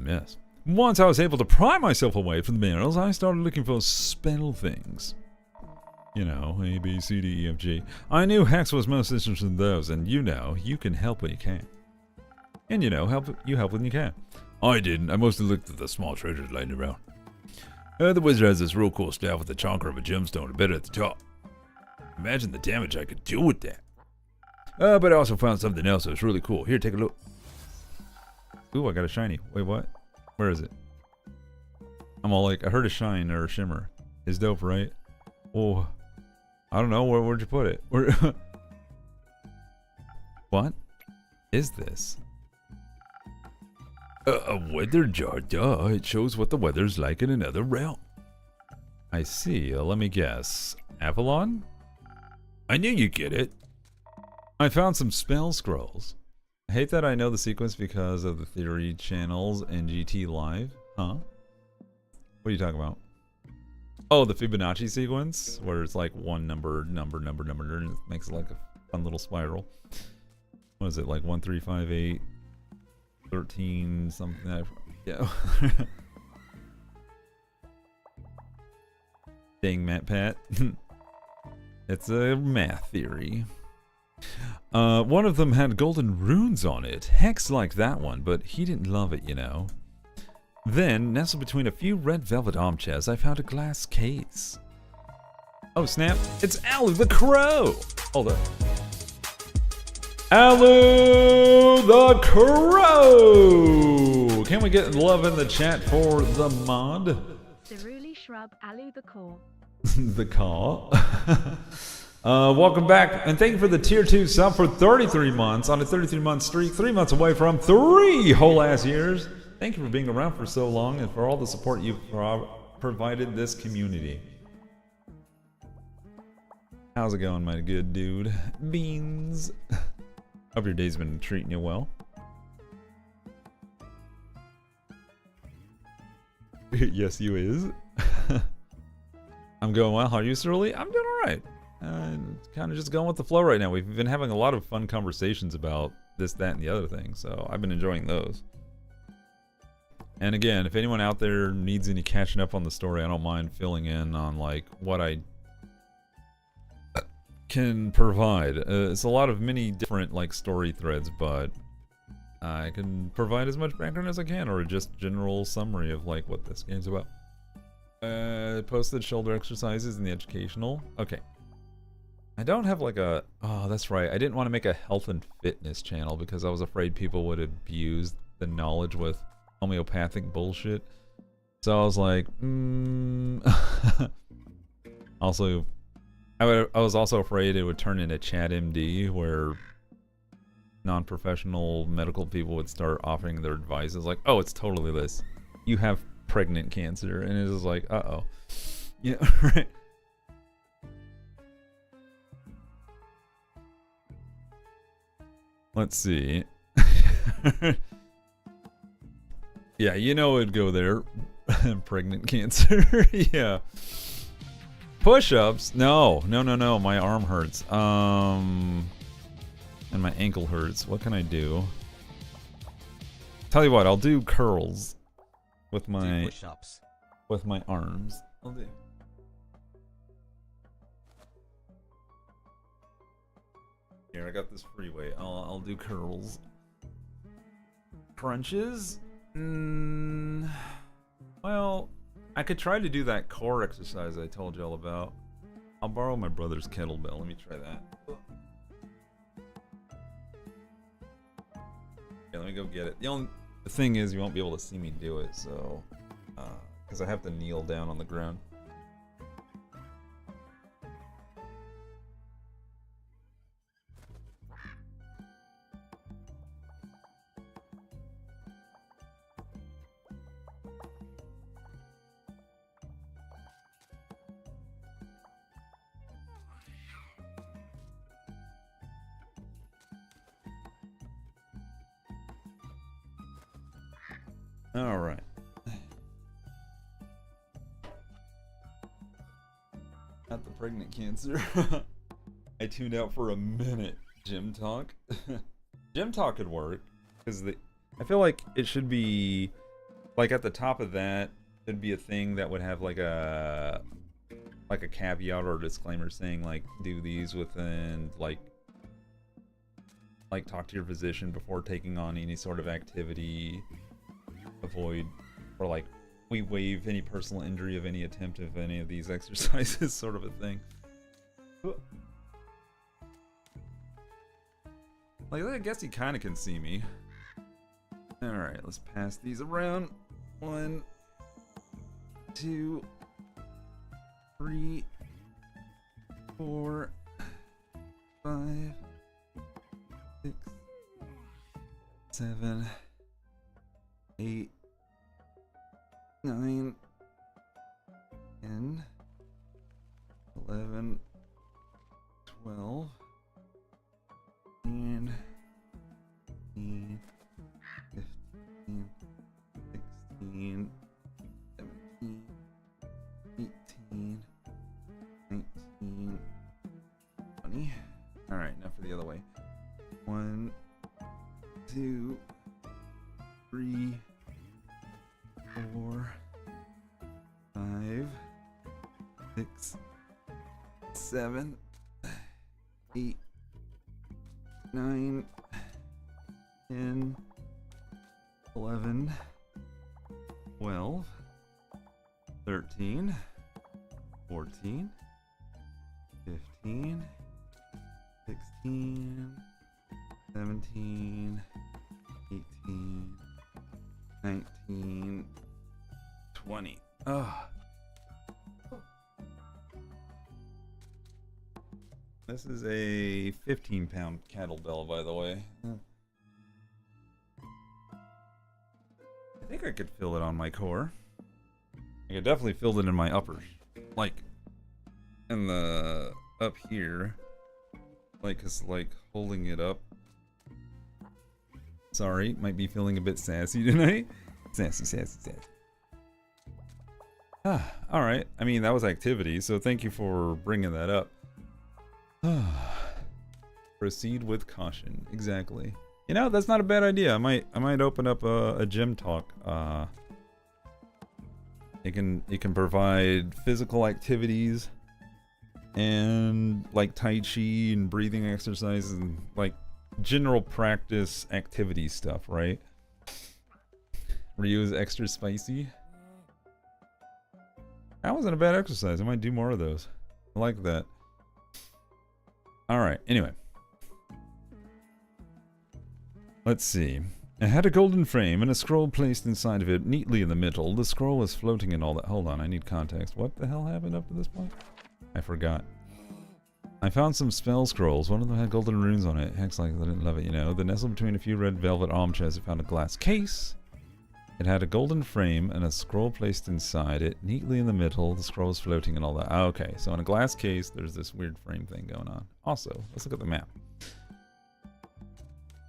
Yes. Once I was able to pry myself away from the mirrors, I started looking for spell things. You know, A, B, C, D, E, F, G. I knew Hex was most interested in those, and you know, you can help when you can. And you know, help when you can. I didn't. I mostly looked at the small treasures lying around. The wizard has this real cool staff with a chonker of a gemstone embedded at the top. Imagine the damage I could do with that. But I also found something else that was really cool. Here, take a look. Ooh, I got a shiny. Wait, what? Where is it? I'm all like, I heard a shine or a shimmer. It's dope, right? Oh, I don't know. Where'd you put it? Where? What is this? A weather jar, duh. It shows what the weather's like in another realm. I see. Let me guess. Avalon? I knew you'd get it. I found some spell scrolls. I hate that I know the sequence because of the theory channels and GT Live. Huh? What are you talking about? Oh, the Fibonacci sequence? Where it's like one number, and it makes it like a fun little spiral. What is it, like 1, 3, 5, 8... 13 something. Yeah. Dang, Matt Pat. It's a math theory. One of them had golden runes on it. Hex liked that one, but he didn't love it, you know. Then, nestled between a few red velvet armchairs, I found a glass case. Oh snap! It's Alu the Crow. Hold up. Alu the Crow! Can we get love in the chat for the mod? Ceruli Shrub Alu the Core. the car. Welcome back, and thank you for the tier 2 sub for 33 months on a 33-month streak, 3 months away from 3 whole ass years. Thank you for being around for so long and for all the support you've provided this community. How's it going, my good dude? Beans. Hope your day's been treating you well. Yes, you is. I'm going well. How are you, Cerulikat? I'm doing alright. Kind of just going with the flow right now. We've been having a lot of fun conversations about this, that, and the other thing, so I've been enjoying those. And again, if anyone out there needs any catching up on the story, I don't mind filling in on like what I can provide. It's a lot of many different like story threads, but I can provide as much background as I can, or just general summary of like what this game's about. Posted shoulder exercises in the educational. Okay. I don't have like a... Oh, that's right. I didn't want to make a health and fitness channel because I was afraid people would abuse the knowledge with homeopathic bullshit. So I was like, Also, I was also afraid it would turn into Chat MD, where non-professional medical people would start offering their advice. It's like, oh, it's totally this. You have pregnant cancer. And it was like, uh-oh. Yeah, right. Let's see. Yeah, you know it'd go there. Pregnant cancer. Yeah. Push-ups? No. No. My arm hurts. And my ankle hurts. What can I do? Tell you what, I'll do curls with my arms. I'll do. Here, I got this free weight. I'll do curls. Crunches? Well, I could try to do that core exercise I told you all about. I'll borrow my brother's kettlebell. Let me try that. Yeah, let me go get it. The thing is, you won't be able to see me do it, so... because I have to kneel down on the ground. All right. Not the pregnant cancer. I tuned out for a minute. Gym talk. Gym talk could work because I feel like it should be like at the top of that. It'd be a thing that would have like a caveat or a disclaimer saying like do these within like talk to your physician before taking on any sort of activity. Avoid, or like, we waive any personal injury of any attempt of any of these exercises, sort of a thing. Like, I guess he kind of can see me. Alright, let's pass these around. 1, 2, 3, 4, 5, 6, 7, 8, 9, 10, 11, 12, 13, 14, 15, 16, 17, 18, 19, 20. Alright, now for the other way. 1, 2, 3, 4, 5, 6, 7, 8, 9, 10, 11, 12, 13, 14, 15, 16, 17, 18, 19, 20. Ugh. This is a 15-pound kettlebell, by the way. I think I could feel it on my core. I could definitely feel it in my uppers. Like, in the... up here. Like, 'cause, like, holding it up. Sorry, might be feeling a bit sassy tonight. Sassy. Alright. I mean, that was activity, so thank you for bringing that up. Proceed with caution. Exactly. You know, that's not a bad idea. I might open up a gym talk. It can provide physical activities and like Tai Chi and breathing exercises and like general practice activity stuff, right? Ryu is extra spicy. That wasn't a bad exercise. I might do more of those. I like that. Alright, anyway. Let's see. It had a golden frame and a scroll placed inside of it, neatly in the middle. The scroll was floating and all that. Hold on, I need context. What the hell happened up to this point? I forgot. I found some spell scrolls. One of them had golden runes on it. Hex like I didn't love it, you know. The nestled between a few red velvet armchairs, I found a glass case. It had a golden frame and a scroll placed inside it, neatly in the middle. The scroll was floating and all that. Okay, so in a glass case, there's this weird frame thing going on. Also, let's look at the map.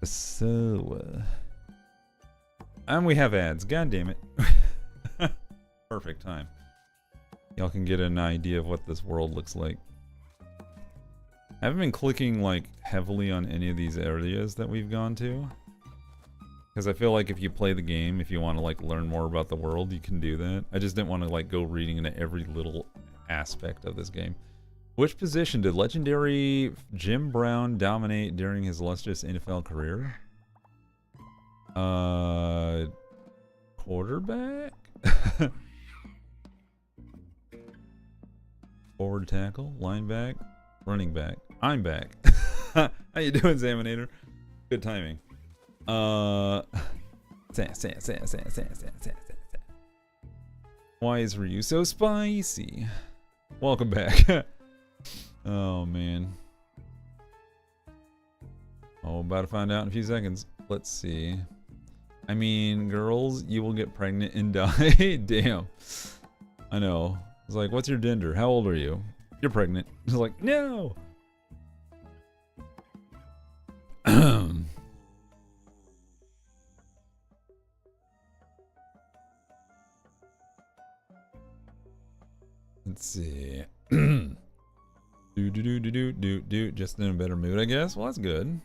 So, and we have ads. God damn it. Perfect time. Y'all can get an idea of what this world looks like. I haven't been clicking like heavily on any of these areas that we've gone to. Because I feel like if you play the game, if you want to like learn more about the world, you can do that. I just didn't want to like go reading into every little aspect of this game. Which position did legendary Jim Brown dominate during his illustrious NFL career? Quarterback? Forward tackle? Lineback? Running back? I'm back. How you doing, Zaminator? Good timing. Why is Ryu so spicy? Welcome back. Oh man. Oh, about to find out in a few seconds. Let's see. I mean, girls, you will get pregnant and die. Damn. I know. It's like, what's your gender? How old are you? You're pregnant. It's like, no. Let's see. Just in a better mood, I guess. Well, that's good.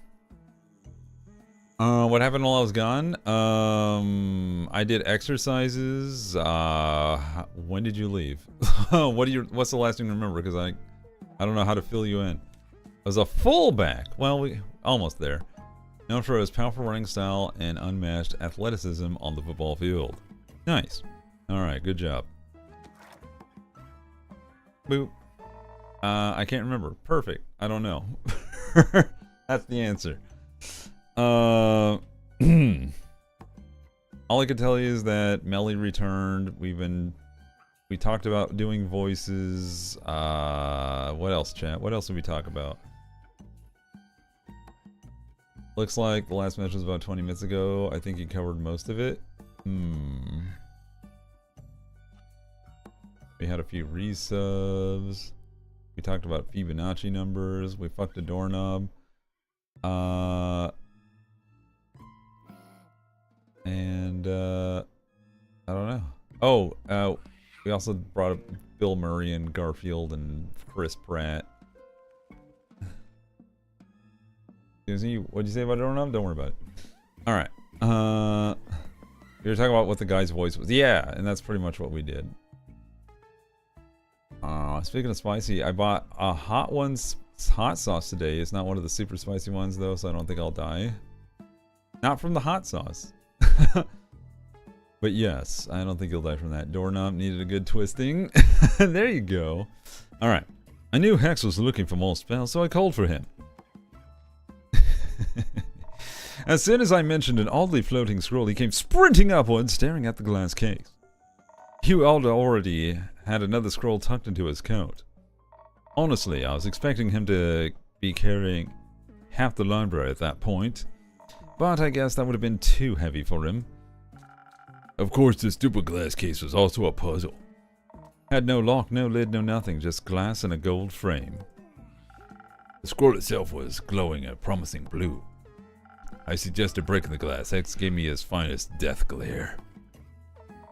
What happened while I was gone? I did exercises. When did you leave? What's the last thing you remember? Because I don't know how to fill you in. I was a fullback. Well, we almost there. Known for his powerful running style and unmatched athleticism on the football field. Nice. All right, good job. Boop. I can't remember. Perfect. I don't know. That's the answer. All I can tell you is that Melly returned. We talked about doing voices. What else, chat? What else did we talk about? Looks like the last match was about 20 minutes ago. I think you covered most of it. We had a few resubs. We talked about Fibonacci numbers. We fucked a doorknob. And I don't know. Oh, we also brought up Bill Murray and Garfield and Chris Pratt. Susie, what'd you say about doorknob? Don't worry about it. All right. We were talking about what the guy's voice was. Yeah, and that's pretty much what we did. Speaking of spicy, I bought a hot sauce today. It's not one of the super spicy ones though, so I don't think I'll die. Not from the hot sauce. But yes, I don't think you'll die from that. Doorknob needed a good twisting. There you go. Alright. I knew Hex was looking for more spells, so I called for him. As soon as I mentioned an oddly floating scroll, he came sprinting upwards, staring at the glass case. He already had another scroll tucked into his coat. Honestly, I was expecting him to be carrying half the library at that point. But I guess that would have been too heavy for him. Of course, the stupid glass case was also a puzzle. Had no lock, no lid, no nothing, just glass and a gold frame. The scroll itself was glowing a promising blue. I suggested breaking the glass. Hex gave me his finest death glare.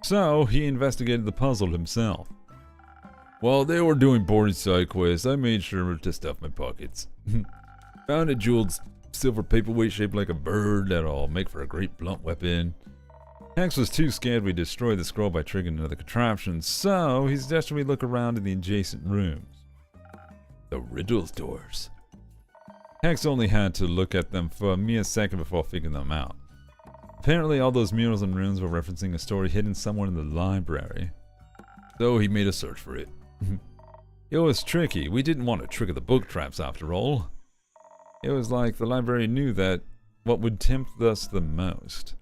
So, he investigated the puzzle himself. While they were doing boring side quests, I made sure to stuff my pockets. Found a jeweled silver paperweight shaped like a bird that'll make for a great blunt weapon. Hex was too scared we'd destroy the scroll by triggering another contraption, so he suggested we look around in the adjacent rooms. The riddles doors. Hex only had to look at them for a mere second before figuring them out. Apparently all those murals and runes were referencing a story hidden somewhere in the library. So he made a search for it. It was tricky. We didn't want to trigger the book traps after all. It was like the library knew that what would tempt us the most.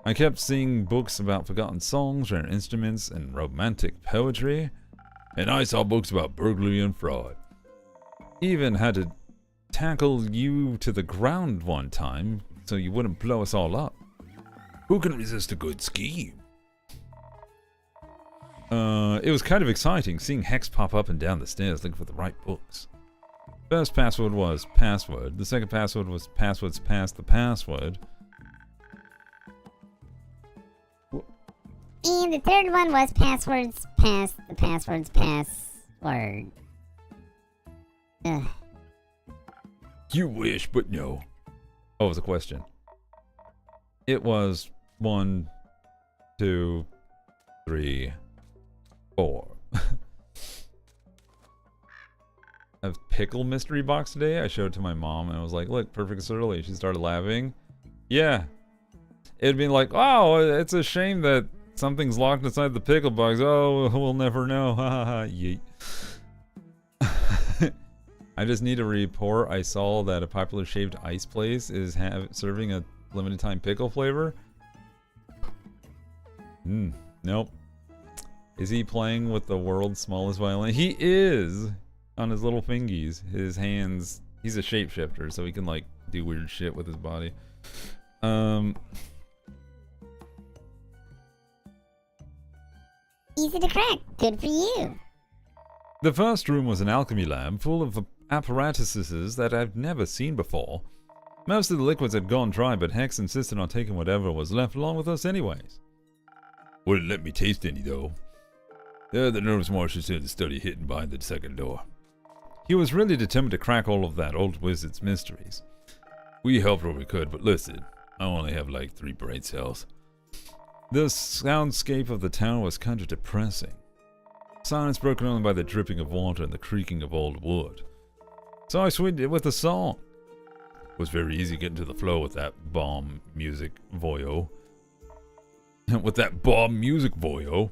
I kept seeing books about forgotten songs, rare instruments, and romantic poetry. And I saw books about burglary and fraud. Even had to tackle you to the ground one time so you wouldn't blow us all up. Who can resist a good scheme? It was kind of exciting seeing Hex pop up and down the stairs looking for the right books. First password was password. The second password was passwords past the password. And the third one was passwords past the password's password. Ugh. You wish, but no. What was the question? It was 1, 2, 3, 4. A pickle mystery box today. I showed it to my mom and I was like, look, perfect Cerulikat. She started laughing. Yeah. It'd be like, oh, it's a shame that something's locked inside the pickle box. Oh, we'll never know. Ha ha ha. Yeet. I just need a report. I saw that a popular shaved ice place is serving a limited time pickle flavor. Nope. Is he playing with the world's smallest violin? He is! On his little fingies. His hands. He's a shapeshifter, so he can like do weird shit with his body. Easy to crack. Good for you. The first room was an alchemy lab full of apparatuses that I've never seen before. Most of the liquids had gone dry, but Hex insisted on taking whatever was left along with us anyways. Wouldn't let me taste any though. The nervous Martian said the study hidden behind the second door. He was really determined to crack all of that old wizard's mysteries. We helped where we could, but listen, I only have like 3 brain cells. The soundscape of the town was kind of depressing. Silence broken only by the dripping of water and the creaking of old wood. So I sweetened it with a song. It was very easy getting to the flow with that bomb music voyo. With that bomb music voyo.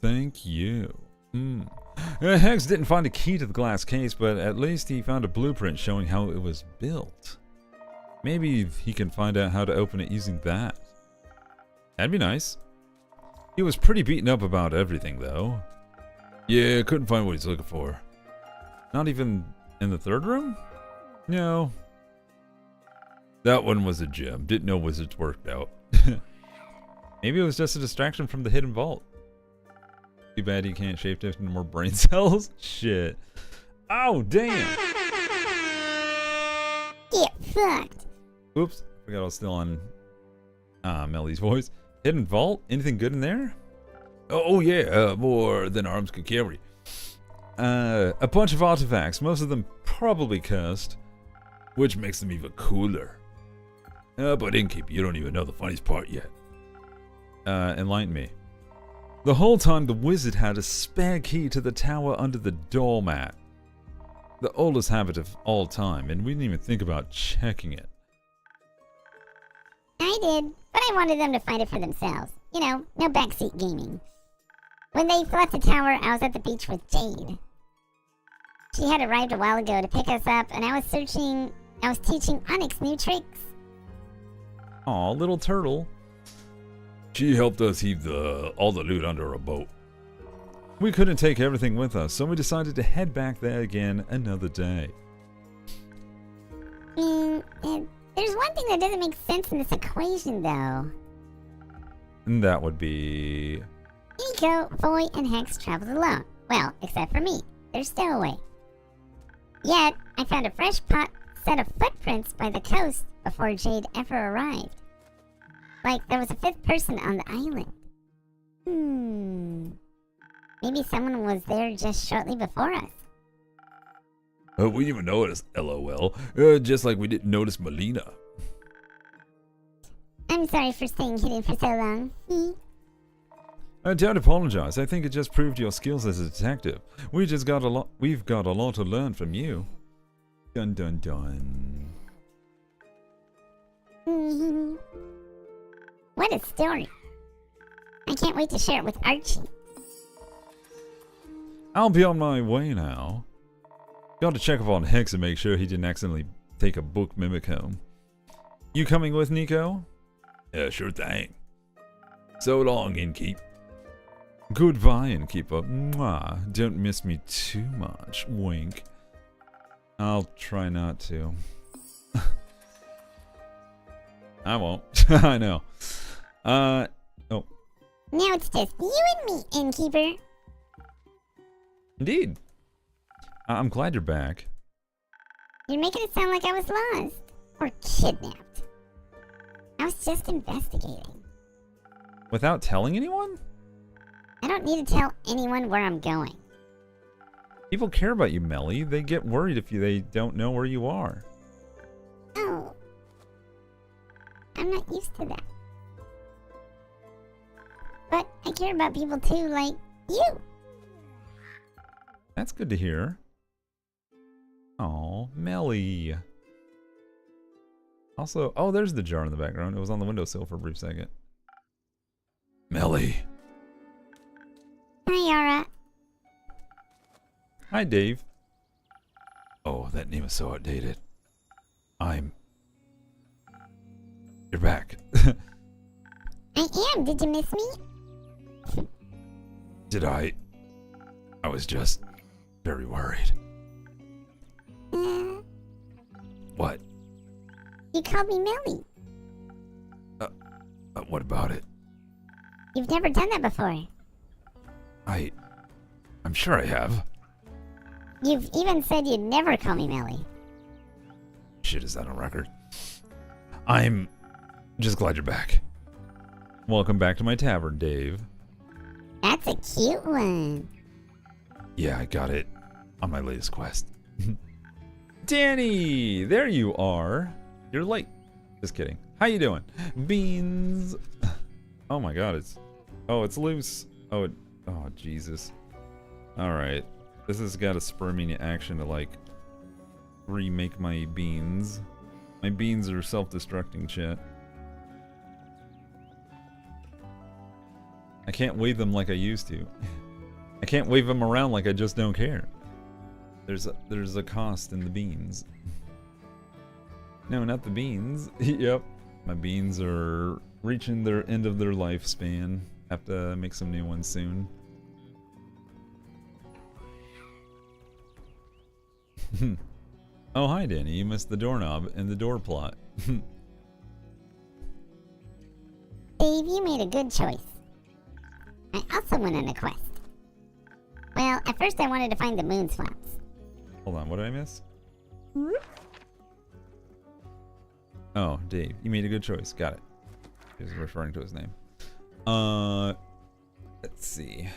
Thank you. Hex didn't find a key to the glass case, but at least he found a blueprint showing how it was built. Maybe he can find out how to open it using that. That'd be nice. He was pretty beaten up about everything, though. Yeah, couldn't find what he's looking for. Not even in the third room? No. That one was a gem. Didn't know wizards worked out. Maybe it was just a distraction from the hidden vault. Too bad he can't shapeshift into more brain cells. Shit. Oh, damn. Get fucked. Oops. Forgot I was still on Melly's voice. Hidden vault? Anything good in there? Oh yeah, more than arms could carry. A bunch of artifacts, most of them probably cursed. Which makes them even cooler. But Innkeep, you don't even know the funniest part yet. Enlighten me. The whole time the wizard had a spare key to the tower under the doormat. The oldest habit of all time, and we didn't even think about checking it. I did, but I wanted them to find it for themselves. You know, no backseat gaming. When they left the tower, I was at the beach with Jade. She had arrived a while ago to pick us up, and I was teaching Onyx new tricks. Aw, little turtle. She helped us heave all the loot under a boat. We couldn't take everything with us, so we decided to head back there again another day. There's one thing that doesn't make sense in this equation, though. And that would be... Nico, Foy, and Hex traveled alone. Well, except for me. They're stowaway. Yet, I found a fresh set of footprints by the coast before Jade ever arrived. Like there was a fifth person on the island. Maybe someone was there just shortly before us. We didn't even notice, LOL. Just like we didn't notice Melina. I'm sorry for staying hidden for so long. Don't apologize. I think it just proved your skills as a detective. We've got a lot to learn from you. Dun dun dun. What a story. I can't wait to share it with Archie. I'll be on my way now. Got to check up on Hex and make sure he didn't accidentally take a book mimic home. You coming with, Nico? Yeah, sure thing. So long, Innkeep. Goodbye, Innkeeper. Mwah. Don't miss me too much. Wink. I'll try not to. I won't. I know. Oh. Now it's just you and me, Innkeeper. Indeed. I'm glad you're back. You're making it sound like I was lost. Or kidnapped. I was just investigating. Without telling anyone? I don't need to tell anyone where I'm going. People care about you, Melly. They get worried if they don't know where you are. Oh. I'm not used to that. But I care about people too, like you. That's good to hear. Oh, Melly. Also, oh, there's the jar in the background. It was on the windowsill for a brief second. Melly. Hi, Yara. Hi, Dave. Oh, that name is so outdated. You're back. I am. Did you miss me? Did I? I was just very worried. What? You called me Melly. What about it? You've never done that before. I'm sure I have. You've even said you'd never call me Melly. Shit, is that on record? I'm just glad you're back. Welcome back to my tavern, Dave. That's a cute one. Yeah, I got it on my latest quest. Danny! There you are. You're late. Just kidding. How you doing? Beans. Oh my god, it's loose. Oh, Jesus. Alright. This has got to spur me into action to, like, remake my beans. My beans are self-destructing shit. I can't wave them like I used to. I can't wave them around like I just don't care. There's a cost in the beans. No, not the beans. Yep. My beans are reaching their end of their lifespan. Have to make some new ones soon. Oh, hi, Danny. You missed the doorknob and the door plot. Dave, you made a good choice. I also went on a quest. Well, at first I wanted to find the moon swamps. Hold on, what did I miss? Oh, Dave, you made a good choice. Got it. He was referring to his name. Let's see.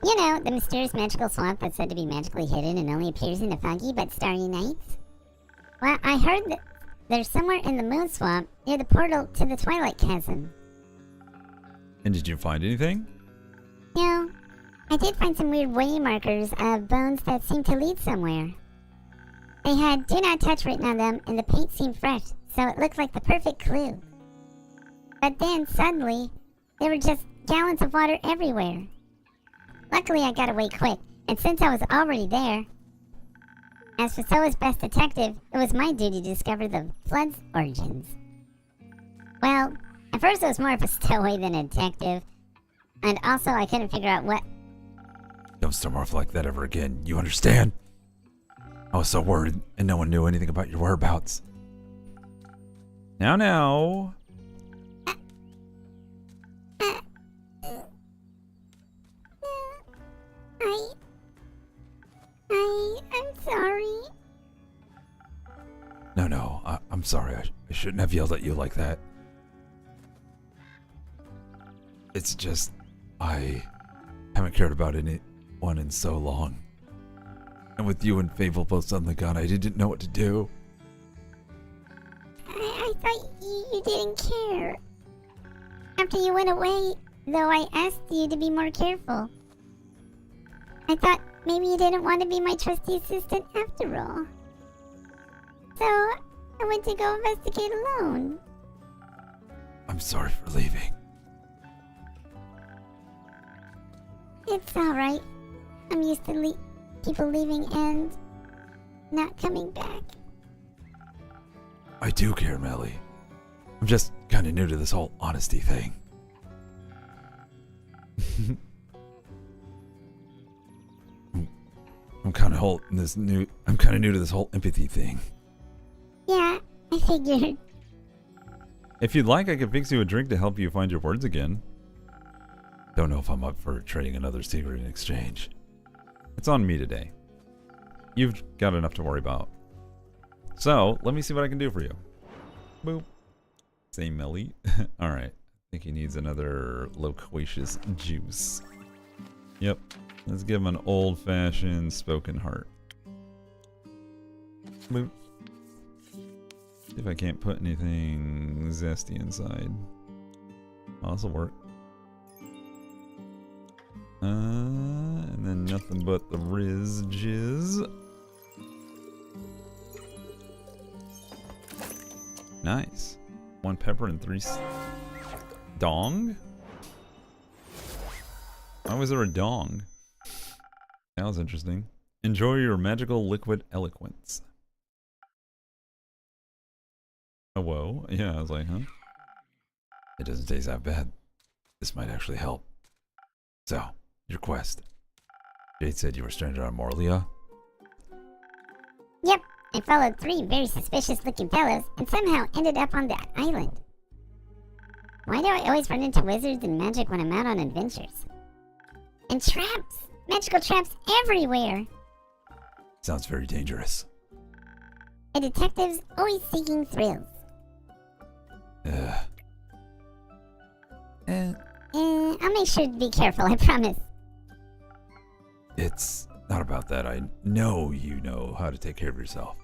You know, the mysterious magical swamp that's said to be magically hidden and only appears in the foggy but starry nights? Well, I heard that there's somewhere in the moon swamp near the portal to the Twilight Chasm. And did you find anything? No, I did find some weird way markers of bones that seemed to lead somewhere. They had "Do Not Touch" written on them, and the paint seemed fresh, so it looked like the perfect clue. But then, suddenly, there were just gallons of water everywhere. Luckily, I got away quick, and since I was already there, as Fasoa's best detective, it was my duty to discover the flood's origins. Well, at first it was more of a stowaway than a detective, and also I couldn't figure out what... Don't storm off like that ever again, you understand? I was so worried, and no one knew anything about your whereabouts. Now. I'm sorry. No, I'm sorry. I shouldn't have yelled at you like that. It's just, I haven't cared about anyone in so long. And with you and Fable both suddenly gone, I didn't know what to do. I thought you didn't care. After you went away, though, I asked you to be more careful. I thought maybe you didn't want to be my trusty assistant after all. So, I went to go investigate alone. I'm sorry for leaving. It's alright. I'm used to people leaving and not coming back. I do care, Melly. I'm just kind of new to this whole honesty thing. I'm kind of new to this whole empathy thing. Yeah, I figured. If you'd like, I could fix you a drink to help you find your words again. Don't know if I'm up for trading another secret in exchange. It's on me today. You've got enough to worry about. So, let me see what I can do for you. Boop. Say Melly. Alright. I think he needs another loquacious juice. Yep. Let's give him an old-fashioned spoken heart. Boop. See if I can't put anything zesty inside. Oh, this'll work. And then nothing but the Riz Jizz. Nice. 1 pepper and 3 dong? Why was there a dong? That was interesting. Enjoy your magical liquid eloquence. Oh, whoa. Yeah, I was like, huh? It doesn't taste that bad. This might actually help. So, your quest. Jade said you were stranded on Morlia? Yep, I followed 3 very suspicious looking fellows and somehow ended up on that island. Why do I always run into wizards and magic when I'm out on adventures? And traps! Magical traps everywhere! Sounds very dangerous. A detective's always seeking thrills. I'll make sure to be careful, I promise. It's not about that. I know you know how to take care of yourself.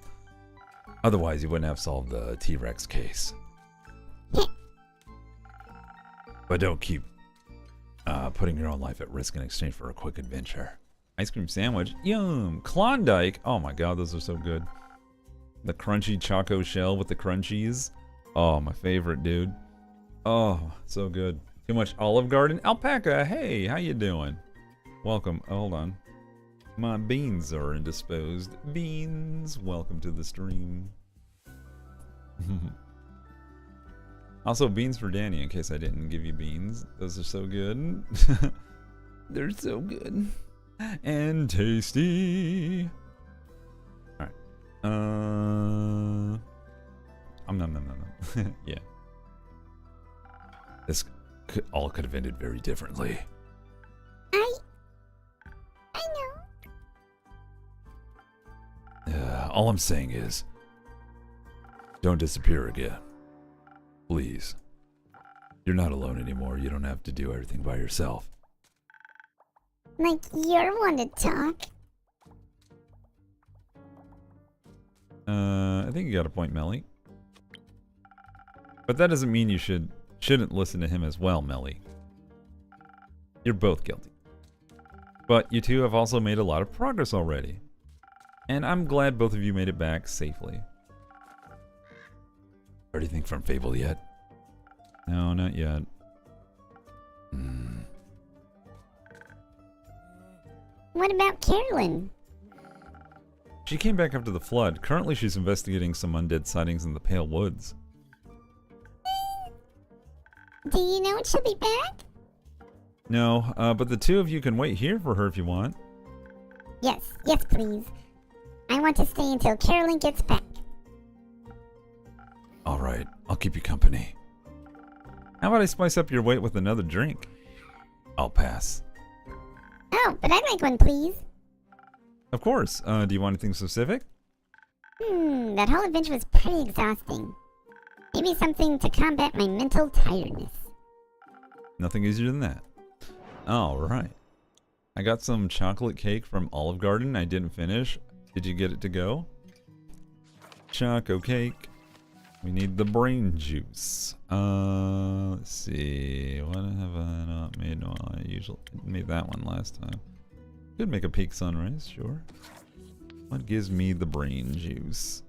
Otherwise, you wouldn't have solved the T-Rex case. But don't keep putting your own life at risk in exchange for a quick adventure. Ice cream sandwich. Yum. Klondike. Oh my god, those are so good. The crunchy choco shell with the crunchies. Oh, my favorite, dude. Oh, so good. Too much Olive Garden. Alpaca, hey, how you doing? Welcome. Oh, hold on. My beans are indisposed. Beans, welcome to the stream. Also, beans for Danny, in case I didn't give you beans. Those are so good. They're so good. And tasty. Alright. Nom nom nom nom. Yeah. This all could have ended very differently. I know. All I'm saying is, don't disappear again. Please. You're not alone anymore. You don't have to do everything by yourself. Like you're one to talk. I think you got a point, Melly. But that doesn't mean you shouldn't listen to him as well, Melly. You're both guilty. But you two have also made a lot of progress already. And I'm glad both of you made it back safely. Heard anything from Fable yet? No, not yet. What about Carolyn? She came back after the flood. Currently, she's investigating some undead sightings in the Pale Woods. Do you know when she'll be back? No, but the two of you can wait here for her if you want. Yes, please. I want to stay until Carolyn gets back. Alright, I'll keep you company. How about I spice up your wait with another drink? I'll pass. Oh, but I'd like one, please. Of course. Do you want anything specific? That whole adventure was pretty exhausting. Maybe something to combat my mental tiredness. Nothing easier than that. Alright. I got some chocolate cake from Olive Garden I didn't finish. Did you get it to go? Choco cake. We need the brain juice. Let's see. What have I not made? No, I usually made that one last time. Could make a peak sunrise, sure. What gives me the brain juice?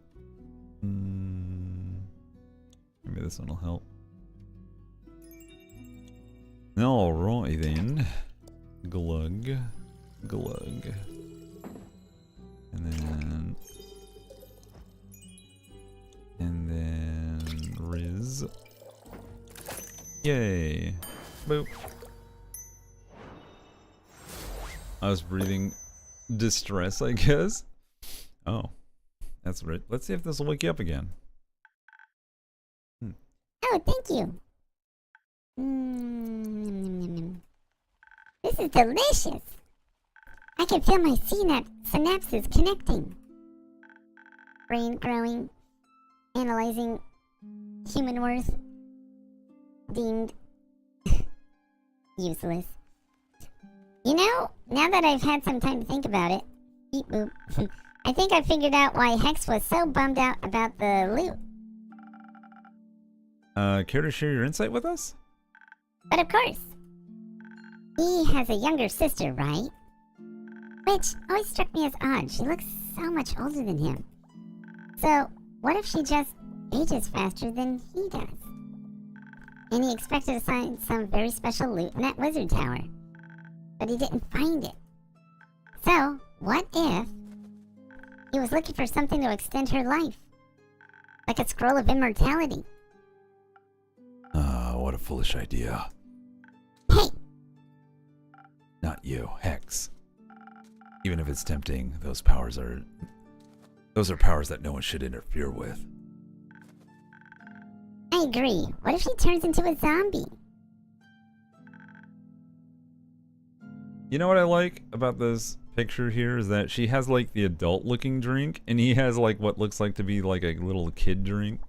Maybe this one will help. Alright then. Glug. Glug. And then Riz. Yay. Boop. I was breathing distress, I guess. Oh. That's right. Let's see if this will wake you up again. Oh, thank you. This is delicious. I can feel my synapses connecting. Brain growing. Analyzing human worth. Deemed useless. You know, now that I've had some time to think about it, beep boop, I think I figured out why Hex was so bummed out about the loot. Care to share your insight with us? But of course. He has a younger sister, right? Which always struck me as odd. She looks so much older than him. So, what if she just ages faster than he does? And he expected to find some very special loot in that wizard tower. But he didn't find it. So, what if he was looking for something to extend her life? Like a scroll of immortality. What a foolish idea. Hey! Not you, Hex. Even if it's tempting, those are powers that no one should interfere with. I agree. What if she turns into a zombie? You know what I like about this picture here is that she has like the adult looking drink and he has like what looks like to be like a little kid drink.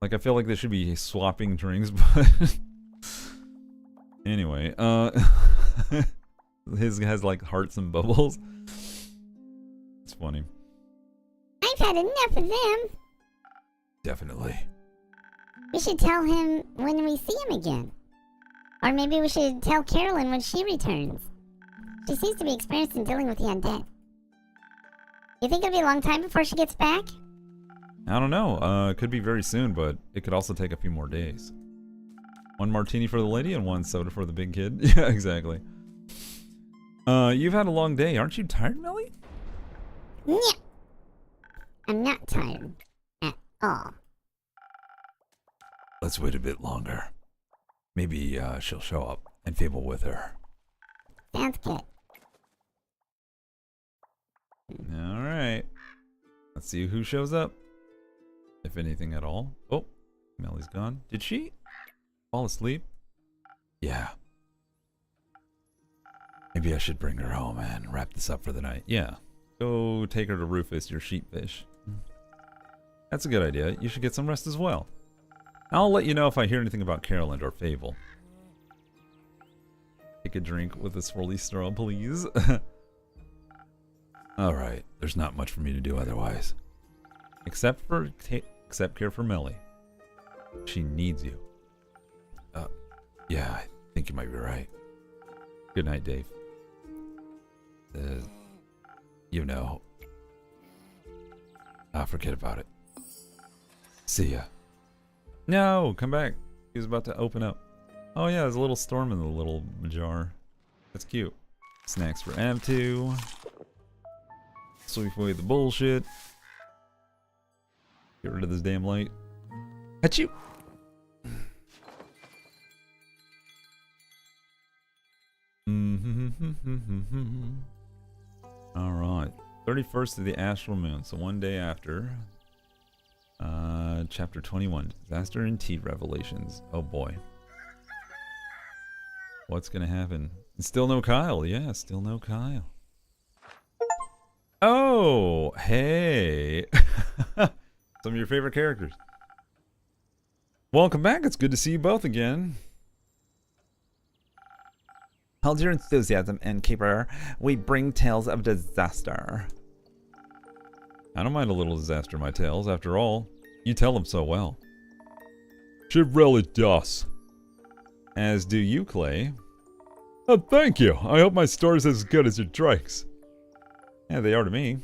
Like I feel like they should be swapping drinks, but anyway, his has like hearts and bubbles. It's funny. I've had enough of them. Definitely. We should tell him when we see him again. Or maybe we should tell Carolyn when she returns. She seems to be experienced in dealing with the undead. You think it'll be a long time before she gets back? I don't know. It could be very soon, but it could also take a few more days. One martini for the lady and one soda for the big kid. Yeah, exactly. You've had a long day. Aren't you tired, Melly? Yeah. I'm not tired. At all. Let's wait a bit longer. Maybe she'll show up and Fable with her. Sounds good. Alright. Let's see who shows up. If anything at all. Oh, Melly's gone. Did she fall asleep? Yeah. Maybe I should bring her home and wrap this up for the night. Yeah. Go take her to Rufus, your sheepfish. That's a good idea. You should get some rest as well. I'll let you know if I hear anything about Carolyn or Fable. Take a drink with a swirly straw, please. Alright, there's not much for me to do otherwise. Except care for Melly. She needs you. Yeah, I think you might be right. Good night, Dave. You know. Forget about it. See ya. No, come back. He was about to open up. Oh yeah, there's a little storm in the little jar. That's cute. Snacks for Ab2. Sweep away the bullshit. Get rid of this damn light. Achoo! Alright. 31st of the Astral Moon, so one day after. Chapter 21. Disaster and Tea Revelations. Oh boy. What's gonna happen? Still no Kyle. Yeah, still no Kyle. Oh, hey. Some of your favorite characters. Welcome back. It's good to see you both again. Hold your enthusiasm, innkeeper. We bring tales of disaster. I don't mind a little disaster in my tales. After all, you tell them so well. She really does. As do you, Clay. Oh, thank you. I hope my story's as good as your drinks. Yeah, they are to me.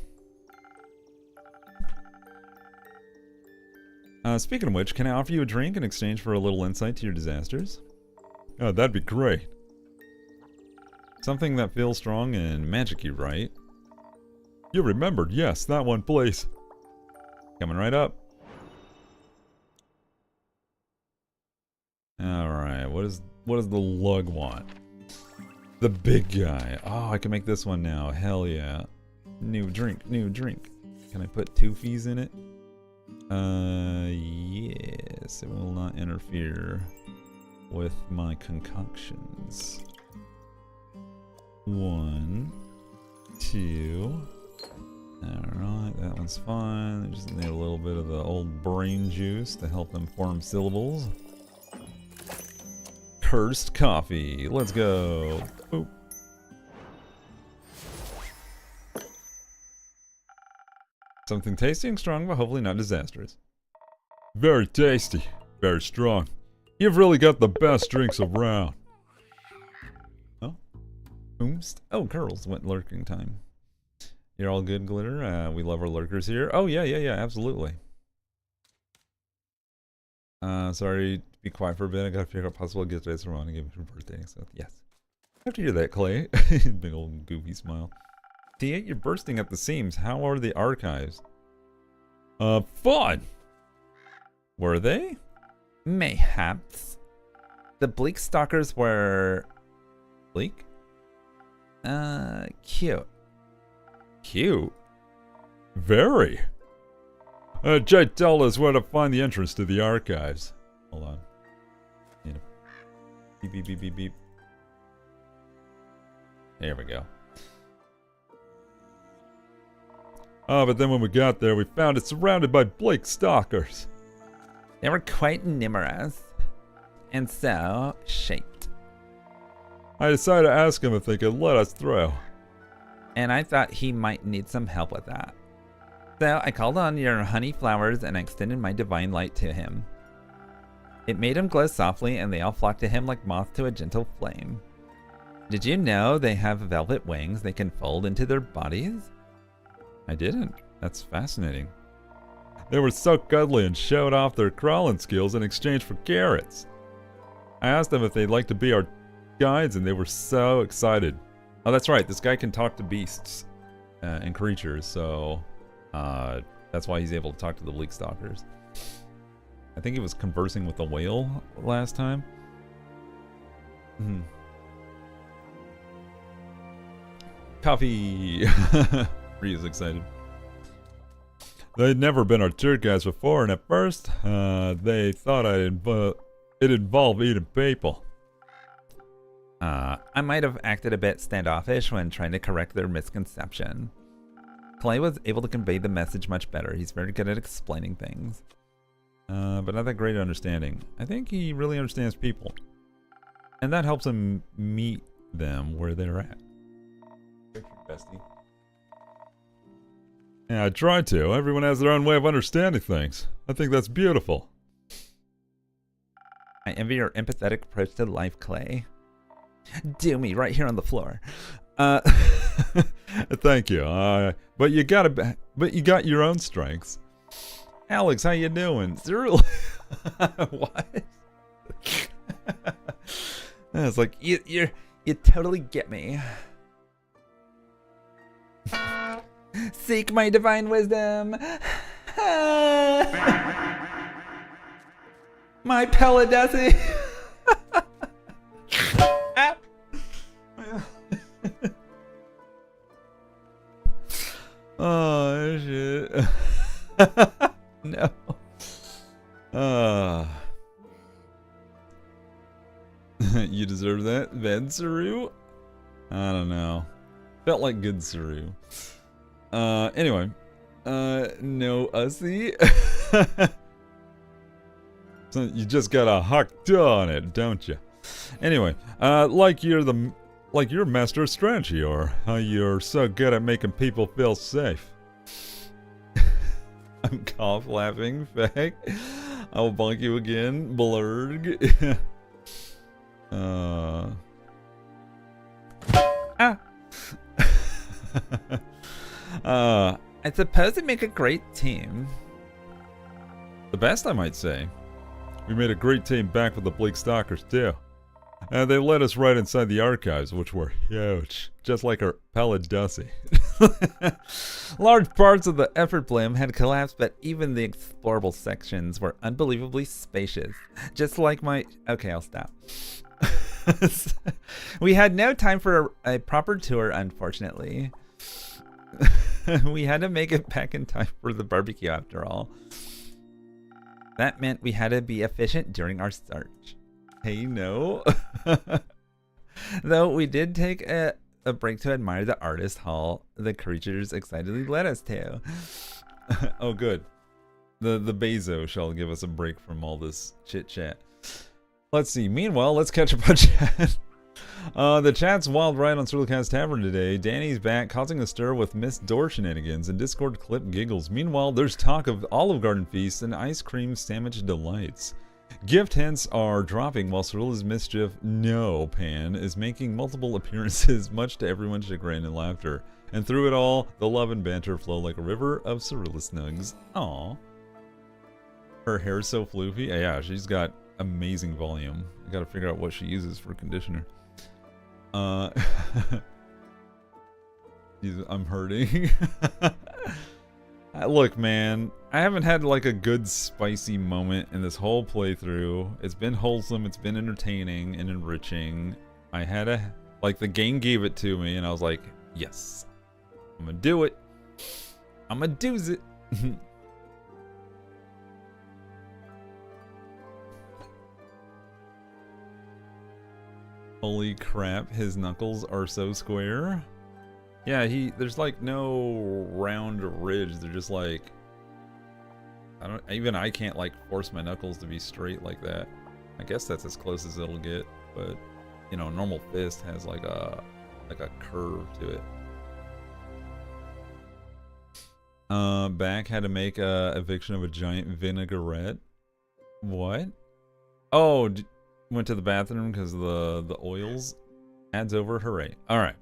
Speaking of which, can I offer you a drink in exchange for a little insight to your disasters? Oh, that'd be great. Something that feels strong and magic-y, right? You remembered, yes, that one, please. Coming right up. Alright, what does the lug want? The big guy. Oh, I can make this one now. Hell yeah. New drink, new drink. Can I put 2 fees in it? Yes. It will not interfere with my concoctions. 1, 2. Alright, that one's fine. I just need a little bit of the old brain juice to help them form syllables. Cursed coffee. Let's go. Boop. Something tasty and strong, but hopefully not disastrous. Very tasty. Very strong. You've really got the best drinks around. Oh. Oomst. Oh, girls went lurking time. You're all good, Glitter? We love our lurkers here. Oh, yeah, absolutely. Sorry to be quiet for a bit. I gotta figure out possible gifts today for Ron to give me for birthday. So, yes. I have to hear that, Clay. Big old goofy smile. T8, you're bursting at the seams. How are the archives? Fun! Were they? Mayhaps. The Bleak Stalkers were... Bleak? Cute. Cute? Very. Jay, tell us where to find the entrance to the archives. Hold on. Need a beep, beep, beep, beep, beep. There we go. But then when we got there, we found it surrounded by Blake stalkers. They were quite numerous. And so, shaped. I decided to ask him if they could let us through. And I thought he might need some help with that. So I called on your honey flowers and extended my divine light to him. It made him glow softly, and they all flocked to him like moths to a gentle flame. Did you know they have velvet wings they can fold into their bodies? I didn't. That's fascinating. They were so cuddly and showed off their crawling skills in exchange for carrots. I asked them if they'd like to be our guides, and they were so excited. Oh, that's right. This guy can talk to beasts and creatures, so that's why he's able to talk to the Bleak Stalkers. I think he was conversing with a whale last time. Coffee! Rhea's excited. They'd never been our tour guides before, and at first, they thought it involved eating people. I might have acted a bit standoffish when trying to correct their misconception. Clay was able to convey the message much better. He's very good at explaining things. But not that great at understanding. I think he really understands people. And that helps him meet them where they're at. Bestie. Yeah, I try to. Everyone has their own way of understanding things. I think that's beautiful. I envy your empathetic approach to life, Clay. Do me right here on the floor. Thank you. But you got your own strengths. Alex, how you doing? Cerulikat. What? It's like you totally get me. Seek my divine wisdom. My Pelodesi. No. You deserve that, Bad Saru? I don't know. Felt like good Saru. Anyway. No Ussy. So you just got a hooked on it, don't you? Anyway, like you're Master of Strategy, or how you're so good at making people feel safe. I'm cough laughing, fag. I will bonk you again, blurg. I suppose we make a great team. The best, I might say. We made a great team back with the Bleak Stalkers, too. And they led us right inside the archives, which were huge. Just like our Paladussi. Large parts of the effort blim had collapsed, but even the explorable sections were unbelievably spacious. Just like my... Okay, I'll stop. We had no time for a proper tour, unfortunately. We had to make it back in time for the barbecue after all. That meant we had to be efficient during our search. Hey, no. Though we did take a break to admire the artist hall the creatures excitedly led us to. Oh, good. The Bezo shall give us a break from all this chit-chat. Let's see. Meanwhile, let's catch up on chat. The chat's wild ride on Cerulikat's Tavern today. Danny's back, causing a stir with Miss Door shenanigans and Discord clip giggles. Meanwhile, there's talk of Olive Garden feasts and ice cream sandwich delights. Gift hints are dropping while Cerulia's mischief no pan is making multiple appearances, much to everyone's chagrin and laughter. And through it all, the love and banter flow like a river of Cerula snugs. Aww. Her hair's so floofy. Yeah, she's got amazing volume. I gotta figure out what she uses for conditioner. I'm hurting. Look, man, I haven't had like a good spicy moment in this whole playthrough. It's been wholesome, it's been entertaining and enriching. I had the game gave it to me and I was like, yes, I'm gonna do it. I'm gonna do it. Holy crap, his knuckles are so square. Yeah, there's like no round ridge. They're just like, I can't like force my knuckles to be straight like that. I guess that's as close as it'll get, but you know, normal fist has like a curve to it. Back had to make a eviction of a giant vinaigrette. What? Oh, went to the bathroom because the oils. Adds over, hooray. Alright.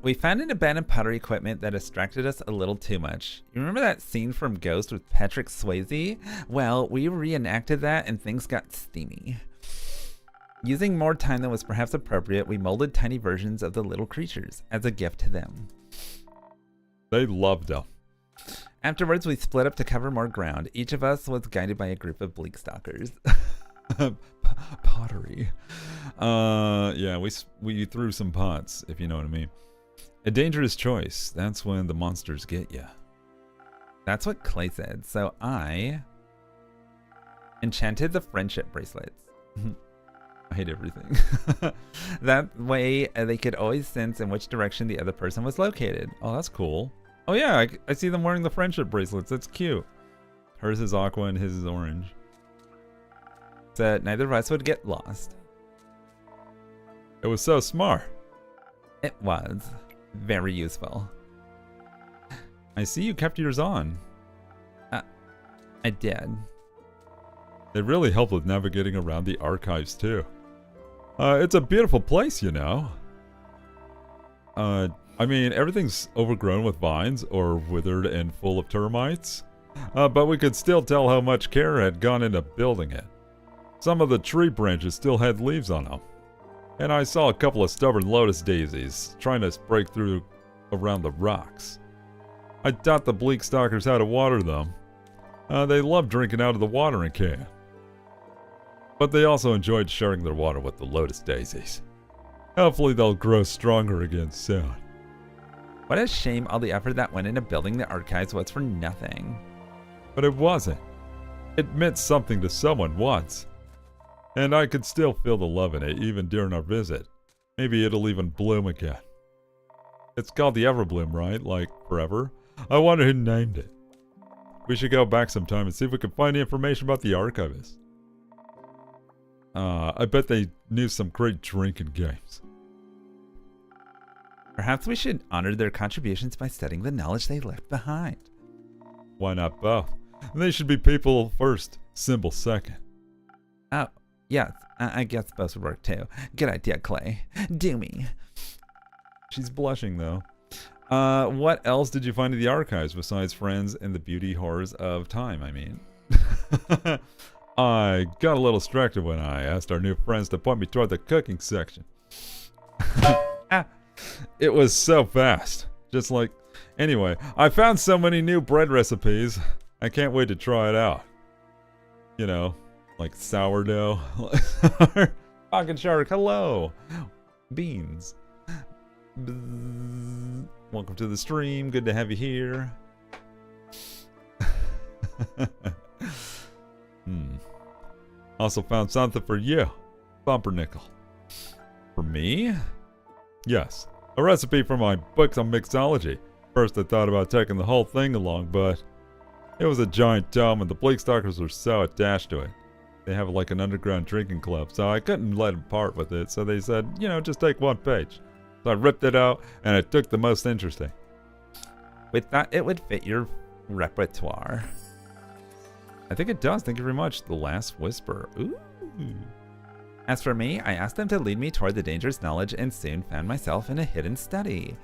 We found an abandoned pottery equipment that distracted us a little too much. You remember that scene from Ghost with Patrick Swayze? Well, we reenacted that and things got steamy. Using more time than was perhaps appropriate, we molded tiny versions of the little creatures as a gift to them. They loved them. Afterwards, we split up to cover more ground. Each of us was guided by a group of bleak stalkers. Pottery. Yeah, we threw some pots, if you know what I mean. A dangerous choice. That's when the monsters get you. That's what Clay said. So I enchanted the friendship bracelets. I hate everything. That way they could always sense in which direction the other person was located. Oh, that's cool. Oh yeah, I see them wearing the friendship bracelets. That's cute. Hers is aqua and his is orange. So neither of us would get lost. It was so smart. It was very useful. I see you kept yours on. I did. They really help with navigating around the archives too. It's a beautiful place, you know. I mean, everything's overgrown with vines or withered and full of termites. But we could still tell how much care had gone into building it. Some of the tree branches still had leaves on them. And I saw a couple of stubborn lotus daisies trying to break through around the rocks. I taught the bleak stalkers how to water them. They loved drinking out of the watering can. But they also enjoyed sharing their water with the lotus daisies. Hopefully they'll grow stronger again soon. What a shame all the effort that went into building the archives was for nothing. But it wasn't. It meant something to someone once. And I could still feel the love in it even during our visit. Maybe it'll even bloom again. It's called the Everbloom, right? Like forever? I wonder who named it. We should go back sometime and see if we can find any information about the archivist. I bet they knew some great drinking games. Perhaps we should honor their contributions by studying the knowledge they left behind. Why not both? They should be people first, symbol second. Oh, yes, I guess both would work too. Good idea, Clay. Do me. She's blushing, though. What else did you find in the archives besides friends and the beauty horrors of time, I mean? I got a little distracted when I asked our new friends to point me toward the cooking section. It was so fast. Just like... Anyway, I found so many new bread recipes. I can't wait to try it out. You know, like sourdough. Pocket Shark, hello. Beans. Welcome to the stream. Good to have you here. Also found something for you. Bumpernickel. For me? Yes. A recipe for my books on mixology. First I thought about taking the whole thing along, but it was a giant tome and the Bleakstalkers were so attached to it. They have like an underground drinking club, so I couldn't let them part with it, so they said, you know, just take one page. So I ripped it out, and I took the most interesting. We thought it would fit your repertoire. I think it does. Thank you very much. The Last Whisper. Ooh. As for me, I asked them to lead me toward the dangerous knowledge and soon found myself in a hidden study.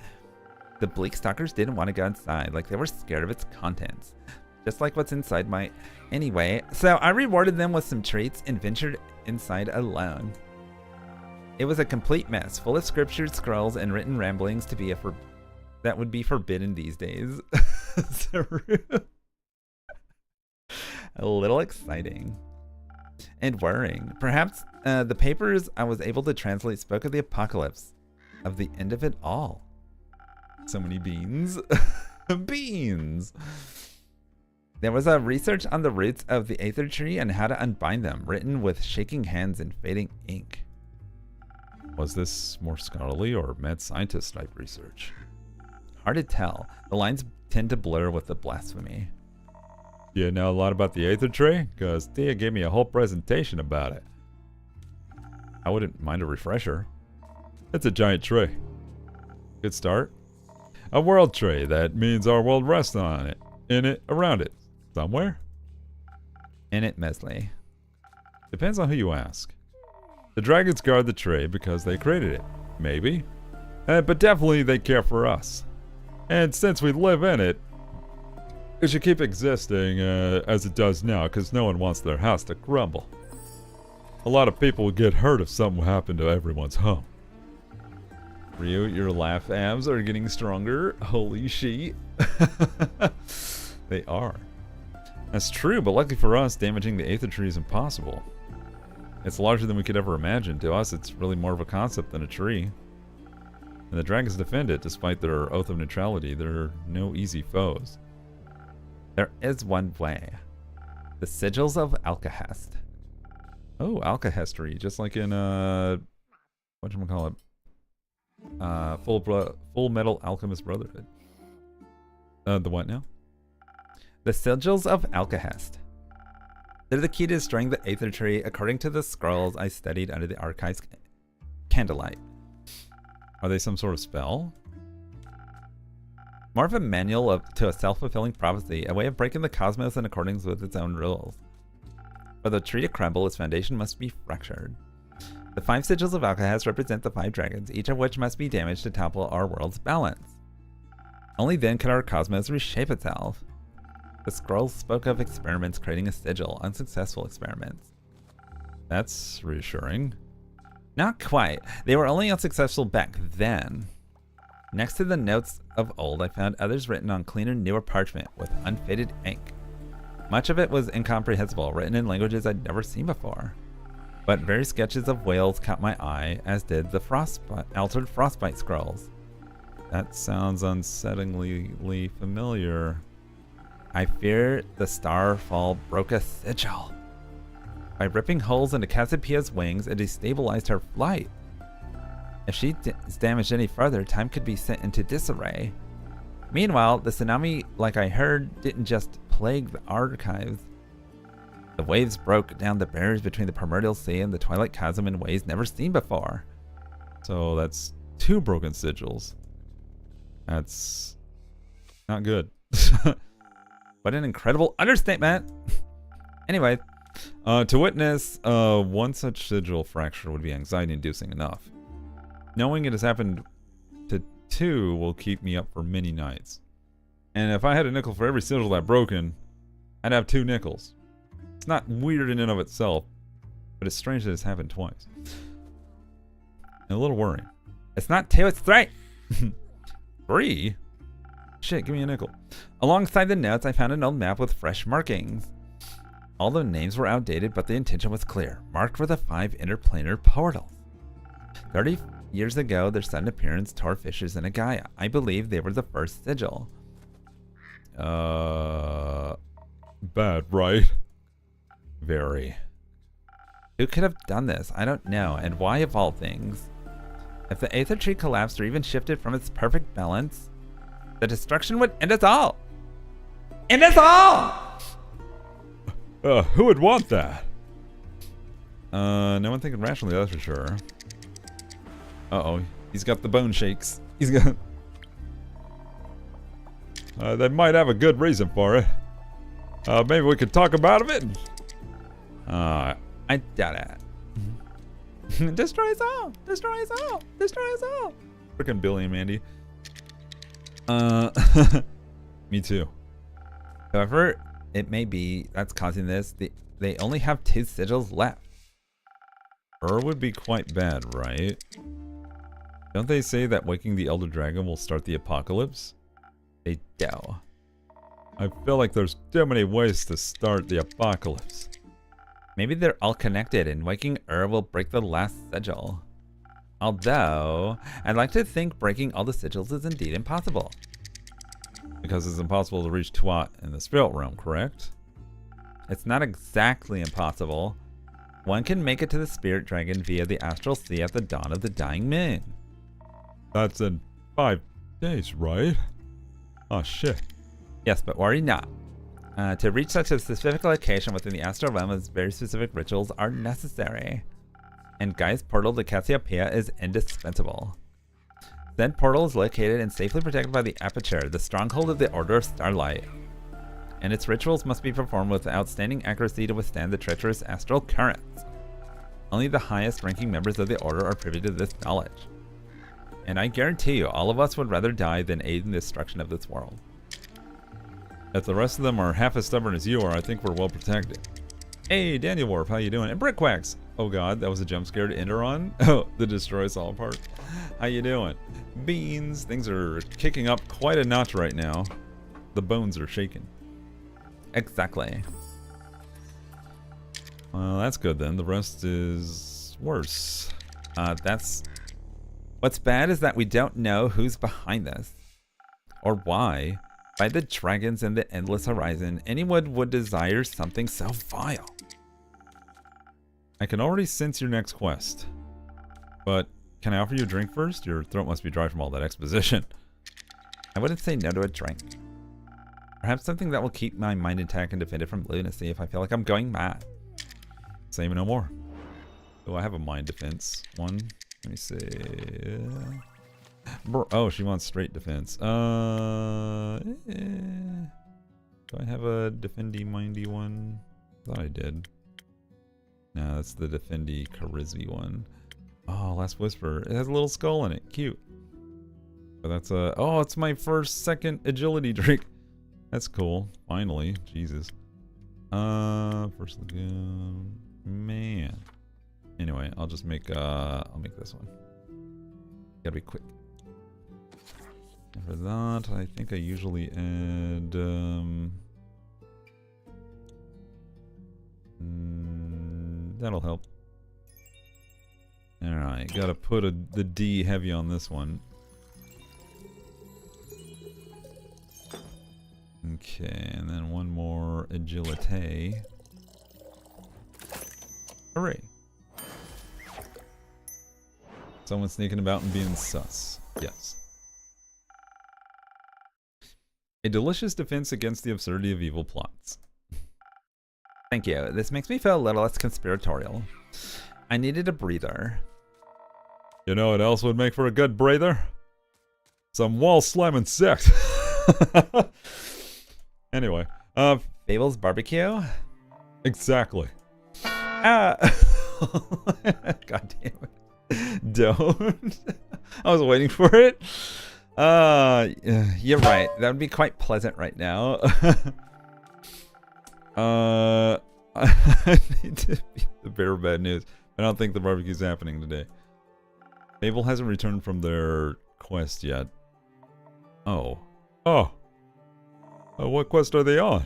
The Bleakstalkers didn't want to go inside, like they were scared of its contents. Just like what's inside my... Anyway, so I rewarded them with some treats and ventured inside alone. It was a complete mess, full of scriptured scrolls and written ramblings to be that would be forbidden these days. A little exciting. And worrying. Perhaps the papers I was able to translate spoke of the apocalypse, of the end of it all. So many beans. Beans! There was a research on the roots of the Aether Tree and how to unbind them, written with shaking hands and fading ink. Was this more scholarly or mad scientist type research? Hard to tell. The lines tend to blur with the blasphemy. Do you know a lot about the Aether Tree? Because Thea gave me a whole presentation about it. I wouldn't mind a refresher. It's a giant tree. Good start. A world tree. That means our world rests on it, in it, around it. Somewhere? In it, Mesley. Depends on who you ask. The dragons guard the tree because they created it. Maybe. But definitely they care for us. And since we live in it, it should keep existing as it does now because no one wants their house to crumble. A lot of people would get hurt if something happened to everyone's home. Ryu, your laugh abs are getting stronger. Holy shit. They are. That's true, but luckily for us, damaging the Aether Tree is impossible. It's larger than we could ever imagine. To us, it's really more of a concept than a tree. And the dragons defend it, despite their oath of neutrality. They're no easy foes. There is one way. The Sigils of Alcahest. Oh, alkahestry, just like in, whatchamacallit? Full Metal Alchemist Brotherhood. The what now? The Sigils of Alcahest. They're the key to destroying the Aether Tree, according to the scrolls I studied under the archive's candlelight. Are they some sort of spell? More of a manual to a self-fulfilling prophecy, a way of breaking the cosmos in accordance with its own rules. For the tree to crumble, its foundation must be fractured. The 5 sigils of Alcahest represent the 5 dragons, each of which must be damaged to topple our world's balance. Only then can our cosmos reshape itself. The scrolls spoke of experiments creating a sigil, unsuccessful experiments. That's reassuring. Not quite. They were only unsuccessful back then. Next to the notes of old, I found others written on cleaner, newer parchment with unfaded ink. Much of it was incomprehensible, written in languages I'd never seen before. But various sketches of whales caught my eye, as did the altered frostbite scrolls. That sounds unsettlingly familiar. I fear the starfall broke a sigil. By ripping holes into Cassiopeia's wings, it destabilized her flight. If she is damaged any further, time could be sent into disarray. Meanwhile, the tsunami, like I heard, didn't just plague the archives. The waves broke down the barriers between the primordial sea and the twilight chasm in ways never seen before. So that's 2 broken sigils. That's not good. What an incredible understatement! Anyway, to witness one such sigil fracture would be anxiety-inducing enough. Knowing it has happened to 2 will keep me up for many nights. And if I had a nickel for every sigil that broken, I'd have 2 nickels. It's not weird in and of itself, but it's strange that it's happened twice. And a little worrying. it's not 2, it's 3! 3? Shit, give me a nickel. Alongside the notes, I found an old map with fresh markings. All the names were outdated, but the intention was clear. Marked were the 5 interplanar portals. 30 years ago, their sudden appearance tore fissures in Gaia. I believe they were the first sigil. Bad, right? Very. Who could have done this? I don't know. And why of all things? If the Aether Tree collapsed or even shifted from its perfect balance, the destruction would end us all. End us all! Who would want that? No one thinking rationally, that's for sure. Uh-oh, he's got the bone shakes. He's got... they might have a good reason for it. Maybe we could talk about it. I doubt it. Destroy us all! Destroy us all! Destroy us all! Frickin' Billy and Mandy. Me too. However it may be that's causing this, they only have 2 sigils left. Would be quite bad, right? Don't they say that waking the Elder Dragon will start the apocalypse? They do. I feel like there's too many ways to start the apocalypse. Maybe they're all connected and waking will break the last sigil. Although, I'd like to think breaking all the sigils is indeed impossible. Because it's impossible to reach Tuat in the spirit realm, correct? It's not exactly impossible. One can make it to the spirit dragon via the astral sea at the dawn of the dying moon. That's in 5 days, right? Oh shit. Yes, but worry not. To reach such a specific location within the astral realm, very specific rituals are necessary. And Gaia's portal to Cassiopeia is indispensable. Said portal is located and safely protected by the Aperture, the stronghold of the Order of Starlight. And its rituals must be performed with outstanding accuracy to withstand the treacherous astral currents. Only the highest ranking members of the Order are privy to this knowledge. And I guarantee you, all of us would rather die than aid in the destruction of this world. If the rest of them are half as stubborn as you are, I think we're well protected. Hey, Daniel Warp, how you doing? And Brickwax! Oh god, that was a jump scare to enter on? Oh, the destroy us all part. How you doing? Beans, things are kicking up quite a notch right now. The bones are shaking. Exactly. Well, that's good then. The rest is worse. What's bad is that we don't know who's behind this. Or why, by the dragons and the endless horizon, anyone would desire something so vile. I can already sense your next quest. But can I offer you a drink first? Your throat must be dry from all that exposition. I wouldn't say no to a drink. Perhaps something that will keep my mind intact and defend it from lunacy if I feel like I'm going mad. Say no more. Oh, I have a mind defense one. Let me see. Oh, she wants straight defense. Do I have a defendy mindy one? Thought I did. No, that's the defendy charisma one. Oh, Last Whisper. It has a little skull in it. Cute. But that's a... Oh, it's my second agility drink. That's cool. Finally. Jesus. First again. Man. Anyway, I'll just make I'll make this one. Gotta be quick. And for that, I think I usually add that'll help. Alright, gotta put the D heavy on this one. Okay, and then one more agility. Hooray. Someone sneaking about and being sus. Yes. A delicious defense against the absurdity of evil plots. Thank you. This makes me feel a little less conspiratorial. I needed a breather. You know what else would make for a good breather? Some wall slamming sex. Anyway, Babel's barbecue? exactly. God damn it. Don't. I was waiting for it. You're right. That would be quite pleasant right now. I need to be the bearer of bad news. I don't think the barbecue's happening today. Babel hasn't returned from their quest yet. Oh. Oh. What quest are they on?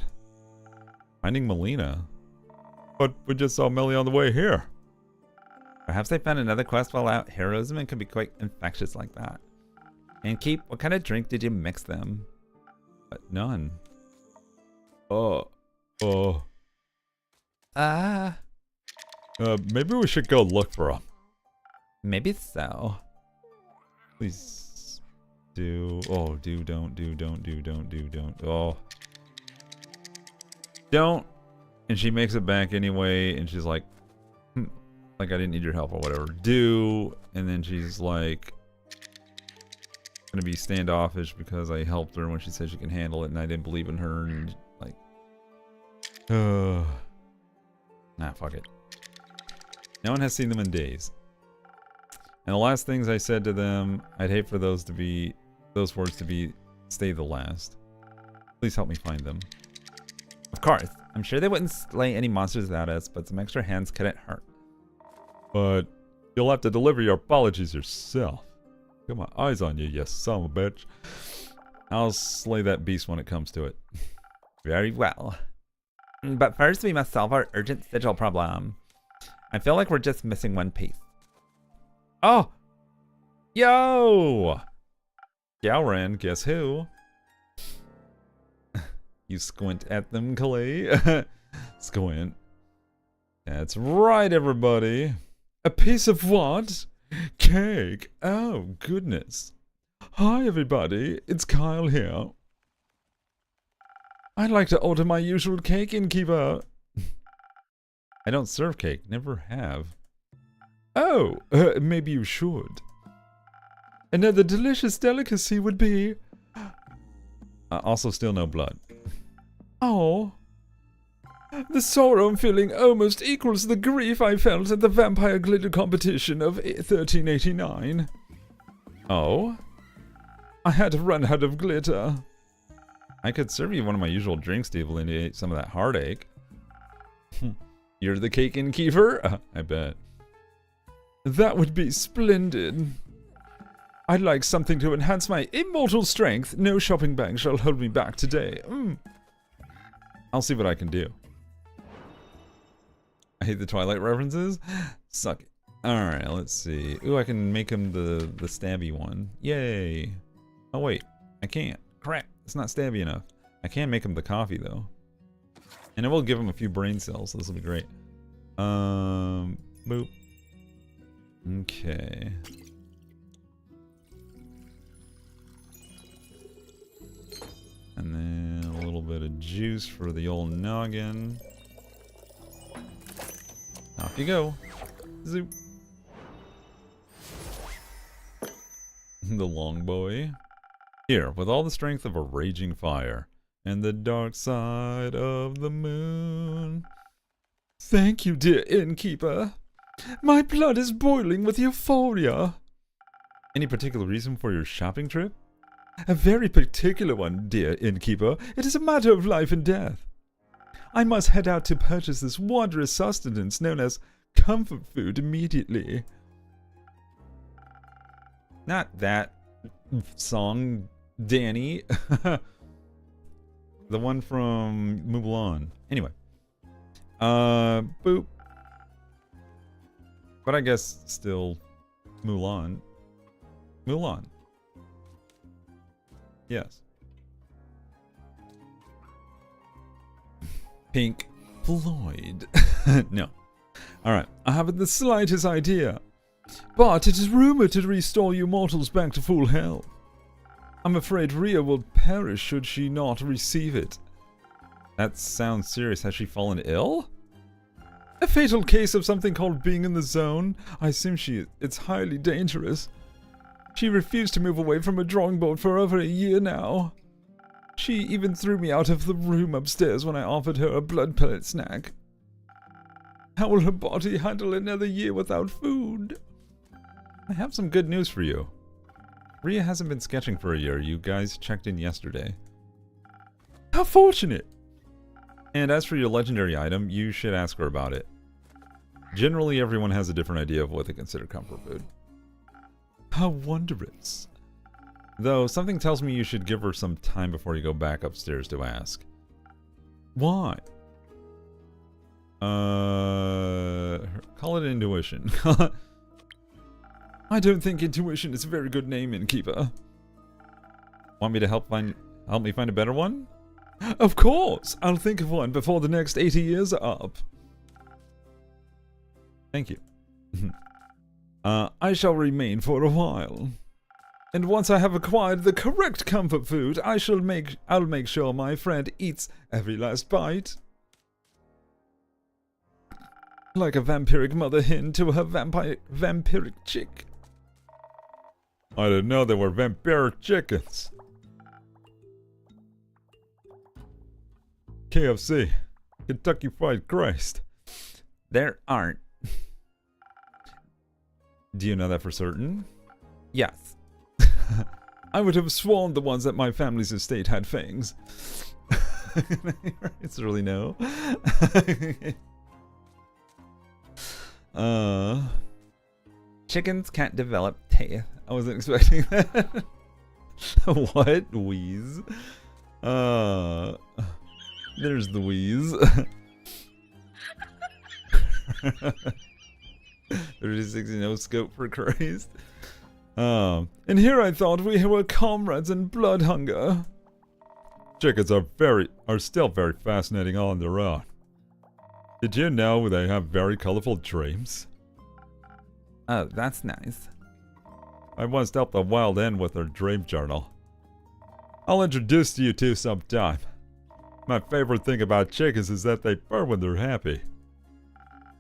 Finding Melina. But we just saw Melly on the way here. Perhaps they found another quest while out. Heroism can be quite infectious like that. And Keep, what kind of drink did you mix them? None. Maybe we should go look for him. Maybe so. Please do. Oh, don't. Oh. Don't. And she makes it back anyway, and she's like, like I didn't need your help or whatever. Do. And then she's like, gonna be standoffish because I helped her when she said she can handle it, and I didn't believe in her, and like, nah, fuck it. No one has seen them in days. And the last things I said to them, I'd hate for those words to be, stay the last. Please help me find them. Of course. I'm sure they wouldn't slay any monsters without us, but some extra hands couldn't hurt. But you'll have to deliver your apologies yourself. Got my eyes on you, you son of a bitch. I'll slay that beast when it comes to it. Very well. But first we must solve our urgent sigil problem. I feel like we're just missing one piece. Oh! Yo! Galran, guess who? You squint at them, Clay. Squint. That's right, everybody. A piece of what? Cake. Oh, goodness. Hi, everybody. It's Kyle here. I'd like to order my usual cake, innkeeper. I don't serve cake. Never have. Oh, maybe you should. Another delicious delicacy would be... also still no blood. Oh. The sorrow I'm feeling almost equals the grief I felt at the vampire glitter competition of 1389. Oh? I had to run out of glitter. I could serve you one of my usual drinks to alleviate some of that heartache. You're the cake innkeeper? I bet. That would be splendid. I'd like something to enhance my immortal strength. No shopping bag shall hold me back today. I'll see what I can do. I hate the Twilight references. Suck it. Alright, let's see. Ooh, I can make him the stabby one. Yay. Oh, wait. I can't. Crap. It's not stabby enough. I can make him the coffee, though. And I will give him a few brain cells, so this will be great. Boop. Okay. And then a little bit of juice for the old noggin. Off you go. Zoop. The long boy. Here, with all the strength of a raging fire and the dark side of the moon. Thank you, dear innkeeper. My blood is boiling with euphoria. Any particular reason for your shopping trip? A very particular one, dear innkeeper. It is a matter of life and death. I must head out to purchase this wondrous sustenance known as comfort food immediately. Not that song, Danny. The one from Mulan. Anyway. Boop. But I guess still Mulan. Mulan. Yes. Pink Floyd. No. Alright, I haven't the slightest idea. But it is rumored to restore you mortals back to full health. I'm afraid Rhea will perish should she not receive it. That sounds serious. Has she fallen ill? A fatal case of something called being in the zone. I assume it's highly dangerous. She refused to move away from a drawing board for over a year now. She even threw me out of the room upstairs when I offered her a blood pellet snack. How will her body handle another year without food? I have some good news for you. Rhea hasn't been sketching for a year. You guys checked in yesterday. How fortunate! And as for your legendary item, you should ask her about it. Generally, everyone has a different idea of what they consider comfort food. How wondrous. Though, something tells me you should give her some time before you go back upstairs to ask. Why? Call it intuition. I don't think intuition is a very good name, Innkeeper. Want me to help me find a better one? Of course! I'll think of one before the next 80 years are up. Thank you. I shall remain for a while. And once I have acquired the correct comfort food, I'll make sure my friend eats every last bite. Like a vampiric mother hen to her vampiric chick. I didn't know there were vampiric chickens. KFC. Kentucky Fried Christ. There aren't. Do you know that for certain? Yes. I would have sworn the ones at my family's estate had fangs. It's really no. Chickens can't develop teeth. I wasn't expecting that. What? Wheeze? There's the wheeze. 36 no scope for Christ. And here I thought we were comrades in blood hunger. Chickens are still very fascinating on their own. Did you know they have very colorful dreams? Oh, that's nice. I once helped a wild hen with her dream journal. I'll introduce you to sometime. My favorite thing about chickens is that they purr when they're happy.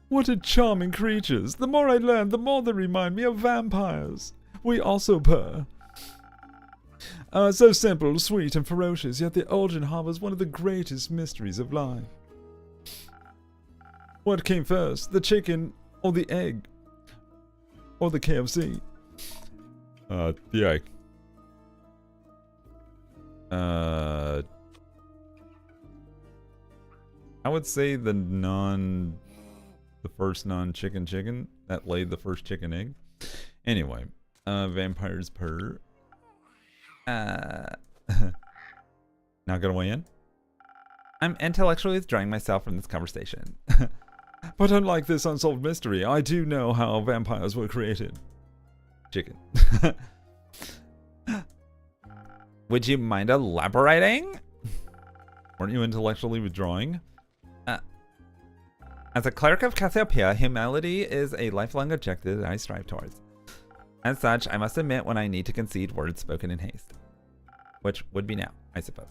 What a charming creatures. The more I learn, the more they remind me of vampires. We also purr. So simple, sweet, and ferocious, yet the origin harbors one of the greatest mysteries of life. What came first, the chicken or the egg? Or the KFC? The egg. I would say the first non-chicken that laid the first chicken egg. Anyway, vampires purr. Not gonna weigh in? I'm intellectually withdrawing myself from this conversation. But unlike this unsolved mystery, I do know how vampires were created. Chicken. Would you mind elaborating? Weren't you intellectually withdrawing? As a cleric of Cassiopeia, humility is a lifelong objective that I strive towards. As such, I must admit when I need to concede words spoken in haste. Which would be now, I suppose.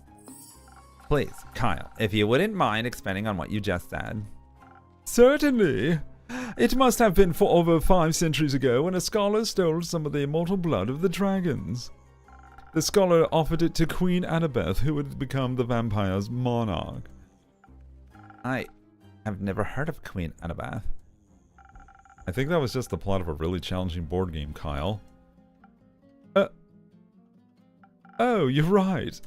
Please, Kyle, if you wouldn't mind expanding on what you just said. Certainly. It must have been for over 5 centuries ago when a scholar stole some of the immortal blood of the dragons. The scholar offered it to Queen Annabeth, who would become the vampire's monarch. I have never heard of Queen Annabeth. I think that was just the plot of a really challenging board game, Kyle. Oh, you're right.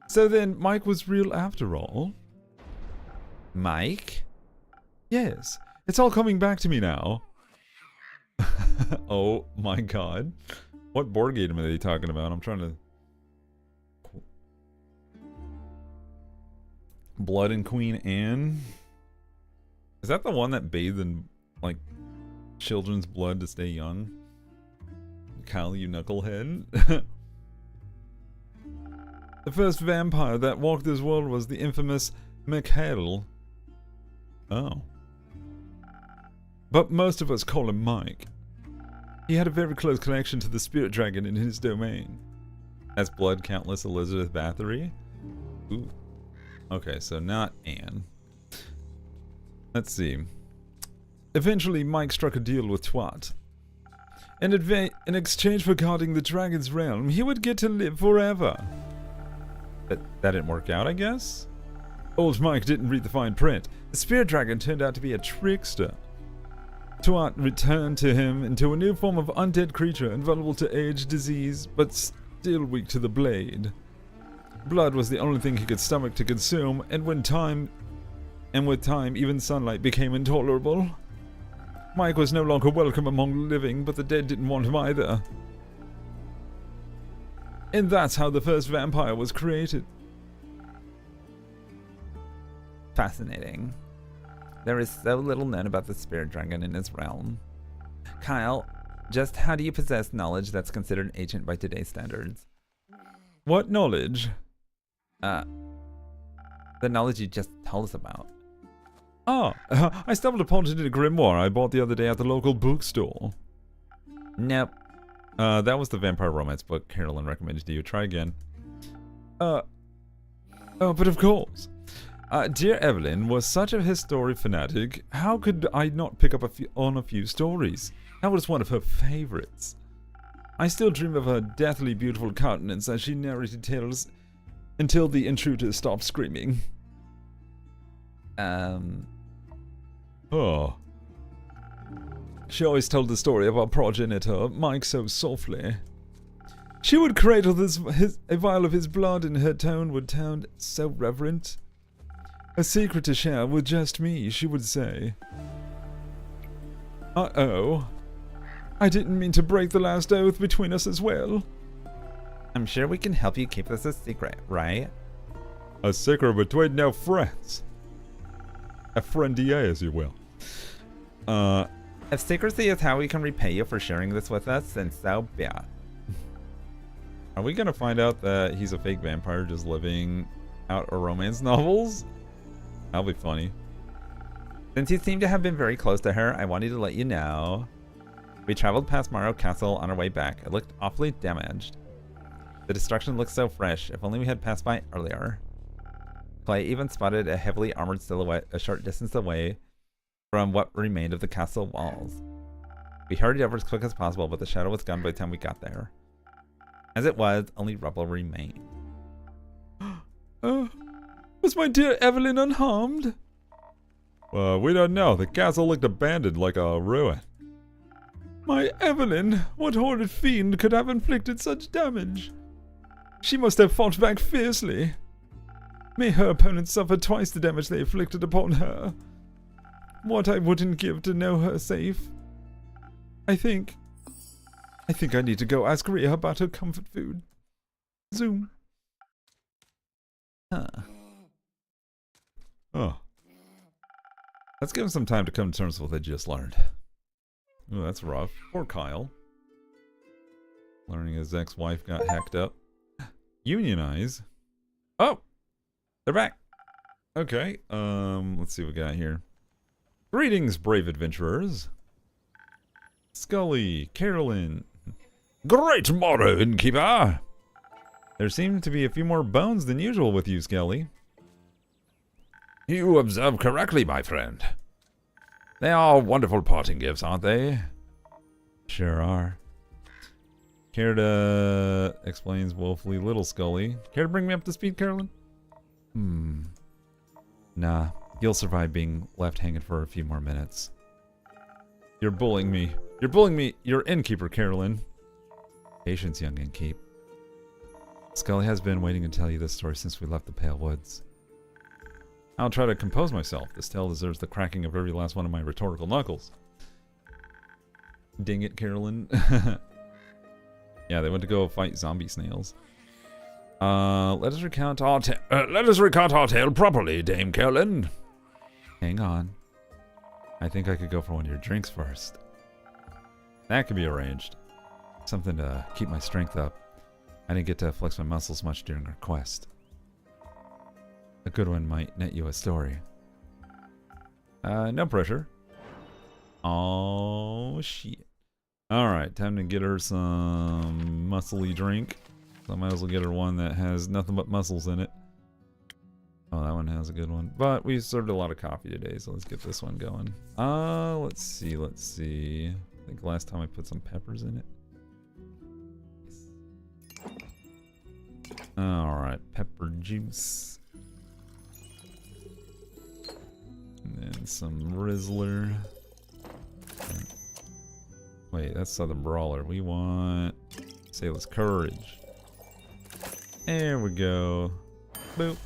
So then, Mike was real after all? Mike? Yes, it's all coming back to me now. Oh my god. What board game are they talking about? I'm trying to... Blood and Queen Anne? Is that the one that bathed in, like, children's blood to stay young? Kyle, you knucklehead. The first vampire that walked this world was the infamous Mikhail. Oh. But most of us call him Mike. He had a very close connection to the spirit dragon in his domain. That's Blood Countless Elizabeth Bathory? Ooh. Okay, so not Anne. Let's see. Eventually, Mike struck a deal with Twat. In exchange for guarding the dragon's realm, he would get to live forever. But that didn't work out, I guess? Old Mike didn't read the fine print. The spirit dragon turned out to be a trickster. Twat returned to him into a new form of undead creature, invulnerable to age, disease, but still weak to the blade. Blood was the only thing he could stomach to consume, and with time, even sunlight became intolerable. Mike was no longer welcome among the living, but the dead didn't want him either. And that's how the first vampire was created. Fascinating. There is so little known about the spirit dragon in his realm. Kyle, just how do you possess knowledge that's considered ancient by today's standards? What knowledge? The knowledge you just told us about. Ah, I stumbled upon it in a grimoire I bought the other day at the local bookstore. Nope. That was the vampire romance book Carolyn recommended to you. Try again. But of course. Dear Evelyn was such a history fanatic. How could I not pick up on a few stories? That was one of her favorites. I still dream of her deathly beautiful countenance as she narrated tales until the intruder stopped screaming. Oh. She always told the story of our progenitor, Mike, so softly. She would cradle a vial of his blood, and her tone would sound so reverent. A secret to share with just me, she would say. Uh-oh. I didn't mean to break the last oath between us as well. I'm sure we can help you keep this a secret, right? A secret between no friends. A friendier, as you will. If secrecy is how we can repay you for sharing this with us, then so be it. Are we gonna find out that he's a fake vampire just living out our romance novels? That'll be funny. Since you seem to have been very close to her, I wanted to let you know. We traveled past Morrow Castle on our way back. It looked awfully damaged. The destruction looked so fresh. If only we had passed by earlier. Clay even spotted a heavily armored silhouette a short distance away from what remained of the castle walls. We hurried over as quick as possible, but the shadow was gone by the time we got there. As it was, only rubble remained. Was my dear Evelyn unharmed? We don't know. The castle looked abandoned like a ruin. My Evelyn! What horrid fiend could have inflicted such damage? She must have fought back fiercely. May her opponents suffer twice the damage they inflicted upon her. What I wouldn't give to know her safe. I think I need to go ask Rhea about her comfort food. Zoom. Huh. Oh. Let's give him some time to come to terms with what they just learned. Ooh, that's rough. Poor Kyle. Learning his ex-wife got hacked up. Unionize. Oh! They're back. Okay, let's see what we got here. Greetings, brave adventurers. Scully, Carolyn. Great motto, innkeeper! There seem to be a few more bones than usual with you, Scully. You observe correctly, my friend. They are wonderful parting gifts, aren't they? Sure are. Care to... explains woefully little Scully. Care to bring me up to speed, Carolyn? Nah. You'll survive being left hanging for a few more minutes. You're bullying me. You're bullying me. You're innkeeper, Carolyn. Patience, young innkeep. Scully has been waiting to tell you this story since we left the Pale Woods. I'll try to compose myself. This tale deserves the cracking of every last one of my rhetorical knuckles. Ding it, Carolyn. Yeah, they went to go fight zombie snails. Let us recount our tale properly, Dame Carolyn. Hang on. I think I could go for one of your drinks first. That could be arranged. Something to keep my strength up. I didn't get to flex my muscles much during our quest. A good one might net you a story. No pressure. Oh, shit. Alright, time to get her some muscly drink. So I might as well get her one that has nothing but muscles in it. Oh, that one has a good one. But we served a lot of coffee today, so let's get this one going. Let's see. I think last time I put some peppers in it. Alright, pepper juice. And then some Rizzler. Wait, that's Southern Brawler. We want Sailor's Courage. There we go. Boop.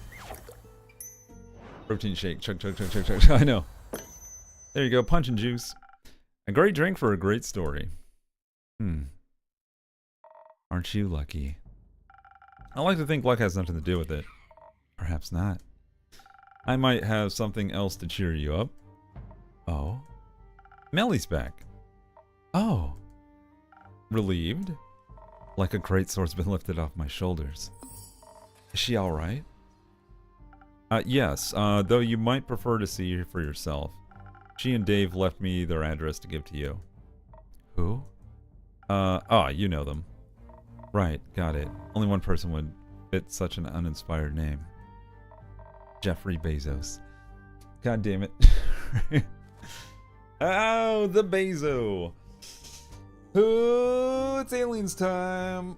Protein shake. Chug. I know. There you go. Punch and juice. A great drink for a great story. Aren't you lucky? I like to think luck has nothing to do with it. Perhaps not. I might have something else to cheer you up. Oh. Melly's back. Oh. Relieved? Like a great sword's been lifted off my shoulders. Is she alright? Yes, though you might prefer to see her for yourself. She and Dave left me their address to give to you. Who? You know them. Right, got it. Only one person would fit such an uninspired name. Jeffrey Bezos. God damn it. Oh, the Bezo. Oh, it's aliens time.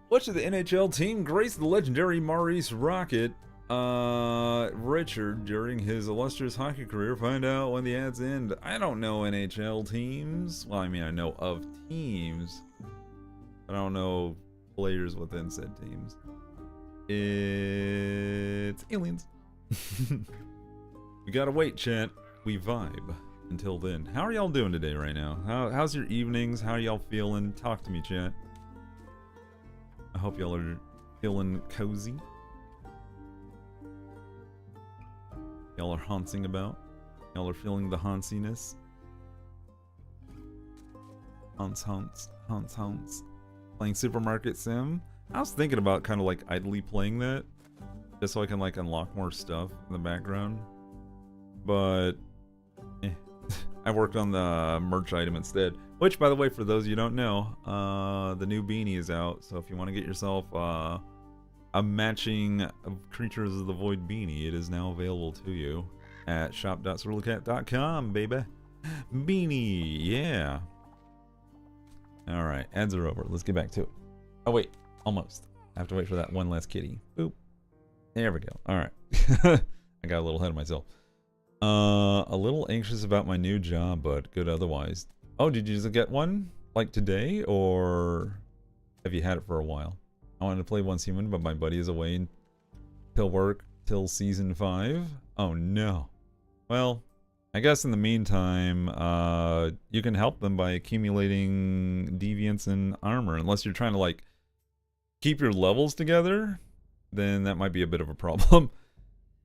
What should the NHL team grace the legendary Maurice Rocket Richard during his illustrious hockey career? Find out when the ads end. I don't know NHL teams. Well, I mean, I know of teams. I don't know players within said teams. It's aliens. We gotta wait, chat. We vibe. Until then, how are y'all doing today right now? How's your evenings? How are y'all feeling? Talk to me, chat. I hope y'all are feeling cozy. Y'all are haunting about. Y'all are feeling the haunciness. Haunts. Playing Supermarket Sim. I was thinking about kind of like idly playing that, just so I can like unlock more stuff in the background. But I worked on the merch item instead. Which, by the way, for those of you who don't know, the new beanie is out. So if you want to get yourself a matching Creatures of the Void beanie, it is now available to you at shop.cerulikat.com, baby. Beanie, yeah. Alright, ads are over. Let's get back to it. Oh, wait. Almost. I have to wait for that one last kitty. Boop. There we go. Alright. I got a little ahead of myself. A little anxious about my new job, but good otherwise. Oh, did you just get one? Like today? Or have you had it for a while? I wanted to play Once Human, but my buddy is away till work till season 5. Oh no. Well, I guess in the meantime, you can help them by accumulating deviants and armor. Unless you're trying to like keep your levels together, then that might be a bit of a problem.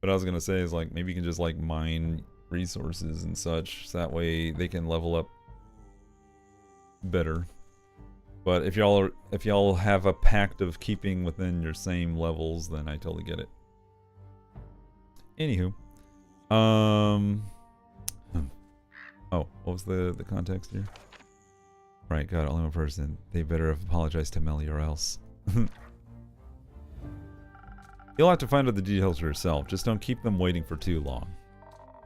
What I was gonna say is like maybe you can just like mine resources and such, so that way they can level up better. But if y'all have a pact of keeping within your same levels, then I totally get it. Anywho, oh, what was the context here? Right, God, only one person. They better have apologized to Melly or else. You'll have to find out the details for yourself. Just don't keep them waiting for too long.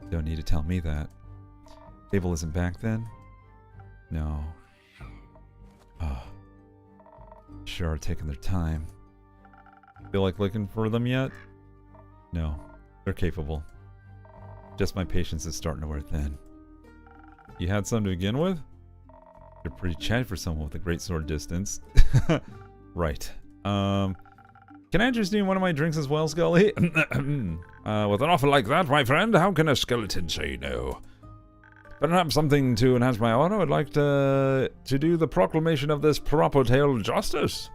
Don't need to tell me that. Fable isn't back then? No. Oh. Sure are taking their time. Feel like looking for them yet? No. They're capable. Just my patience is starting to wear thin. You had some to begin with? You're pretty chatty for someone with a great sword distance. Right. Can I interest you in one of my drinks as well, Scully? With an offer like that, my friend, how can a skeleton say no? Perhaps something to enhance my honor. I'd like to do the proclamation of this proper tale justice.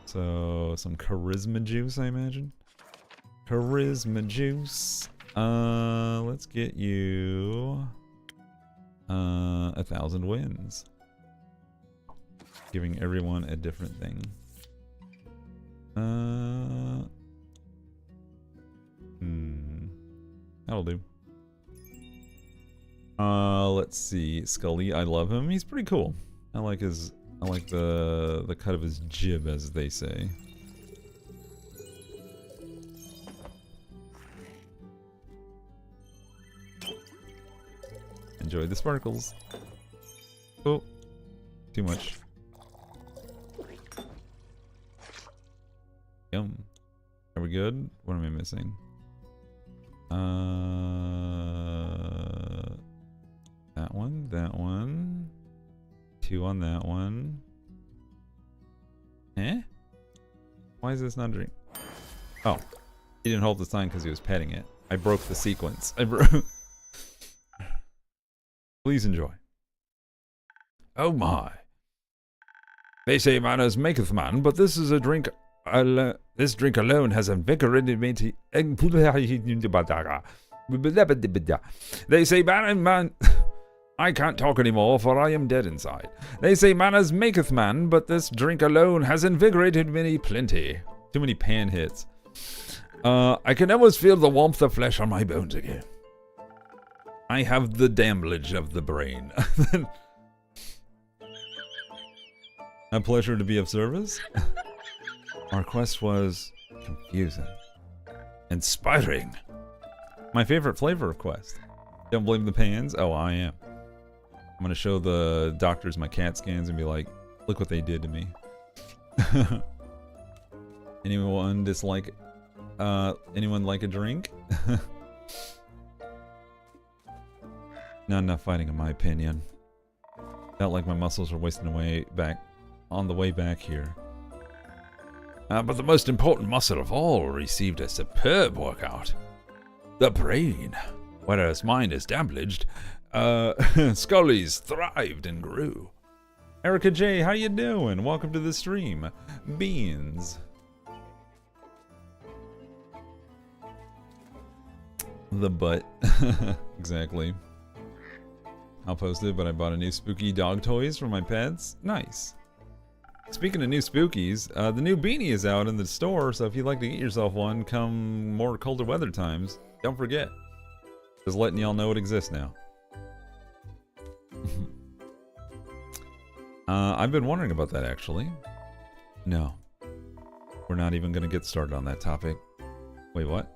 So, some charisma juice, I imagine. Charisma juice. Let's get you 1,000 wins. Giving everyone a different thing. That'll do. Let's see. Scully, I love him. He's pretty cool. I like the cut of his jib, as they say. Enjoy the sparkles. Oh, too much. Yum. Are we good? What am I missing? That one. 2 on that one. Eh? Why is this not drink? Oh. He didn't hold the sign because he was petting it. I broke the sequence. Please enjoy. Oh my. They say manners maketh man, but this is a drink. This drink alone has invigorated me to. They say man. I can't talk anymore, for I am dead inside. They say manners maketh man, but this drink alone has invigorated me plenty. Too many pan hits. I can almost feel the warmth of flesh on my bones again. I have the damage of the brain. A pleasure to be of service. Our quest was confusing. Inspiring. My favorite flavor of quest. Don't blame the pans. Oh, I am. I'm gonna show the doctors my CAT scans and be like, look what they did to me. Anyone dislike? Anyone like a drink? Not enough fighting, in my opinion. Felt like my muscles were wasting away on the way back here. But the most important muscle of all received a superb workout. The brain. Whereas mine is damaged, Scully's thrived and grew. Erica J, how you doing? Welcome to the stream. Beans. The butt. Exactly. I'll post it, but I bought a new spooky dog toys for my pets. Nice. Speaking of new spookies, the new beanie is out in the store, so if you'd like to get yourself one come more colder weather times, don't forget. Just letting y'all know it exists now. I've been wondering about that, actually. No. We're not even going to get started on that topic. Wait, what?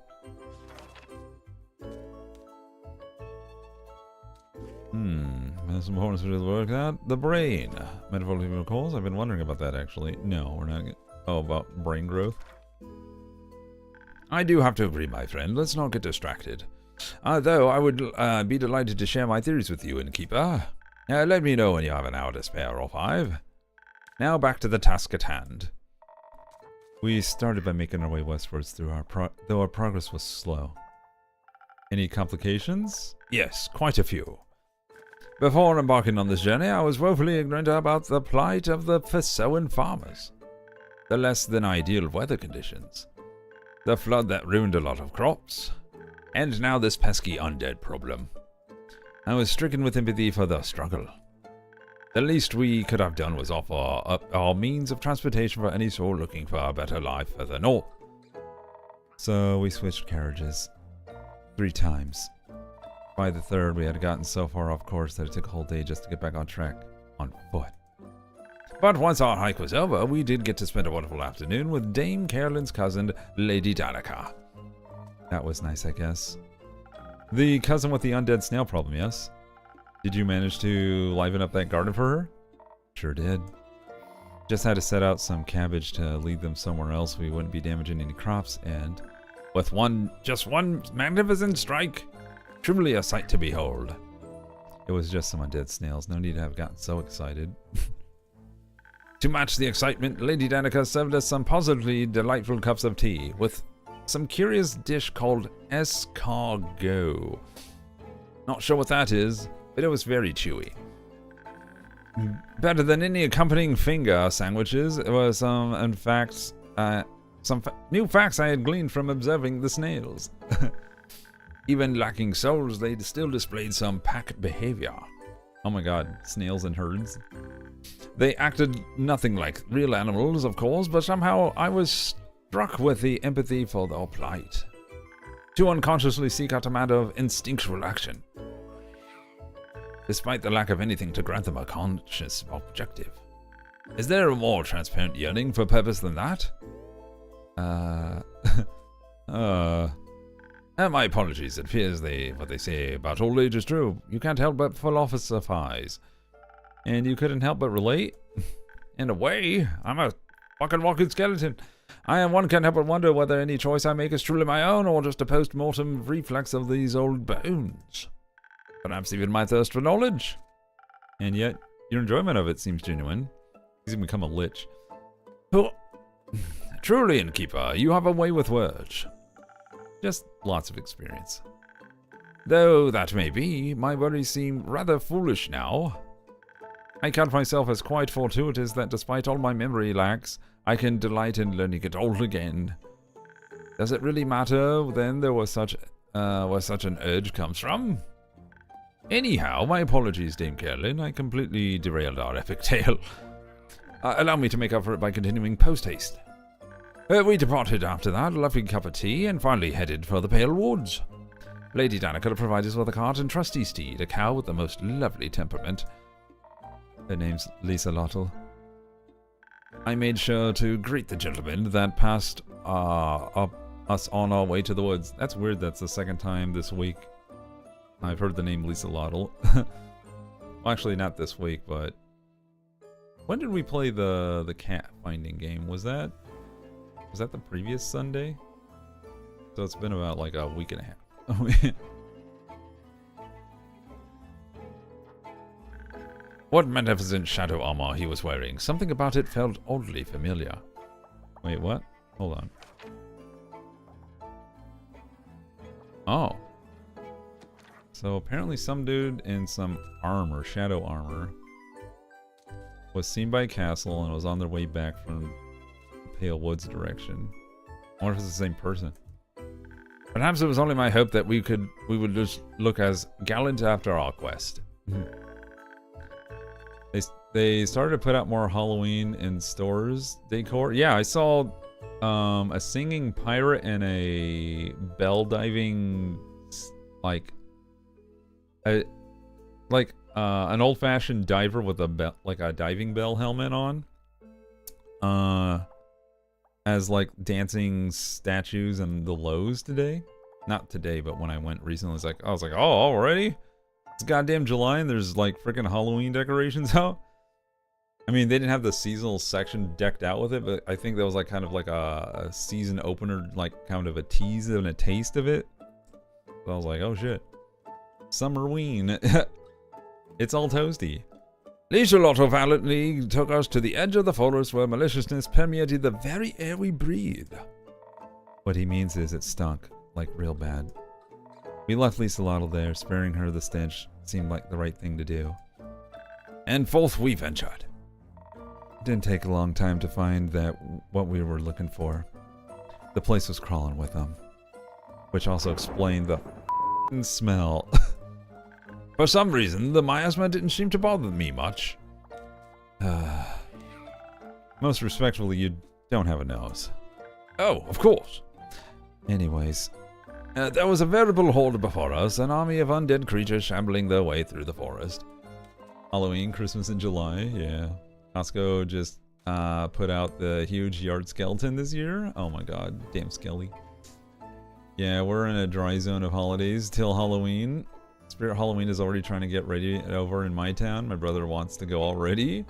That's important to work out. The brain. Metaphorical calls. I've been wondering about that, actually. No, we're not. Oh, about brain growth? I do have to agree, my friend. Let's not get distracted. Though I would be delighted to share my theories with you, Innkeeper. Let me know when you have an hour to spare or 5. Now back to the task at hand. We started by making our way westwards though our progress was slow. Any complications? Yes, quite a few. Before embarking on this journey, I was woefully ignorant about the plight of the Fesoan farmers. The less than ideal weather conditions. The flood that ruined a lot of crops. And now this pesky undead problem. I was stricken with empathy for their struggle. The least we could have done was offer up our means of transportation for any soul looking for a better life further north. So we switched carriages 3 times. By the 3rd, we had gotten so far off course that it took a whole day just to get back on track on foot. But once our hike was over, we did get to spend a wonderful afternoon with Dame Carolyn's cousin, Lady Danica. That was nice, I guess. The cousin with the undead snail problem, yes? Did you manage to liven up that garden for her? Sure did. Just had to set out some cabbage to lead them somewhere else so we wouldn't be damaging any crops, and with just one magnificent strike, truly a sight to behold. It was just some undead snails, no need to have gotten so excited. To match the excitement, Lady Danica served us some positively delightful cups of tea, with some curious dish called escargot. Not sure what that is, but it was very chewy. Better than any accompanying finger sandwiches, it was some new facts I had gleaned from observing the snails. Even lacking souls, they still displayed some pack behavior. Oh my god, snails in herds. They acted nothing like real animals, of course, but somehow I was struck with the empathy for their plight. to unconsciously seek out a matter of instinctual action, despite the lack of anything to grant them a conscious objective. Is there a more transparent yearning for purpose than that? My apologies. It appears what they say about old age is true. You can't help but philosophize. And you couldn't help but relate? In a way, I'm a fucking walking skeleton. One can't help but wonder whether any choice I make is truly my own or just a post-mortem reflex of these old bones. Perhaps even my thirst for knowledge. And yet, your enjoyment of it seems genuine. He's gonna become a lich. Oh, truly, innkeeper, you have a way with words. Just lots of experience. Though that may be, my worries seem rather foolish now. I count myself as quite fortuitous that despite all my memory lacks, I can delight in learning it all again. Does it really matter then where such an urge comes from? Anyhow, my apologies, Dame Carolyn. I completely derailed our epic tale. Allow me to make up for it by continuing post-haste. We departed after that, a lovely cup of tea, and finally headed for the Pale Woods. Lady Diana could have provided us with a cart and trusty steed, a cow with the most lovely temperament. Her name's Lisa Lottle. I made sure to greet the gentleman that passed us on our way to the woods. That's weird. That's the second time this week I've heard the name Lisa Lottle. Well, actually, not this week, but when did we play the cat finding game? Was that the previous Sunday? So it's been about like a week and a half. What magnificent shadow armor he was wearing. Something about it felt oddly familiar. Wait, what? Hold on. Oh. So apparently some dude in some armor, shadow armor, was seen by a castle and was on their way back from the Pale Woods direction. I wonder if it's the same person. Perhaps it was only my hope that we would just look as gallant after our quest. They started to put out more Halloween in stores decor. Yeah, I saw a singing pirate and a bell diving, like an old-fashioned diver with a diving bell helmet on, as like dancing statues in the Lowe's today. Not today, but when I went recently, I was like, oh, already? It's goddamn July and there's like freaking Halloween decorations out. I mean, they didn't have the seasonal section decked out with it, but I think that was like kind of like a season opener, like kind of a tease and a taste of it. So I was like, oh shit. Summerween. It's all toasty. Lisa Lotto valiantly took us to the edge of the forest where maliciousness permeated the very air we breathe. What he means is it stunk, like real bad. We left Lisa Lottle there, sparing her the stench seemed like the right thing to do. And forth we ventured. It didn't take a long time to find what we were looking for. The place was crawling with them. Which also explained the smell. For some reason, the miasma didn't seem to bother me much. Most respectfully, you don't have a nose. Oh, of course. Anyways. There was a veritable horde before us, an army of undead creatures shambling their way through the forest. Halloween, Christmas in July, yeah. Costco just put out the huge yard skeleton this year. Oh my god, damn skelly. Yeah, we're in a dry zone of holidays till Halloween. Spirit Halloween is already trying to get ready over in my town. My brother wants to go already.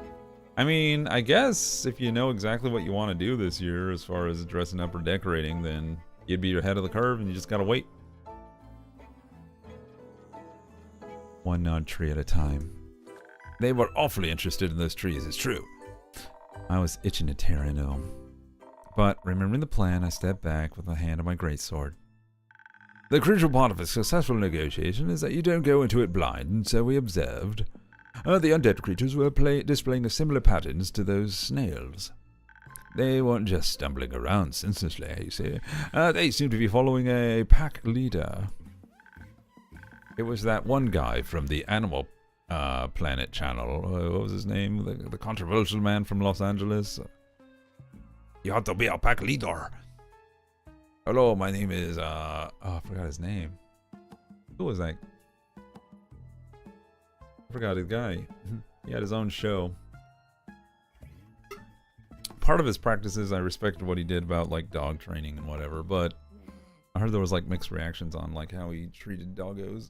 I mean, I guess if you know exactly what you want to do this year as far as dressing up or decorating, then you'd be ahead of the curve and you just gotta wait. One odd tree at a time. They were awfully interested in those trees, it's true. I was itching to tear into them. But remembering the plan, I stepped back with my hand on my greatsword. The crucial part of a successful negotiation is that you don't go into it blind, and so we observed. The undead creatures were displaying similar patterns to those snails. They weren't just stumbling around senselessly, you see. They seemed to be following a pack leader. It was that one guy from the Animal Planet channel. What was his name? The controversial man from Los Angeles. You have to be a pack leader. Hello, my name is, oh, I forgot his name. Who was that? I forgot his guy. He had his own show. Part of his practices, I respected what he did about, like, dog training and whatever, but I heard there was, like, mixed reactions on, like, how he treated doggos.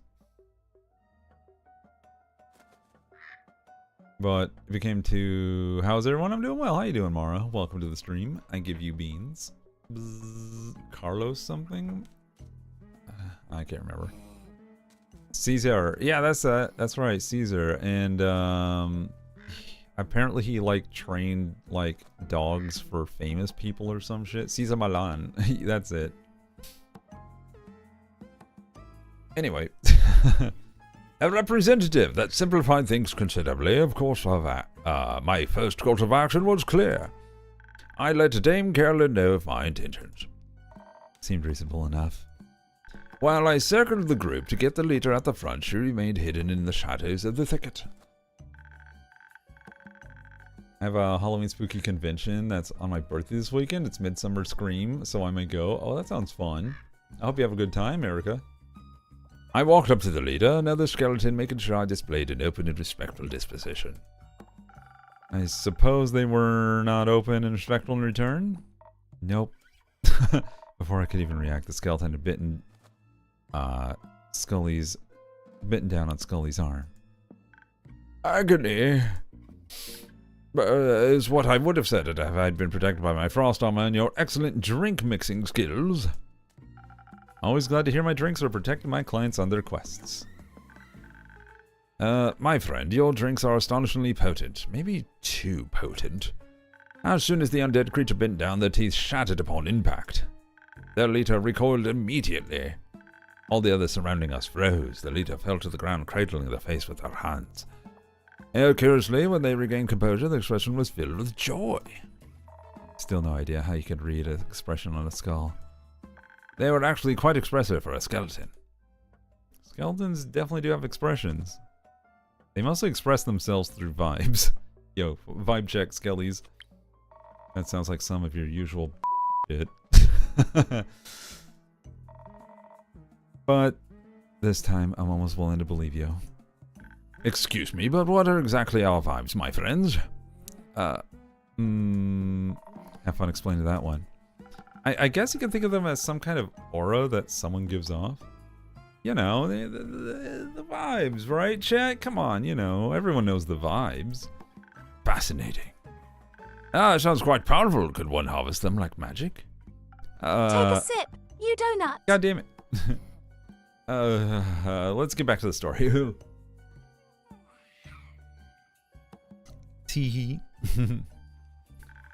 But if it came to, how's everyone? I'm doing well. How you doing, Mara? Welcome to the stream. I give you beans. Bzz, Carlos something? I can't remember. Caesar. Yeah, that's right, Caesar. And apparently he like trained like dogs for famous people or some shit. Caesar Milan. That's it. Anyway. A representative that simplified things considerably. Of course, my first course of action was clear. I let Dame Carolyn know of my intentions. Seemed reasonable enough. While I circled the group to get the leader at the front, she remained hidden in the shadows of the thicket. I have a Halloween spooky convention that's on my birthday this weekend. It's Midsummer Scream, so I may go. Oh, that sounds fun. I hope you have a good time, Erica. I walked up to the leader, another skeleton, making sure I displayed an open and respectful disposition. I suppose they were not open and respectful in return? Nope. Before I could even react, the skeleton had bitten down on Scully's arm. Agony is what I would have said it if I'd been protected by my frost armor and your excellent drink mixing skills. Always glad to hear my drinks are protecting my clients on their quests. My friend, your drinks are astonishingly potent. Maybe too potent. As soon as the undead creature bent down, their teeth shattered upon impact. Their leader recoiled immediately. All the others surrounding us froze. The leader fell to the ground, cradling the face with her hands. Curiously, when they regained composure, the expression was filled with joy. Still no idea how you could read an expression on a skull. They were actually quite expressive for a skeleton. Skeletons definitely do have expressions. They mostly express themselves through vibes. Yo, vibe check, skellies. That sounds like some of your usual shit. But this time, I'm almost willing to believe you. Excuse me, but what are exactly our vibes, my friends? Have fun explaining that one. I guess you can think of them as some kind of aura that someone gives off. You know, the vibes, right, chat? Come on, you know, everyone knows the vibes. Fascinating. It sounds quite powerful. Could one harvest them like magic? Take a sip, you donut. God damn it. Let's get back to the story. Tee.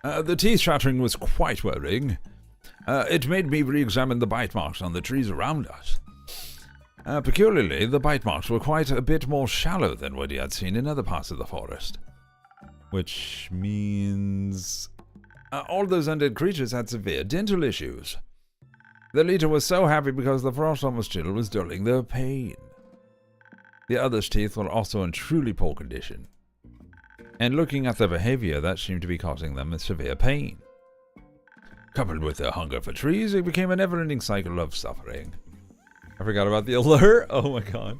The teeth shattering was quite worrying. It made me re-examine the bite marks on the trees around us. Peculiarly, the bite marks were quite a bit more shallow than what he had seen in other parts of the forest. Which means... all those undead creatures had severe dental issues. The leader was so happy because the frost on the chill was dulling their pain. The others' teeth were also in truly poor condition. And looking at their behavior, that seemed to be causing them a severe pain. Coupled with their hunger for trees, it became a never-ending cycle of suffering. I forgot about the alert. Oh my god.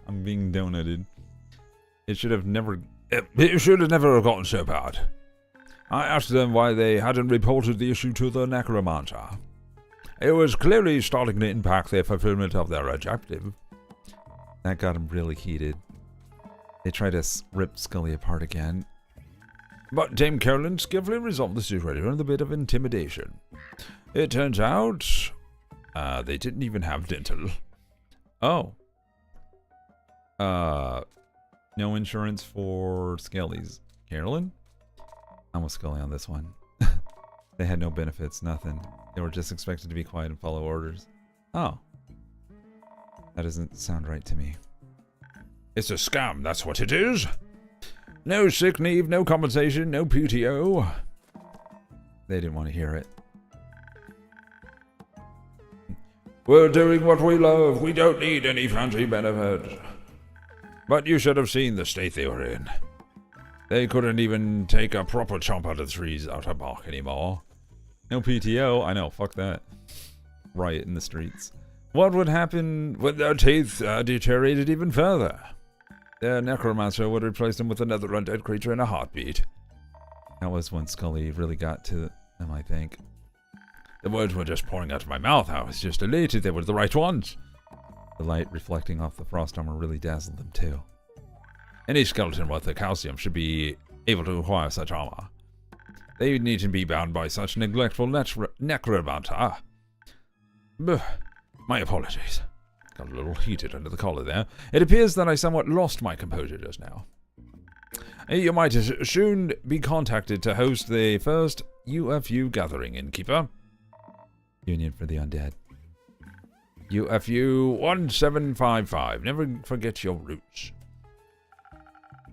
I'm being donated. It should have never... It should have never gotten so bad. I asked them why they hadn't reported the issue to the necromancer. It was clearly starting to impact their fulfillment of their objective. That got him really heated. They tried to rip Scully apart again. But Dame Carolyn skillfully resolved the situation with a bit of intimidation. It turns out, they didn't even have dental. Oh. No insurance for Skellies. Carolyn? I'm with Scully on this one. They had no benefits, nothing. They were just expected to be quiet and follow orders. Oh. That doesn't sound right to me. It's a scam, that's what it is. No sick leave, no compensation, no PTO. They didn't want to hear it. We're doing what we love. We don't need any fancy benefits. But you should have seen the state they were in. They couldn't even take a proper chomp out of trees out of bark anymore. No PTO? I know, fuck that. riot in the streets. What would happen when their teeth deteriorated even further? Their necromancer would replace them with another undead creature in a heartbeat. That was when Scully really got to them, I think. The words were just pouring out of my mouth. I was just elated they were the right ones. The light reflecting off the frost armor really dazzled them too. Any skeleton worth the calcium should be able to acquire such armor. They need to be bound by such neglectful necromancer. My apologies. Got a little heated under the collar there. It appears that I somewhat lost my composure just now. You might soon be contacted to host the first UFU gathering, Innkeeper. Union for the Undead. UFU 1755. Never forget your roots.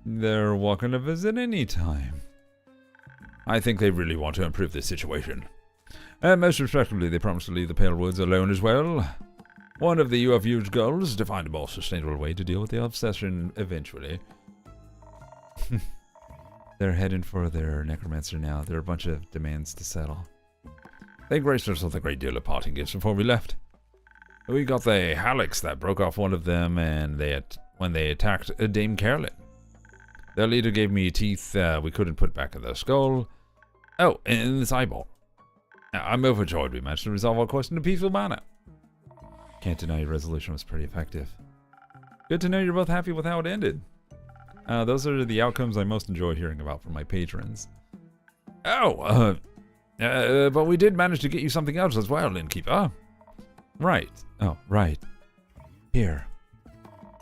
They're welcome to visit any time. I think they really want to improve this situation. And most respectfully, they promise to leave the Pale Woods alone as well. One of the UFU's goals is to find a more sustainable way to deal with the obsession eventually. They're heading for their necromancer now. There are a bunch of demands to settle. They graced us with a great deal of parting gifts before we left. We got the Hallex that broke off one of them and when they attacked Dame Carolyn. Their leader gave me teeth we couldn't put back in the skull. Oh, and this eyeball. I'm overjoyed we managed to resolve our quest in a peaceful manner. Can't deny your resolution was pretty effective. Good to know you're both happy with how it ended. Those are the outcomes I most enjoy hearing about from my patrons. Oh, but we did manage to get you something else as well, Innkeeper. Right. Oh, right. Here.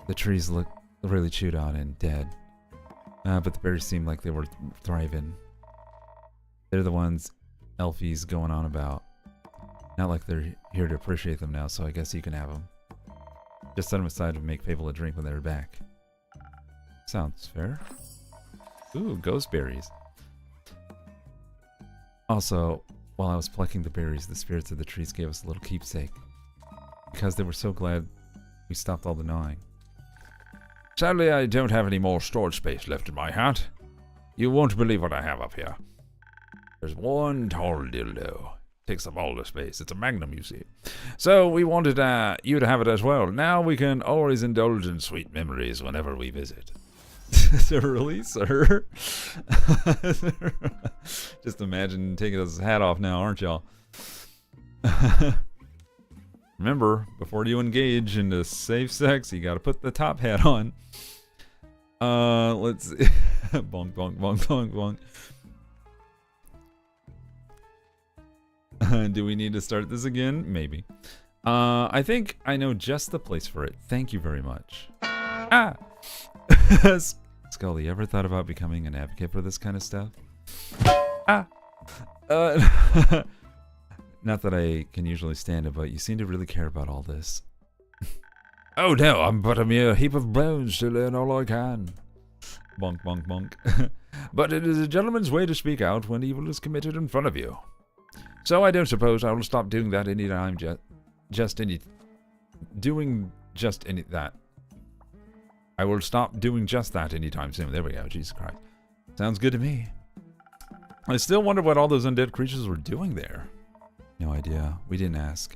The trees look really chewed on and dead. But the berries seem like they were thriving. They're the ones Elfie's going on about. Not like they're here to appreciate them now, so I guess you can have them. Just set them aside to make Fable a drink when they're back. Sounds fair. Ooh, ghost berries. Also, while I was plucking the berries, the spirits of the trees gave us a little keepsake. Because they were so glad we stopped all the gnawing. Sadly, I don't have any more storage space left in my hat. You won't believe what I have up here. There's one tall dildo. Takes up all the space. It's a magnum, you see. So we wanted you to have it as well. Now we can always indulge in sweet memories whenever we visit. Really, sir? Just imagine taking his hat off now, aren't y'all? Remember, before you engage into safe sex, you gotta put the top hat on. Let's see. Bonk, bonk, bonk, bonk, bonk. Do we need to start this again? Maybe. I think I know just the place for it. Thank you very much. Ah! Scully, ever thought about becoming an advocate for this kind of stuff? Ah! Not that I can usually stand it, but you seem to really care about all this. Oh no, I'm but a mere heap of bones to learn all I can. Bonk, bonk, bonk. But it is a gentleman's way to speak out when evil is committed in front of you. So I don't suppose I will stop doing that anytime I will stop doing just that anytime soon. There we go, Jesus Christ. Sounds good to me. I still wonder what all those undead creatures were doing there. No idea. We didn't ask.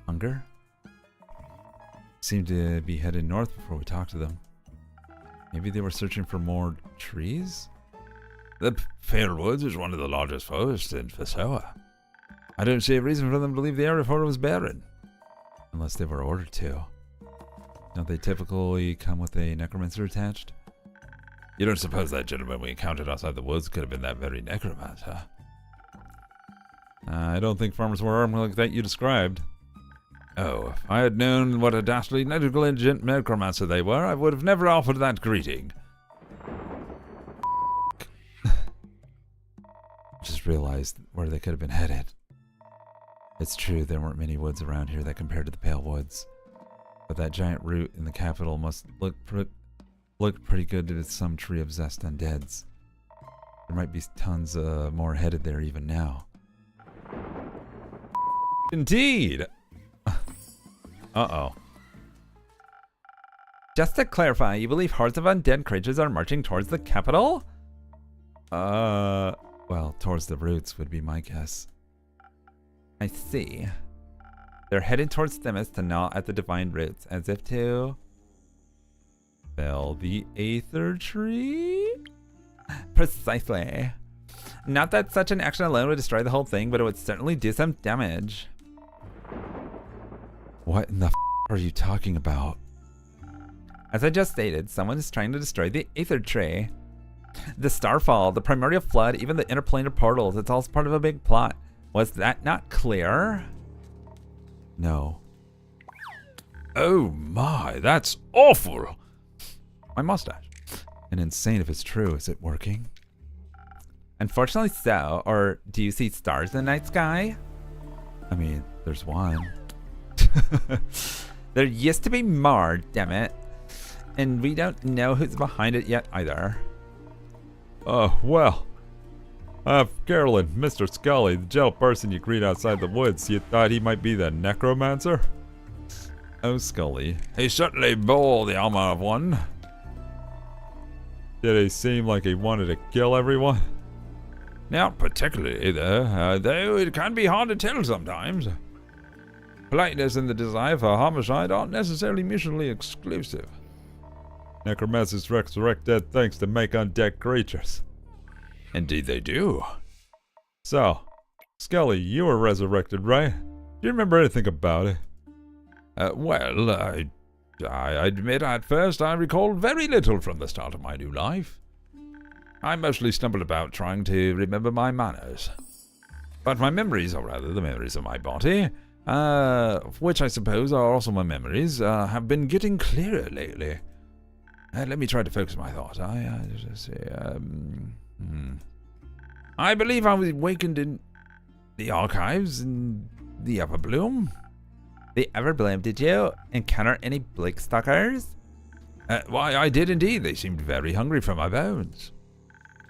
Hunger? Seemed to be headed north before we talked to them. Maybe they were searching for more trees? The Pale Woods is one of the largest forests in Fasoa. I don't see a reason for them to leave the area before it was barren. Unless they were ordered to. Don't they typically come with a necromancer attached? You don't suppose that gentleman we encountered outside the woods could have been that very necromancer? I don't think farmers were armed like that you described. Oh, if I had known what a dastardly negligent necromancer they were, I would have never offered that greeting. Just realized where they could have been headed. It's true, there weren't many woods around here that compared to the Pale Woods. But that giant root in the capital must look pretty good with some tree-obsessed undeads. There might be tons more headed there even now. Indeed! Uh-oh. Just to clarify, you believe hordes of undead creatures are marching towards the capital? Well, towards the roots would be my guess. I see. They're heading towards Themis to gnaw at the divine roots, as if to fell the Aether Tree? Precisely. Not that such an action alone would destroy the whole thing, but it would certainly do some damage. What in the are you talking about? As I just stated, someone is trying to destroy the Aether Tree. The Starfall, the Primordial Flood, even the interplanar portals, it's all part of a big plot. Was that not clear? No. Oh my, that's awful! My mustache. And insane if it's true. Is it working? Unfortunately so. Or do you see stars in the night sky? I mean, there's one. There used to be more, damn it. And we don't know who's behind it yet either. Oh, well. Carolyn, Mr. Scully, the gel person you greet outside the woods, you thought he might be the necromancer? Oh, Scully. He certainly bore the armor of one. Did he seem like he wanted to kill everyone? Not particularly, though it can be hard to tell sometimes. Politeness and the desire for homicide aren't necessarily mutually exclusive. Necromancers resurrect dead things to make undead creatures. Indeed they do. So, Scully, you were resurrected, right? Do you remember anything about it? Well, I admit at first I recalled very little from the start of my new life. I mostly stumbled about trying to remember my manners. But my memories, or rather the memories of my body, which I suppose are also my memories, have been getting clearer lately. Let me try to focus my thoughts. I believe I was awakened in the archives in the Upper Bloom. The Everbloom, did you encounter any Blake Stalkers? Why, I did indeed. They seemed very hungry for my bones.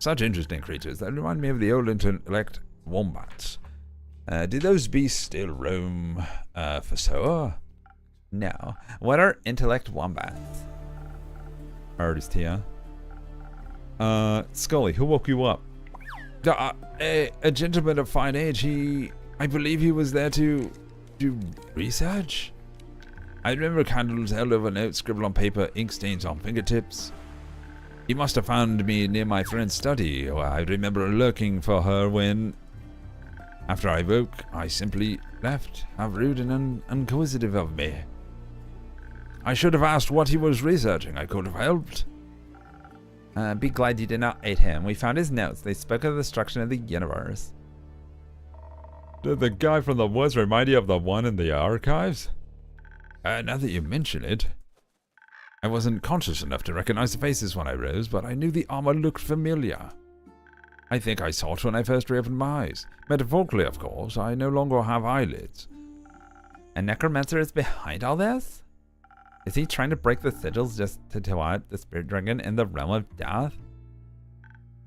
Such interesting creatures that remind me of the old intellect wombats. Do those beasts still roam for Soa? No. What are intellect wombats? Artist here. Scully, who woke you up? A gentleman of fine age. I believe he was there to do research. I remember candles held over notes, scribbled on paper, ink stains on fingertips. He must have found me near my friend's study. I remember lurking for her when, after I woke, I simply left. How rude and inquisitive of me. I should have asked what he was researching. I could have helped. Be glad you did not aid him. We found his notes. They spoke of the destruction of the universe. Did the guy from the woods remind you of the one in the archives? Now that you mention it, I wasn't conscious enough to recognize the faces when I rose, but I knew the armor looked familiar. I think I saw it when I first reopened my eyes. Metaphorically, of course. I no longer have eyelids. A necromancer is behind all this? Is he trying to break the sigils just to thwart the spirit dragon in the realm of death?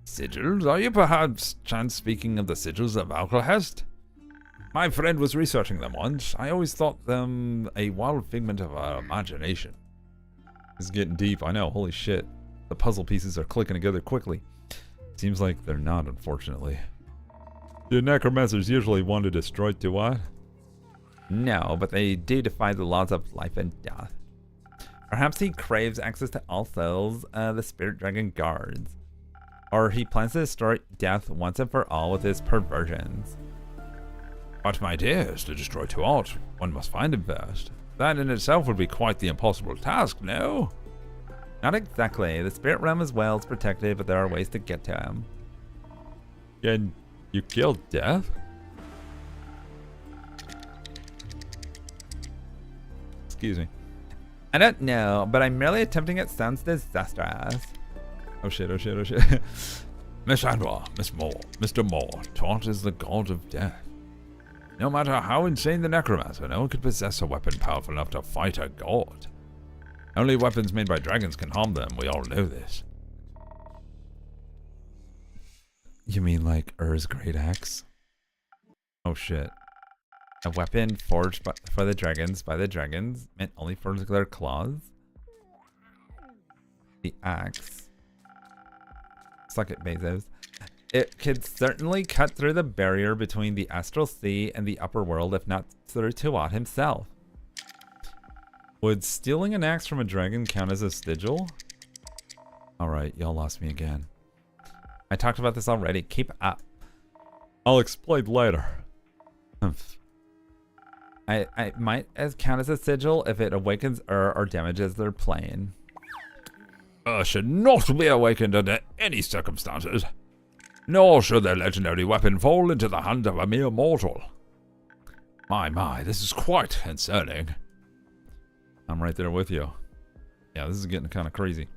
Sigils? Are you perhaps chance speaking of the sigils of Alcahest? My friend was researching them once. I always thought them a wild figment of our imagination. This is getting deep, I know, holy shit. The puzzle pieces are clicking together quickly. Seems like they're not, unfortunately. Do necromancers usually want to destroy Tuat? No, but they do defy the laws of life and death. Perhaps he craves access to all souls the spirit dragon guards. Or he plans to destroy death once and for all with his perversions. But my dear, to destroy Tuat, one must find him first. That in itself would be quite the impossible task, no? Not exactly. The spirit realm as well is protected, but there are ways to get to him. Can you kill death? Excuse me. I don't know, but I'm merely attempting it sounds disastrous. Oh shit, oh shit, oh shit. Miss Anwar, Miss Moore, Mr. Moore, Tuat is the god of death. No matter how insane the necromancer, no one could possess a weapon powerful enough to fight a god. Only weapons made by dragons can harm them, we all know this. You mean like Ur's great axe? Oh shit. A weapon forged for the dragons by the dragons, meant only for their claws? The axe. Suck it, Bezos. It could certainly cut through the barrier between the astral sea and the upper world, if not through Tuat himself. Would stealing an axe from a dragon count as a sigil? Alright, y'all lost me again. I talked about this already. Keep up. I'll explain later. I might count as a sigil if it awakens or damages their plane. Should not be awakened under any circumstances. Nor should their legendary weapon fall into the hand of a mere mortal. My, this is quite concerning. I'm right there with you. Yeah, this is getting kind of crazy.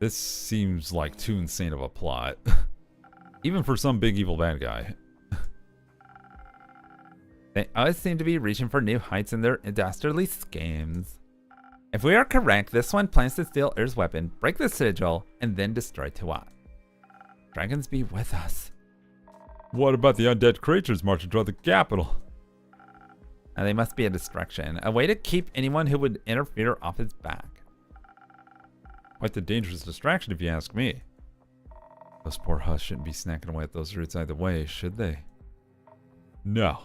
This seems like too insane of a plot. Even for some big evil bad guy. They always seem to be reaching for new heights in their dastardly schemes. If we are correct, this one plans to steal Ur's weapon, break the sigil, and then destroy Tuat. Dragons be with us. What about the undead creatures marching toward the capital? And they must be a distraction, a way to keep anyone who would interfere off his back. Quite the dangerous distraction if you ask me. Those poor husks shouldn't be snacking away at those roots either way, should they? No.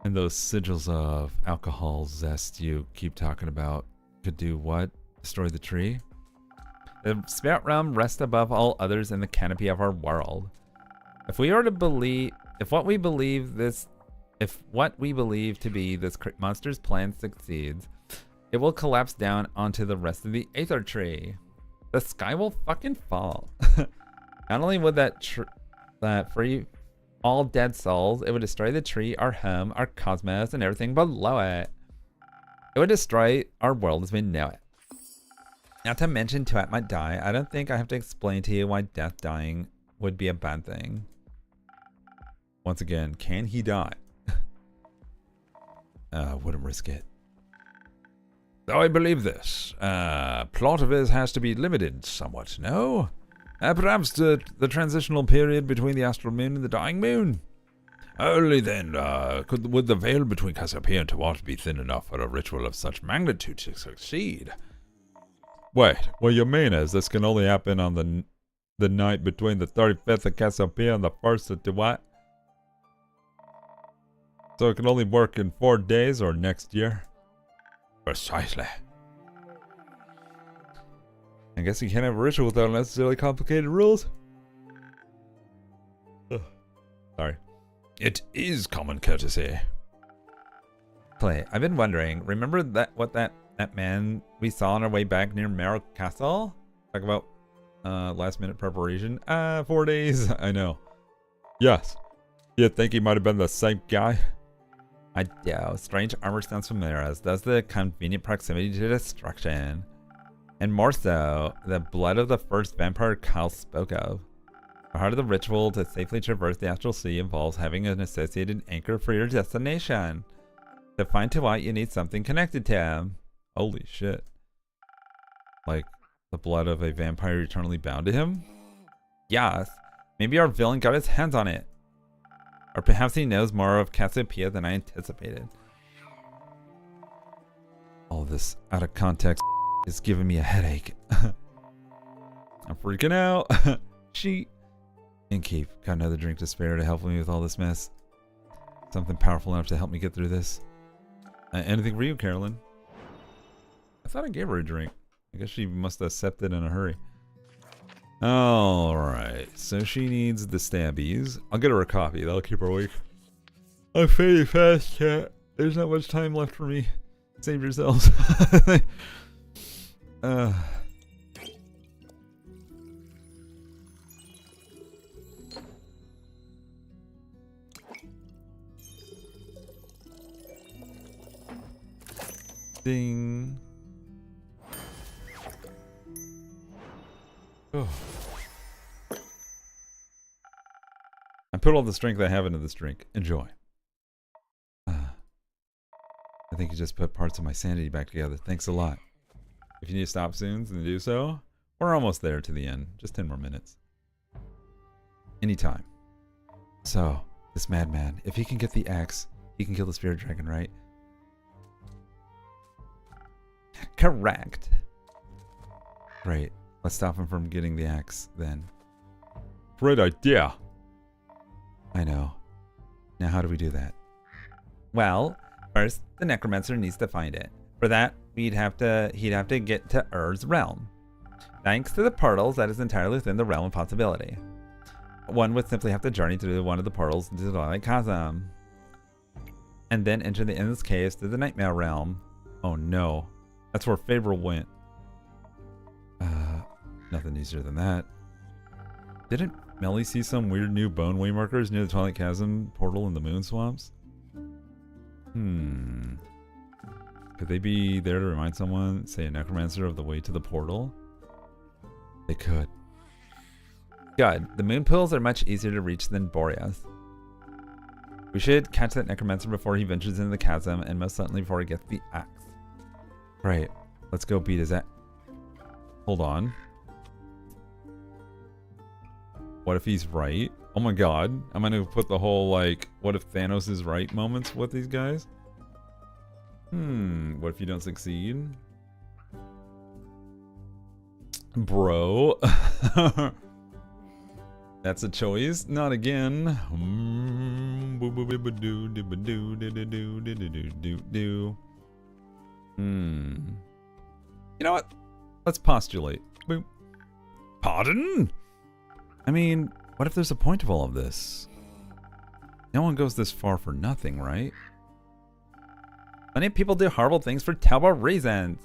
And those sigils of alcohol zest you keep talking about could do what? Destroy the tree? The spirit realm rests above all others in the canopy of our world. If what we believe to be this monster's plan succeeds, it will collapse down onto the rest of the Aether Tree. The sky will fucking fall. Not only would that free all dead souls, it would destroy the tree, our home, our cosmos, and everything below it. It would destroy our world as we know it. Not to mention Tuat might die. I don't think I have to explain to you why death dying would be a bad thing. Once again, can he die? Wouldn't risk it. Though I believe this, plot of his has to be limited somewhat, no? Perhaps the transitional period between the astral moon and the dying moon. Only then would the veil between Cassiopeia and Tuat be thin enough for a ritual of such magnitude to succeed. Wait, what you mean is this can only happen on the night between the 35th of Cassiopeia and the 1st of Tuat? So it can only work in 4 days or next year? Precisely. I guess you can't have a ritual without unnecessarily complicated rules. Ugh. Sorry. It is common courtesy. Play. I've been wondering, remember that man we saw on our way back near Merrill Castle? Talk about last minute preparation. 4 days. I know. Yes. You think he might have been the same guy? I do. Strange armor sounds familiar, as does the convenient proximity to destruction. And more so, the blood of the first vampire Kyle spoke of. Part of the ritual to safely traverse the astral sea involves having an associated anchor for your destination. To find Tuat, you need something connected to him. Holy shit. Like the blood of a vampire eternally bound to him? Yes. Maybe our villain got his hands on it. Or perhaps he knows more of Cassiopeia than I anticipated. All this out of context is giving me a headache. I'm freaking out. Innkeep, got another drink to spare to help me with all this mess? Something powerful enough to help me get through this? Anything for you, Carolyn? I thought I gave her a drink. I guess she must have accepted in a hurry. Alright, so she needs the stabbies. I'll get her a coffee, that'll keep her awake. I'm fading fast, chat. There's not much time left for me. Save yourselves. Ding. Oh. I put all the strength I have into this drink. Enjoy. I think you just put parts of my sanity back together. Thanks a lot. If you need to stop soon, then do so. We're almost there to the end. Just 10 more minutes. Anytime. So, this madman, if he can get the axe, he can kill the spirit dragon, right? Correct. Great. Let's stop him from getting the axe, then. Great idea. I know. Now how do we do that? Well, first, the necromancer needs to find it. For that, he'd have to get to Ur's realm. Thanks to the portals, that is entirely within the realm of possibility. One would simply have to journey through one of the portals into the Twilight Chasm, and then enter the endless caves to the Nightmare realm. Oh no. That's where Faber went. Nothing easier than that. Didn't Melly see some weird new bone way markers near the Twilight Chasm portal in the Moon Swamps? Could they be there to remind someone, say a necromancer, of the way to the portal? They could. Good. The moon pools are much easier to reach than Boreas. We should catch that necromancer before he ventures into the chasm, and most certainly before he gets the axe. Right. Let's go beat his axe. Hold on. What if he's right? Oh my god. I'm gonna put the whole, like, what if Thanos is right moments with these guys? What if you don't succeed? Bro. That's a choice. Not again. You know what? Let's postulate. Boop. Pardon? I mean, what if there's a point of all of this? No one goes this far for nothing, right? Plenty of people do horrible things for terrible reasons.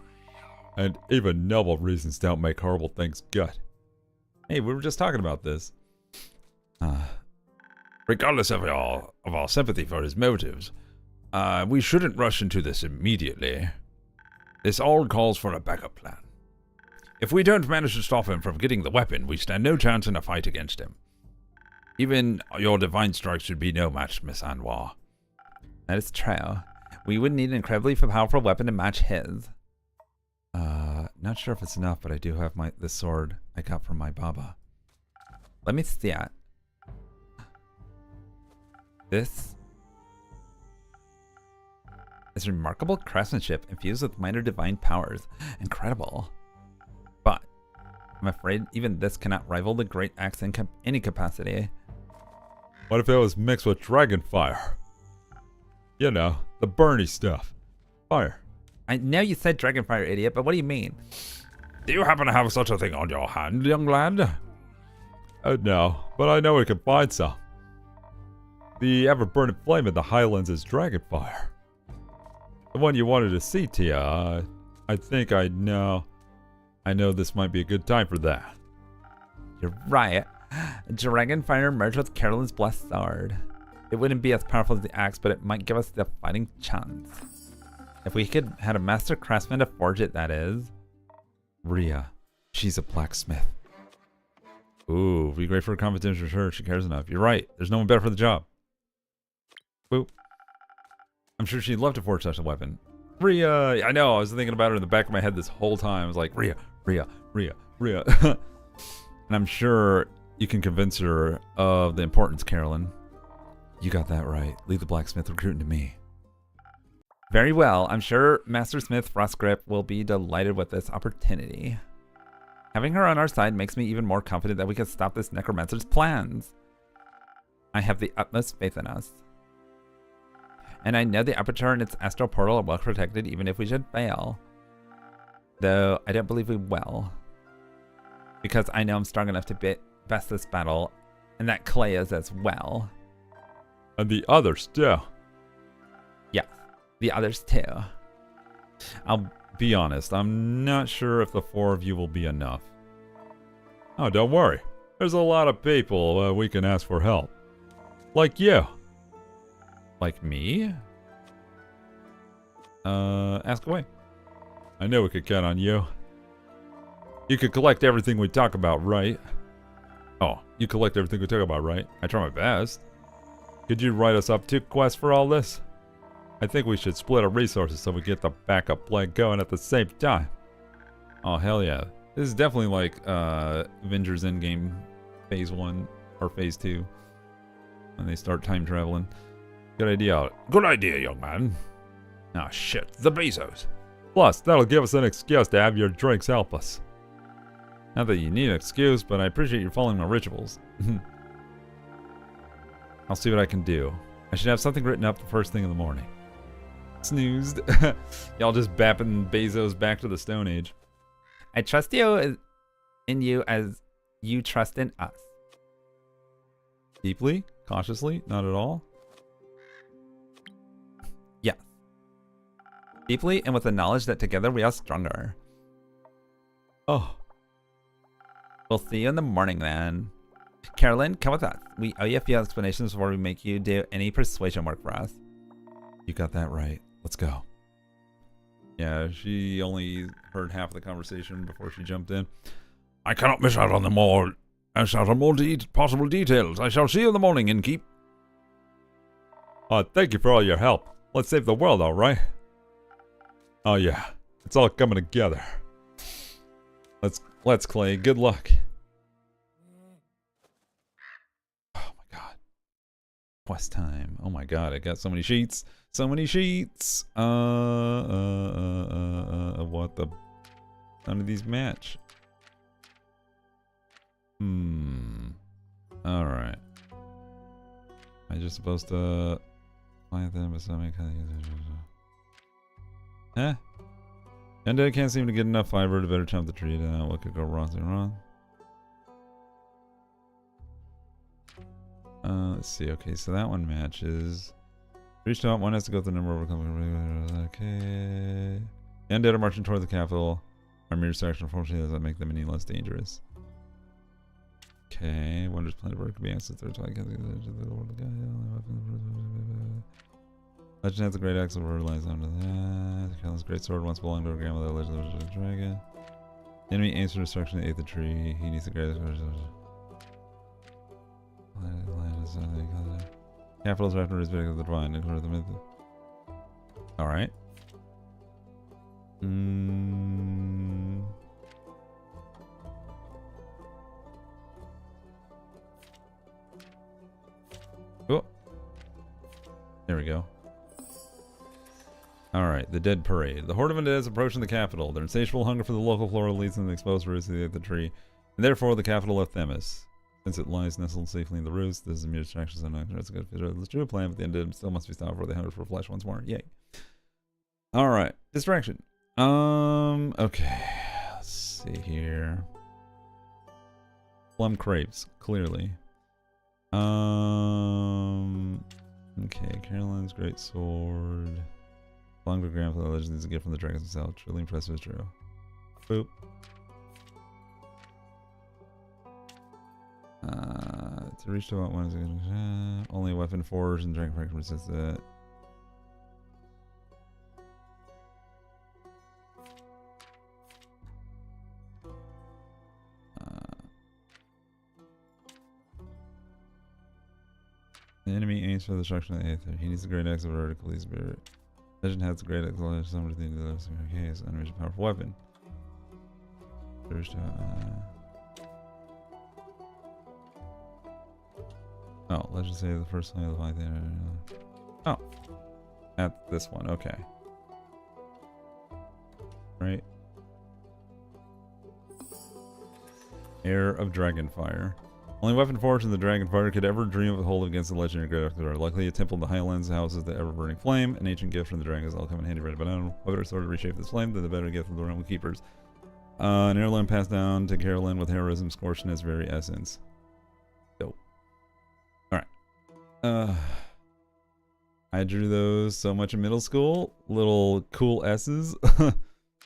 And even noble reasons don't make horrible things good. Hey, we were just talking about this. Regardless of our sympathy for his motives, we shouldn't rush into this immediately. This all calls for a backup plan. If we don't manage to stop him from getting the weapon, we stand no chance in a fight against him. Even your divine strike should be no match, Miss Anwar. That is true. We would need an incredibly powerful weapon to match his. Not sure if it's enough, but I do have this sword I got from my Baba. Let me see it. This is remarkable craftsmanship infused with minor divine powers. Incredible. But I'm afraid even this cannot rival the great axe in any capacity. What if it was mixed with dragon fire? You know, the burny stuff. Fire. I know you said dragonfire, idiot, but what do you mean? Do you happen to have such a thing on your hand, young lad? No, but I know we can find some. The ever-burning flame in the Highlands is dragonfire. The one you wanted to see, Tia. I think I know this might be a good time for that. You're right. Dragonfire merged with Carolyn's blessed sword. It wouldn't be as powerful as the axe, but it might give us the fighting chance. If we could had a master craftsman to forge it, that is. Rhea. She's a blacksmith. Ooh, be great for a competition with her. She cares enough. You're right. There's no one better for the job. Boop. I'm sure she'd love to forge such a weapon. Rhea. I know. I was thinking about her in the back of my head this whole time. I was like, Rhea, Rhea, Rhea, Rhea. And I'm sure you can convince her of the importance, Carolyn. You got that right. Leave the blacksmith recruiting to me. Very well. I'm sure Master Smith Frostgrip will be delighted with this opportunity. Having her on our side makes me even more confident that we can stop this necromancer's plans. I have the utmost faith in us. And I know the aperture and its astral portal are well protected even if we should fail. Though I don't believe we will. Because I know I'm strong enough to best this battle, and that Clay is as well. And the others too. Yes, the others too. I'll be honest, I'm not sure if the four of you will be enough. Oh, don't worry. There's a lot of people we can ask for help. Like you. Like me? Ask away. I know we could count on you. You could collect everything we talk about, right? Oh, you collect everything we talk about, right? I try my best. Could you write us up 2 quests for all this? I think we should split our resources so we get the backup plan going at the same time. Oh, hell yeah. This is definitely like Avengers Endgame Phase 1 or Phase 2. When they start time traveling. Good idea. Good idea, young man. Ah, shit. The Bezos. Plus, that'll give us an excuse to have your drinks help us. Not that you need an excuse, but I appreciate you following my rituals. I'll see what I can do. I should have something written up the first thing in the morning. Snoozed. Y'all just bapping Bezos back to the Stone Age. I trust you in you as you trust in us. Deeply? Cautiously? Not at all? Yes. Deeply and with the knowledge that together we are stronger. Oh. We'll see you in the morning then. Carolyn, come with us. We owe you a few explanations before we make you do any persuasion work for us. You got that right. Let's go. Yeah, she only heard half of the conversation before she jumped in. I cannot miss out on them all. Miss out on more possible details. I shall see you in the morning, innkeep. Thank you for all your help. Let's save the world, all right? Oh yeah, it's all coming together. Let's Clay. Good luck. Oh my god. Quest time. Oh my god, I got so many sheets. So many sheets. What the? None of these match. Alright. Am I just supposed to plant them with something kind of... Eh? And I can't seem to get enough fiber to better chop the tree down. What could go wrong? Let's see. Okay, so that one matches. Reached out. One has to go through the number of okay. Undead are marching toward the capital. Our mere section unfortunately doesn't make them any less dangerous. Okay, Wonders Planet Bird could be answered third time. Legend has a great axe over lies under that. Kellen's great sword once belonged to her grandmother. Legend of the dragon. The enemy aims for destruction and ate the tree. He needs the great capitals after his big of the divine. Alright. Oh. There we go. Alright, the Dead Parade. The horde of undead is approaching the capital. Their insatiable hunger for the local flora leads them to expose roots of the tree, and therefore the capital of Themis. Since it lies nestled safely in the roots, this is a mere distraction, so not it's a good fit of the true plan, but the undead still must be stopped before they hunger for flesh once more. Yay. Alright, distraction. Okay. Let's see here. Plum crepes, clearly. Okay, Caroline's great sword. Longer grandfather legend is a gift from the dragons himself. Truly impressive, true. Boop. To reach to what one is only a weapon forged and dragon practice resists it. The enemy aims for the destruction of the Aether. He needs the great axe of vertical spirit. Legend has the great axe of summer thing to okay, it's an unreached powerful weapon. Oh, legend say the first line of the fight thing. Oh. At this one, okay. Right. Heir of Dragonfire. Only weapon forged in the Dragonfire could ever dream of holding against the legendary Great Octor. Luckily, a temple in the Highlands houses the ever-burning flame, an ancient gift from the dragons that'll come in handy right about now. A better sword to reshape this flame than the better gift from the realm of keepers. An heirloom passed down to Carolyn with heroism scorched in its very essence. Dope. Alright. I drew those so much in middle school. Little cool S's.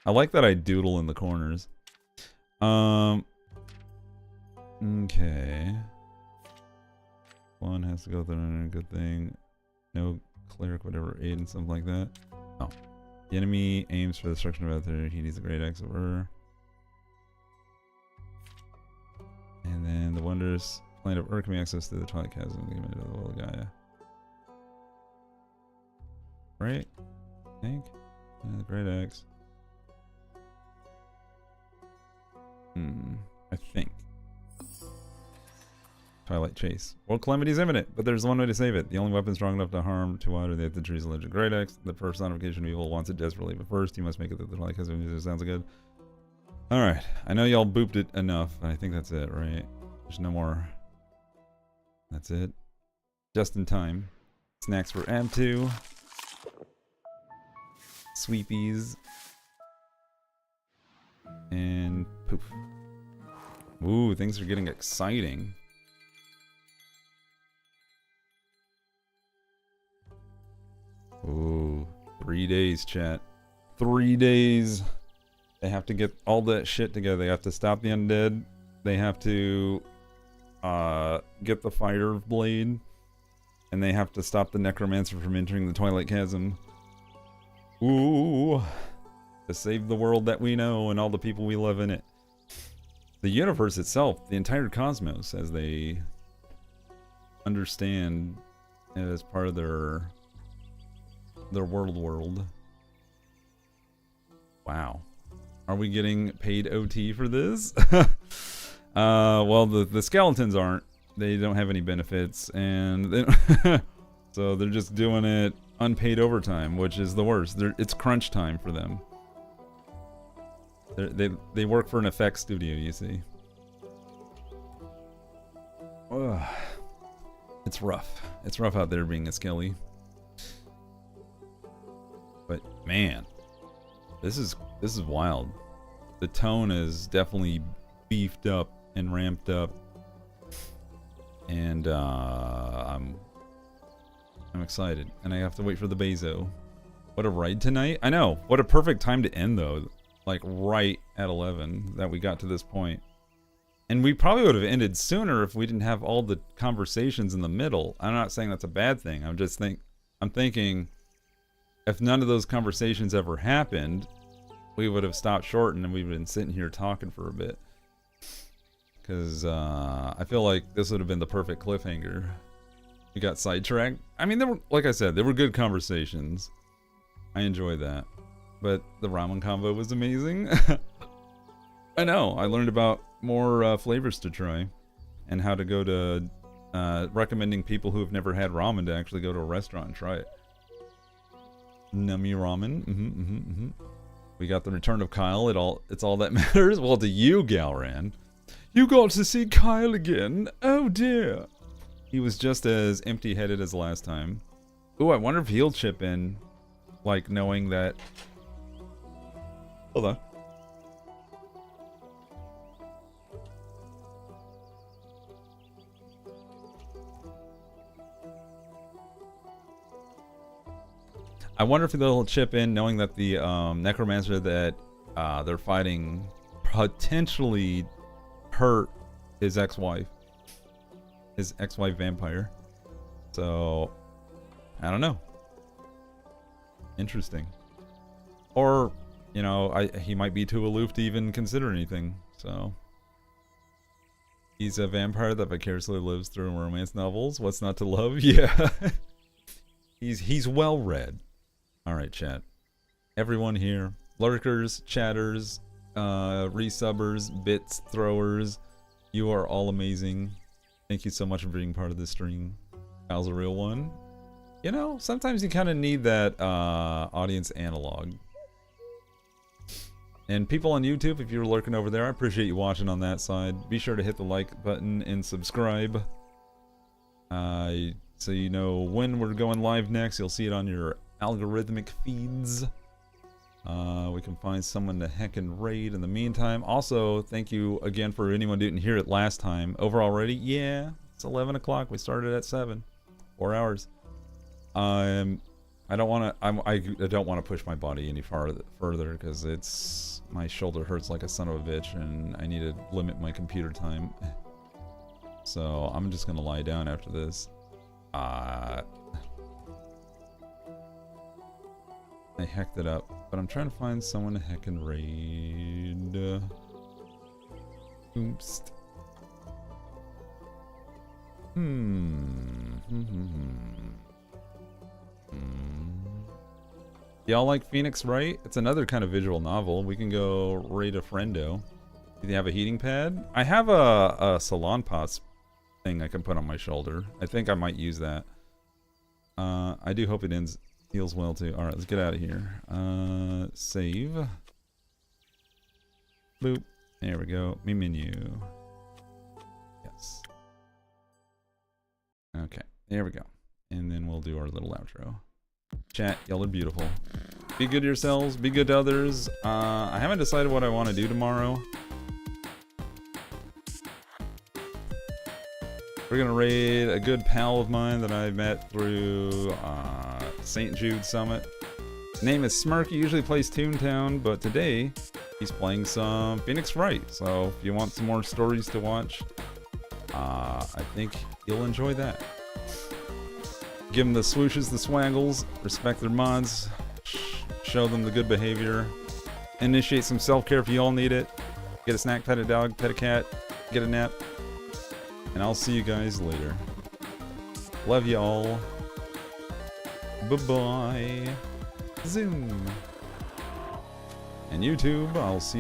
I like that I doodle in the corners. Okay. One has to go through a good thing. No cleric, whatever, aid and something like that. Oh. The enemy aims for the destruction of Ether. He needs a great axe over. And then the wondrous planet of Urk access to the Twilight Chasm. Leave to the world of Gaia. Right? I think. The great axe. I think. Twilight Chase. World calamity is imminent, but there's one way to save it. The only weapon strong enough to harm to water the tree's alleged great axe. The personification of evil wants it desperately, but first you must make it that the Twilight Chasm sounds good. Alright, I know y'all booped it enough, but I think that's it, right? There's no more. That's it. Just in time. Snacks for Ab2. Sweepies. And poof. Ooh, things are getting exciting. Ooh, 3 days, chat. 3 days. They have to get all that shit together. They have to stop the undead. They have to get the fire blade. And they have to stop the necromancer from entering the Twilight Chasm. Ooh. To save the world that we know and all the people we love in it. The universe itself, the entire cosmos, as they understand as part of their world. Wow. Are we getting paid OT for this? Well, the skeletons aren't. They don't have any benefits, and they so they're just doing it unpaid overtime, which is the worst. It's crunch time for them. They work for an effects studio, you see. Ugh. It's rough. It's rough out there being a skelly. But man, this is wild. The tone is definitely beefed up and ramped up, and I'm excited. And I have to wait for the Bezo. What a ride tonight! I know. What a perfect time to end though. Like right at 11 that we got to this point. And we probably would have ended sooner if we didn't have all the conversations in the middle. I'm not saying that's a bad thing. I'm thinking if none of those conversations ever happened, we would have stopped short and we've been sitting here talking for a bit. Because I feel like this would have been the perfect cliffhanger. We got sidetracked. I mean, like I said, they were good conversations. I enjoyed that. But the ramen combo was amazing. I know. I learned about more flavors to try. And how to go to... recommending people who have never had ramen to actually go to a restaurant and try it. Nummy ramen. We got the return of Kyle. It's all that matters. Well, to you, Galran. You got to see Kyle again. Oh, dear. He was just as empty-headed as last time. Ooh, I wonder if he'll chip in. Like, knowing that... Hold on. I wonder if they'll chip in knowing that the necromancer that they're fighting potentially hurt his ex-wife. His ex-wife vampire. So, I don't know. Interesting. Or, you know, he might be too aloof to even consider anything, so. He's a vampire that vicariously lives through romance novels. What's not to love? Yeah. He's well read. Alright, chat. Everyone here. Lurkers, chatters, resubbers, bits, throwers. You are all amazing. Thank you so much for being part of this stream. Kyle's a real one. You know, sometimes you kind of need that audience analog. And people on YouTube, if you're lurking over there, I appreciate you watching on that side. Be sure to hit the like button and subscribe. So you know when we're going live next. You'll see it on your algorithmic feeds. We can find someone to heckin' raid in the meantime. Also, thank you again for anyone who didn't hear it last time. Over already? Yeah, it's 11 o'clock. We started at 7. 4 hours. I don't want to push my body any further because it's my shoulder hurts like a son of a bitch and I need to limit my computer time. So I'm just gonna lie down after this. I hecked it up, but I'm trying to find someone to heckin' raid. Oops. Y'all like Phoenix Wright? It's another kind of visual novel. We can go raid a friendo. Do you have a heating pad? I have a salon pots thing I can put on my shoulder. I think I might use that. I do hope it heals well too. Alright, let's get out of here. Save. Boop. There we go. Me menu. Yes. Okay. There we go. And then we'll do our little outro. Chat, y'all are beautiful. Be good to yourselves. Be good to others. I haven't decided what I want to do tomorrow. We're gonna raid a good pal of mine that I met through St. Jude Summit. His name is Smirk. He usually plays Toontown, but today he's playing some Phoenix Wright. So if you want some more stories to watch, I think you'll enjoy that. Give them the swooshes, the swaggles, respect their mods, show them the good behavior, initiate some self-care if you all need it. Get a snack, pet a dog, pet a cat, get a nap. And I'll see you guys later. Love you all. Bye-bye. Zoom. And YouTube, I'll see you